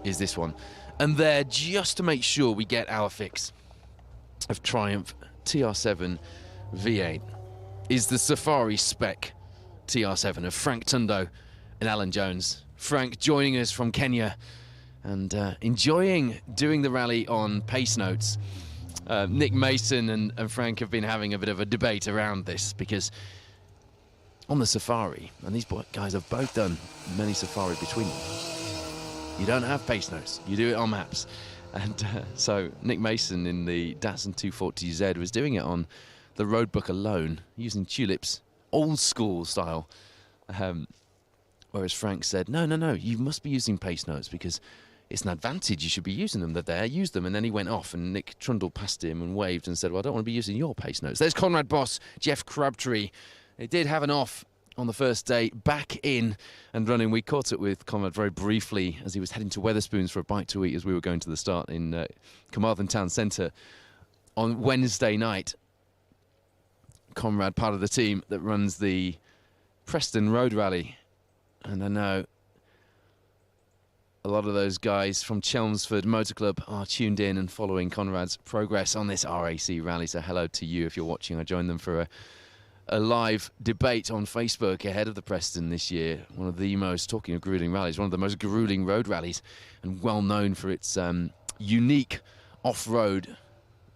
is this one. And there, just to make sure we get our fix of Triumph TR7 V8, is the Safari Spec TR7 of Frank Tundo and Alan Jones. Frank joining us from Kenya and enjoying doing the rally on pace notes. Nick Mason and Frank have been having a bit of a debate around this, because on the Safari, and these guys have both done many Safari between them, you don't have pace notes, you do it on maps. And so Nick Mason in the Datsun 240Z was doing it on the roadbook alone, using Tulip's old school style. Whereas Frank said, no, you must be using pace notes because it's an advantage, you should be using them. They're there, use them. And then he went off and Nick trundled past him and waved and said, well, I don't want to be using your pace notes. There's Conrad Boss, Jeff Crabtree. They did have an off on the first day, back in and running. We caught up with Conrad very briefly as he was heading to Wetherspoons for a bite to eat as we were going to the start in Carmarthen Town Centre on Wednesday night. Conrad, part of the team that runs the Preston Road Rally. And I know a lot of those guys from Chelmsford Motor Club are tuned in and following Conrad's progress on this RAC rally. So hello to you if you're watching. I joined them for a live debate on Facebook ahead of the Preston this year. One of the most, talking of grueling rallies, one of the most grueling road rallies, and well known for its unique off-road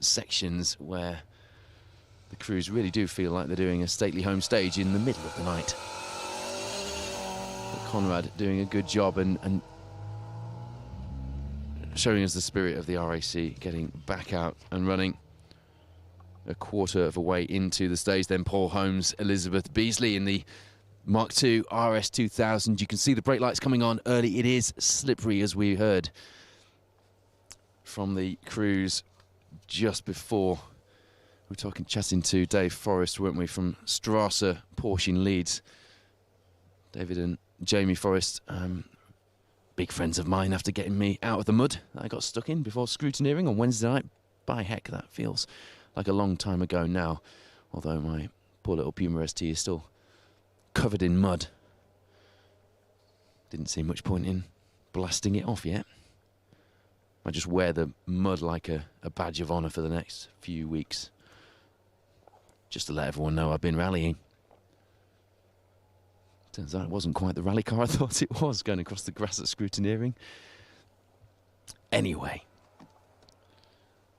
sections where the crews really do feel like they're doing a stately home stage in the middle of the night. But Conrad doing a good job and showing us the spirit of the RAC, getting back out and running. A quarter of a way into the stage, then Paul Holmes, Elizabeth Beasley in the Mark II RS 2000. You can see the brake lights coming on early. It is slippery, as we heard from the crews just before. We were chatting to Dave Forrest, weren't we, from Strasser Porsche in Leeds. David and Jamie Forrest, big friends of mine, after getting me out of the mud that I got stuck in before scrutineering on Wednesday night. By heck, that feels like a long time ago now, although my poor little Puma ST is still covered in mud. Didn't see much point in blasting it off yet. I just wear the mud like a badge of honour for the next few weeks, just to let everyone know I've been rallying. Turns out it wasn't quite the rally car I thought it was, going across the grass at scrutineering. Anyway.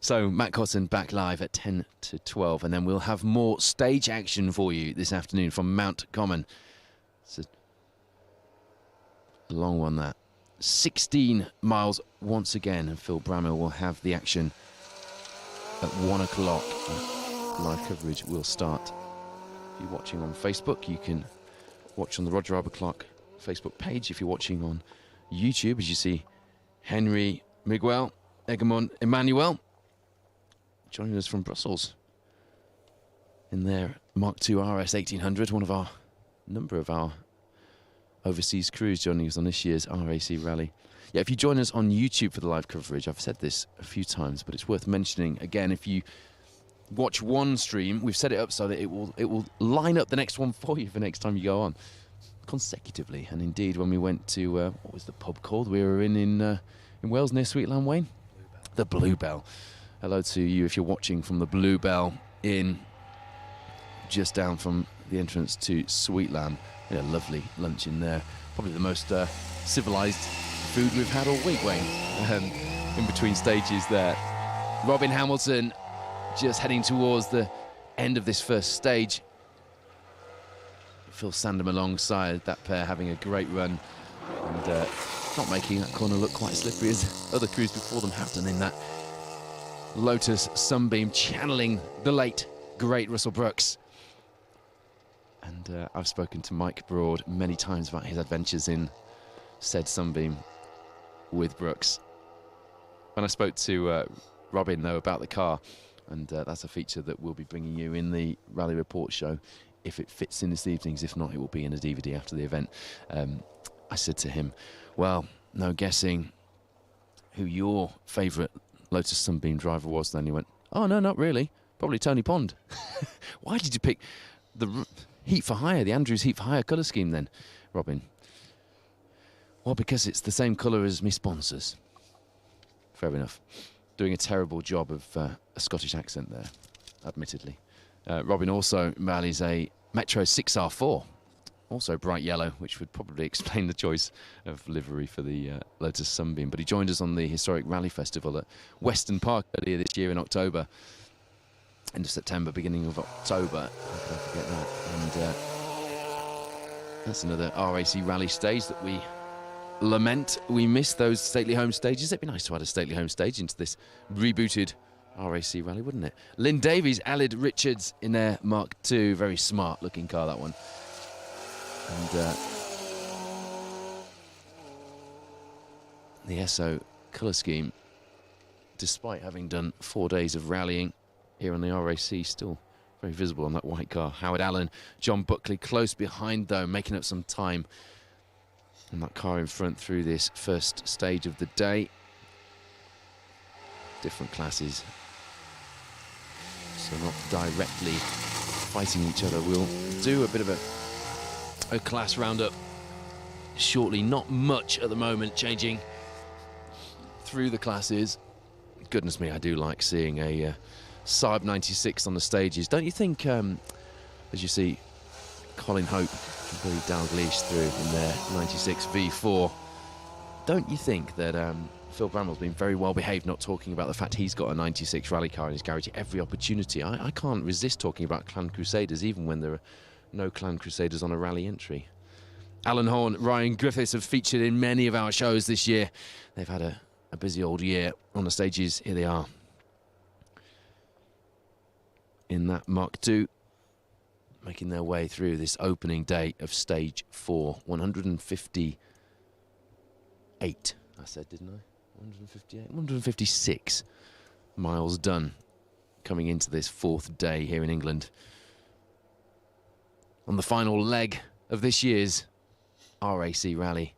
So, Matt Cotton back live at 10 to 12, and then we'll have more stage action for you this afternoon from Mount Common. It's a long one, that. 16 miles once again, and Phil Brammer will have the action at 1 o'clock. Live coverage will start. If you're watching on Facebook, you can watch on the Roger Arbor Clark Facebook page. If you're watching on YouTube, as you see Henry Miguel Egamon Emmanuel joining us from Brussels in their Mark II RS 1800, one of our number of our overseas crews joining us on this year's RAC rally. Yeah, if you join us on YouTube for the live coverage, I've said this a few times, but it's worth mentioning again. If you watch one stream, we've set it up so that it will line up the next one for you for next time you go on consecutively. And indeed, when we went to what was the pub called? We were in Wales near Sweetland, Wayne. The Bluebell. Hello to you if you're watching from the Bluebell Inn, just down from the entrance to Sweetland. We had a lovely lunch in there. Probably the most civilised food we've had all week, Wayne. In between stages there. Robin Hamilton just heading towards the end of this first stage. Phil Sandham alongside that pair, having a great run and not making that corner look quite slippery as other crews before them have done in that Lotus Sunbeam, channeling the late great Russell Brooks. And I've spoken to Mike Broad many times about his adventures in said Sunbeam with Brooks. When I spoke to Robin, though, about the car, and that's a feature that we'll be bringing you in the Rally Report show if it fits in this evening's. If not, it will be in a DVD after the event. I said to him, well, no guessing who your favourite Lotus Sunbeam driver was then. He went, oh, no, not really. Probably Tony Pond. Why did you pick the Heat for Hire, the Andrews Heat for Hire colour scheme then, Robin? Well, because it's the same colour as my sponsors. Fair enough. Doing a terrible job of a Scottish accent there, admittedly. Robin also rallies a Metro 6R4, also bright yellow, which would probably explain the choice of livery for the Lotus Sunbeam. But he joined us on the historic Rally Festival at Weston Park earlier this year in October. End of September, beginning of October. How could I forget that? And that's another RAC rally stage that we lament. We miss those stately home stages. It'd be nice to add a stately home stage into this rebooted RAC rally, wouldn't it? Lynn Davies, Alid Richards in their Mark II. Very smart looking car, that one. And the Esso colour scheme, despite having done 4 days of rallying here on the RAC, still very visible on that white car. Howard Allen, John Buckley close behind though, making up some time on that car in front through this first stage of the day. Different classes, so not directly fighting each other. We'll do a bit of a class roundup shortly. Not much at the moment changing through the classes. Goodness me, I do like seeing a Saab 96 on the stages. Don't you think, as you see Colin Hope and Billy Dalglish through in their 96 V4, don't you think that Phil Bramwell's been very well behaved, not talking about the fact he's got a 96 rally car in his garage at every opportunity? I can't resist talking about Clan Crusaders, even when there are no Clan Crusaders on a rally entry. Alan Horn, Ryan Griffiths have featured in many of our shows this year. They've had a busy old year on the stages. Here they are in that Mark II, making their way through this opening day of stage 4. 158, I said, didn't I? 158, 156 miles done coming into this 4th day here in England. On the final leg of this year's RAC Rally.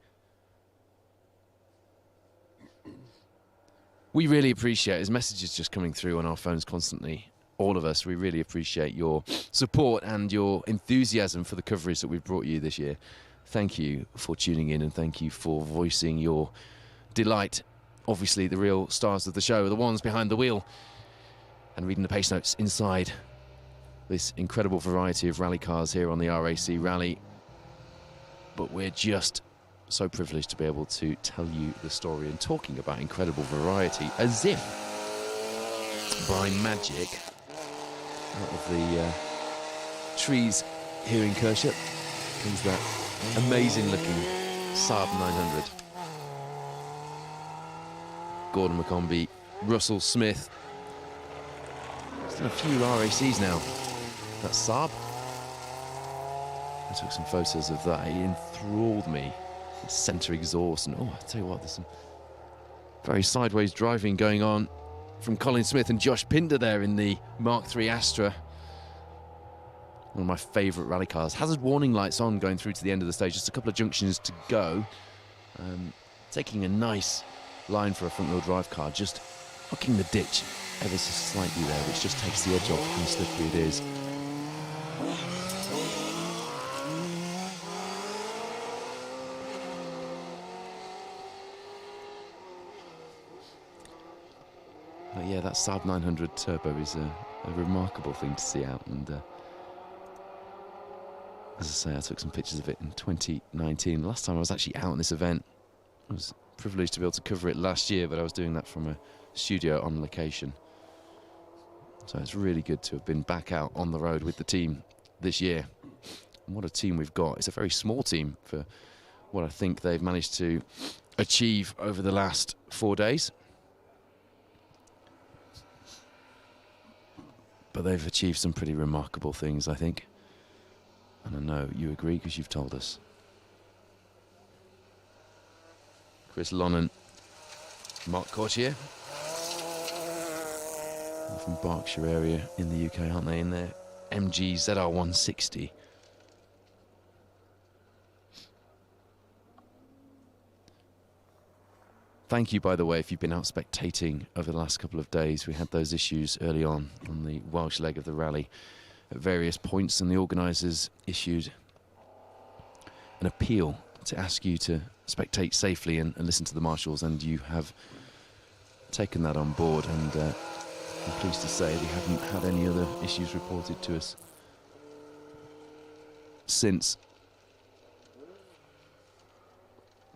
We really appreciate, there's messages just coming through on our phones constantly. All of us, we really appreciate your support and your enthusiasm for the coverage that we've brought you this year. Thank you for tuning in and thank you for voicing your delight. Obviously, the real stars of the show are the ones behind the wheel and reading the pace notes inside this incredible variety of rally cars here on the RAC Rally. But we're just so privileged to be able to tell you the story and talking about incredible variety as if by magic out of the trees here in Kershop comes that amazing looking Saab 900. Gordon McCombie, Russell Smith. He's done a few RACs now. That's Saab. I took some photos of that. He enthralled me. Centre exhaust, and oh, I tell you what, there's some very sideways driving going on from Colin Smith and Josh Pinder there in the Mark III Astra. One of my favourite rally cars. Hazard warning lights on going through to the end of the stage. Just a couple of junctions to go. Taking a nice line for a front-wheel drive car, just hooking the ditch ever so slightly there, which just takes the edge off how slippery it is. But yeah, that Saab 900 Turbo is a remarkable thing to see out, and as I say, I took some pictures of it in 2019. Last time I was actually out on this event, I was privileged to be able to cover it last year, but I was doing that from a studio on location. So it's really good to have been back out on the road with the team this year. And what a team we've got. It's a very small team for what I think they've managed to achieve over the last 4 days. But they've achieved some pretty remarkable things, I think. And I know you agree because you've told us. Chris Lonnan, Mark Courtier. They're from Berkshire area in the UK, aren't they? In their MG ZR160. Thank you, by the way, if you've been out spectating over the last couple of days. We had those issues early on the Welsh leg of the rally at various points, and the organisers issued an appeal to ask you to spectate safely and listen to the marshals, and you have taken that on board, and I'm pleased to say we haven't had any other issues reported to us since.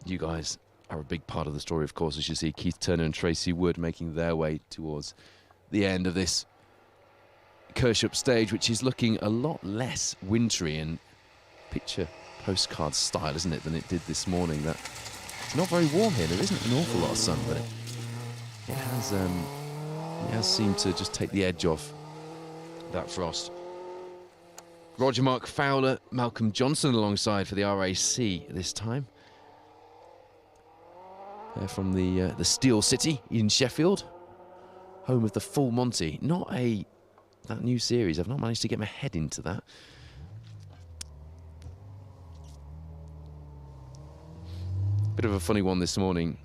You guys are a big part of the story, of course, as you see Keith Turner and Tracy Wood making their way towards the end of this Kershop stage, which is looking a lot less wintry and picture postcard style, isn't it, than it did this morning. It's not very warm here. There isn't an awful lot of sun, but it has seemed to just take the edge off that frost. Roger Mark Fowler, Malcolm Johnson alongside for the RAC this time. They're from the Steel City in Sheffield, home of the Full Monty. Not a that new series. I've not managed to get my head into that. Bit of a funny one this morning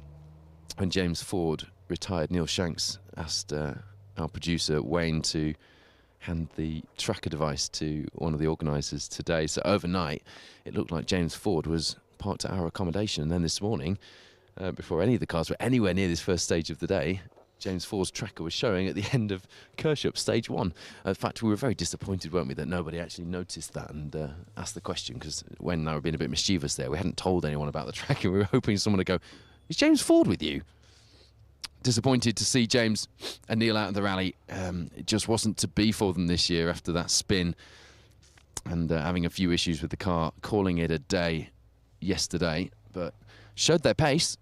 when James Ford retired. Neil Shanks asked our producer Wayne to hand the tracker device to one of the organisers today. So overnight, it looked like James Ford was parked at our accommodation. And then this morning, before any of the cars were anywhere near this first stage of the day, James Ford's tracker was showing at the end of Kershup, stage 1. In fact, we were very disappointed, weren't we, that nobody actually noticed that and asked the question, because when they were being a bit mischievous there, we hadn't told anyone about the tracker. We were hoping someone would go, "Is James Ford with you?" Disappointed to see James and Neil out of the rally. It just wasn't to be for them this year after that spin and having a few issues with the car, calling it a day yesterday, but showed their pace.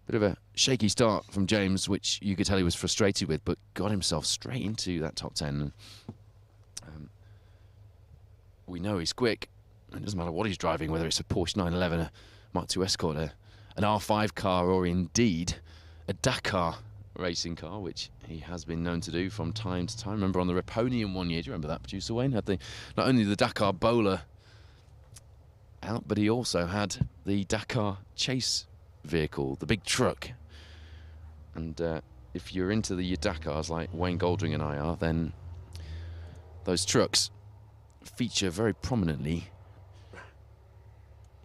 Bit of a shaky start from James, which you could tell he was frustrated with, but got himself straight into that top 10. We know he's quick. It doesn't matter what he's driving, whether it's a Porsche 911, a Mark II Escort, an R5 car, or indeed a Dakar racing car, which he has been known to do from time to time. Remember on the Reponian one year, do you remember that, producer Wayne? Had not only the Dakar Bowler out, but he also had the Dakar Chase vehicle, the big truck. And if you're into the Dakars like Wayne Goldring and I are, then those trucks feature very prominently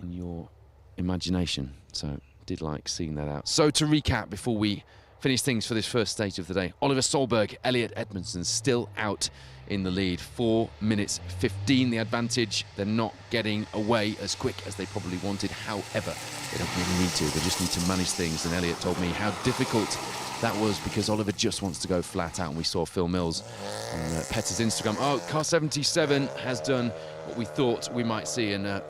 in your imagination. So did like seeing that out. So to recap before we finish things for this first stage of the day, Oliver Solberg, Elliot Edmondson still out in the lead. 4 minutes 15 the advantage. They're not getting away as quick as they probably wanted. However, they don't really need to. They just need to manage things. And Elliot told me how difficult that was because Oliver just wants to go flat out. And we saw Phil Mills on Petter's Instagram. Oh, car 77 has done what we thought we might see, and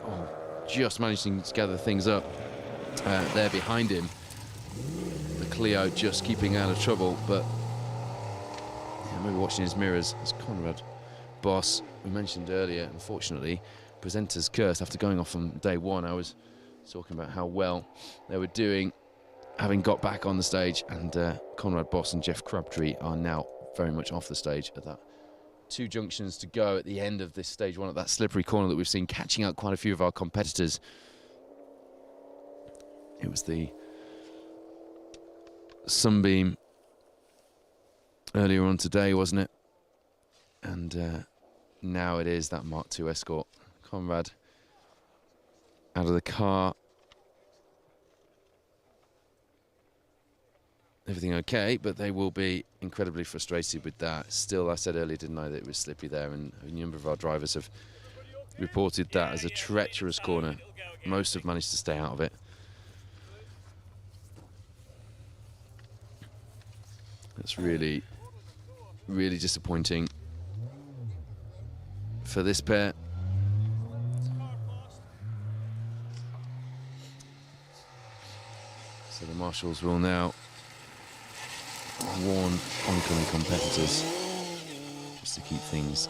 just managing to gather things up there behind him. The Clio just keeping out of trouble, but maybe watching his mirrors. It's Conrad Boss, we mentioned earlier, unfortunately, presenters cursed after going off on day 1. I was talking about how well they were doing, having got back on the stage, and Conrad Boss and Jeff Crabtree are now very much off the stage at that. 2 junctions to go at the end of this stage 1 at that slippery corner that we've seen, catching out quite a few of our competitors. It was the Sunbeam earlier on today, wasn't it? And now it is that Mark II Escort. Conrad out of the car. Everything okay, but they will be incredibly frustrated with that. Still, I said earlier, didn't I, that it was slippery there, and a number of our drivers have reported that as a treacherous corner. Most have managed to stay out of it. That's really, really disappointing for this pair. So the marshals will now warn oncoming competitors just to keep things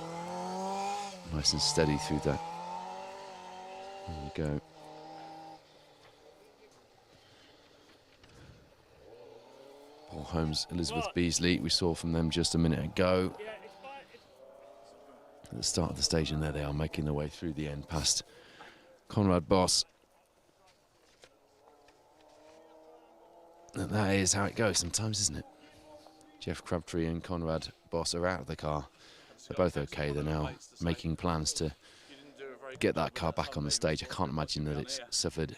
nice and steady through that. There we go. Paul Holmes, Elizabeth Beasley, we saw from them just a minute ago at the start of the stage, and there they are making their way through the end past Conrad Boss. And that is how it goes sometimes, isn't it? Jeff Crabtree and Conrad Boss are out of the car. They're both okay. They're now making plans to get that car back on the stage. I can't imagine that it's suffered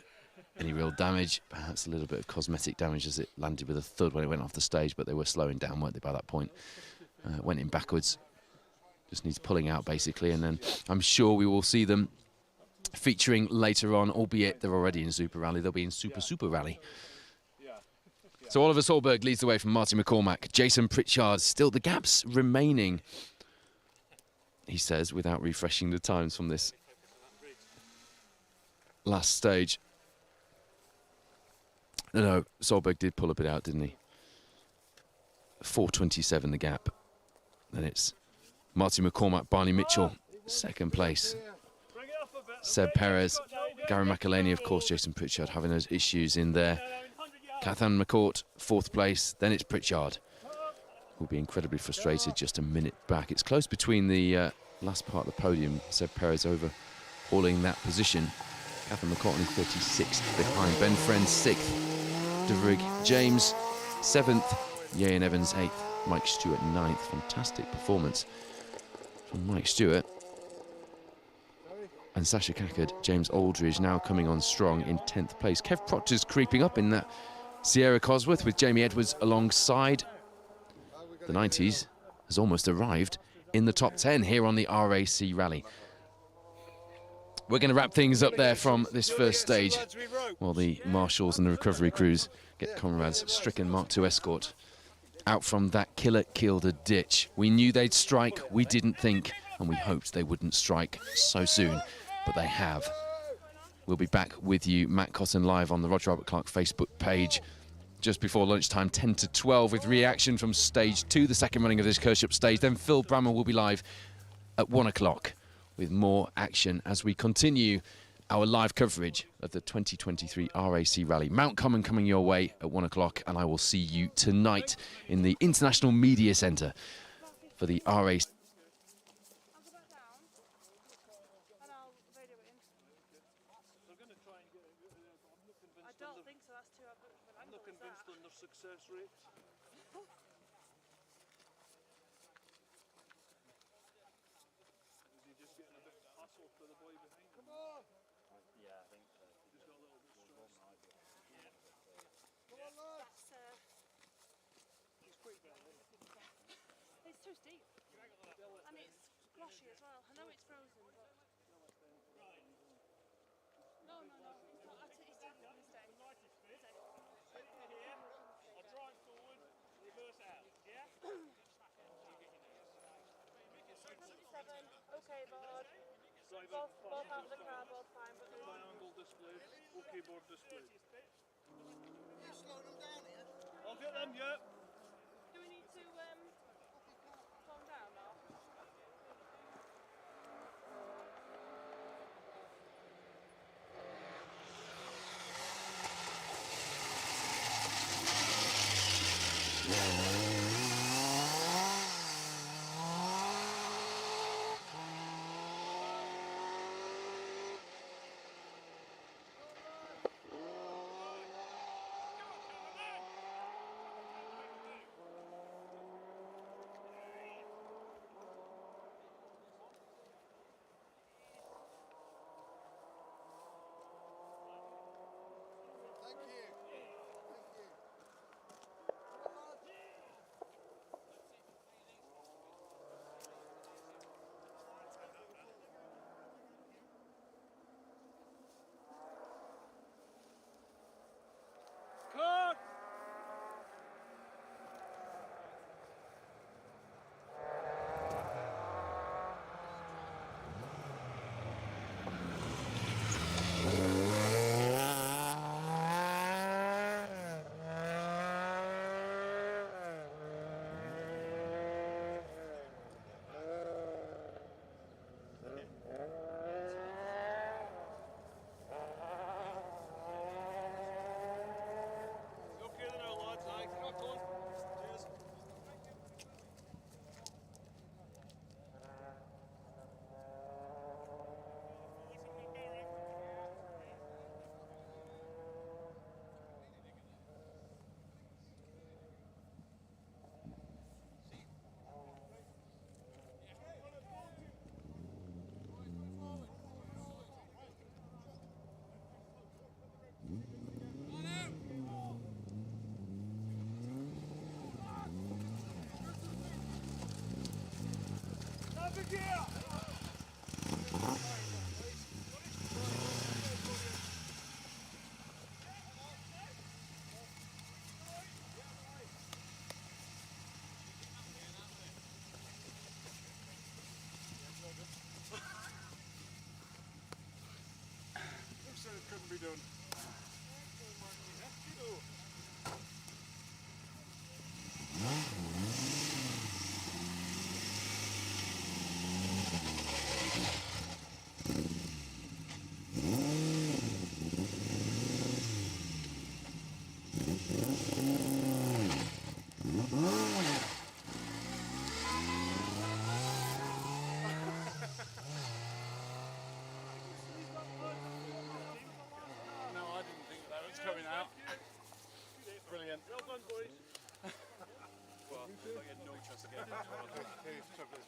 any real damage. Perhaps a little bit of cosmetic damage as it landed with a thud when it went off the stage, but they were slowing down, weren't they, by that point? Went in backwards. Just needs pulling out, basically, and then I'm sure we will see them featuring later on, albeit they're already in Super Rally. They'll be in Super Rally. So Oliver Solberg leads the way from Martin McCormack. Jason Pritchard, still the gaps remaining, he says, without refreshing the times from this last stage. No, Solberg did pull a bit out, didn't he? 4:27 the gap. Then it's Martin McCormack, Barney Mitchell, second place. Seb Perez, Gary McElhaney, of course, Jason Pritchard having those issues in there. Cathan McCourt, 4th place. Then it's Pritchard. will be incredibly frustrated just a minute back. It's close between the last part of the podium. Seb Perez overhauling that position. Catherine McCartney 36th behind. Ben Friend 6th. De Vrig James 7th. Ian Evans 8th. Mike Stewart 9th. Fantastic performance from Mike Stewart. And Sasha Cackard, James Aldridge now coming on strong in 10th place. Kev Proctor's creeping up in that Sierra Cosworth with Jamie Edwards alongside. The 90s has almost arrived in the top 10 here on the RAC Rally. We're going to wrap things up there from this first stage while the marshals and the recovery crews get Conrad's stricken Mark II escort out from that killer Kielder ditch. We knew they'd strike, we didn't think, and we hoped they wouldn't strike so soon, but they have. We'll be back with you, Matt Cotton, live on the Roger Albert Clark Facebook page just before lunchtime, 10 to 12, with reaction from stage 2, the second running of this Kirchup stage. Then Phil Bramwell will be live at 1 o'clock with more action as we continue our live coverage of the 2023 RAC Rally. Mount Common coming your way at 1 o'clock, and I will see you tonight in the International Media Centre for the RAC.
Success rate. Is he just getting a bit of hassle for the boy behind him? Come on! Yeah, I think so. He's got a little bit of stress. Yeah. Come on, lads! He's quick down there.
It's too steep. And it's groshy as well. I know it's frozen, but... No, it's not. It's definitely a mistake.
I'll drive forward, reverse out, yeah?
77, okay, board. Both out of the car, both fine, but
triangle displayed, okay board displayed.
You slow them down here?
I'll get them, yeah.
do we need to calm down or?
Cut! Who said it couldn't be done?
Yeah.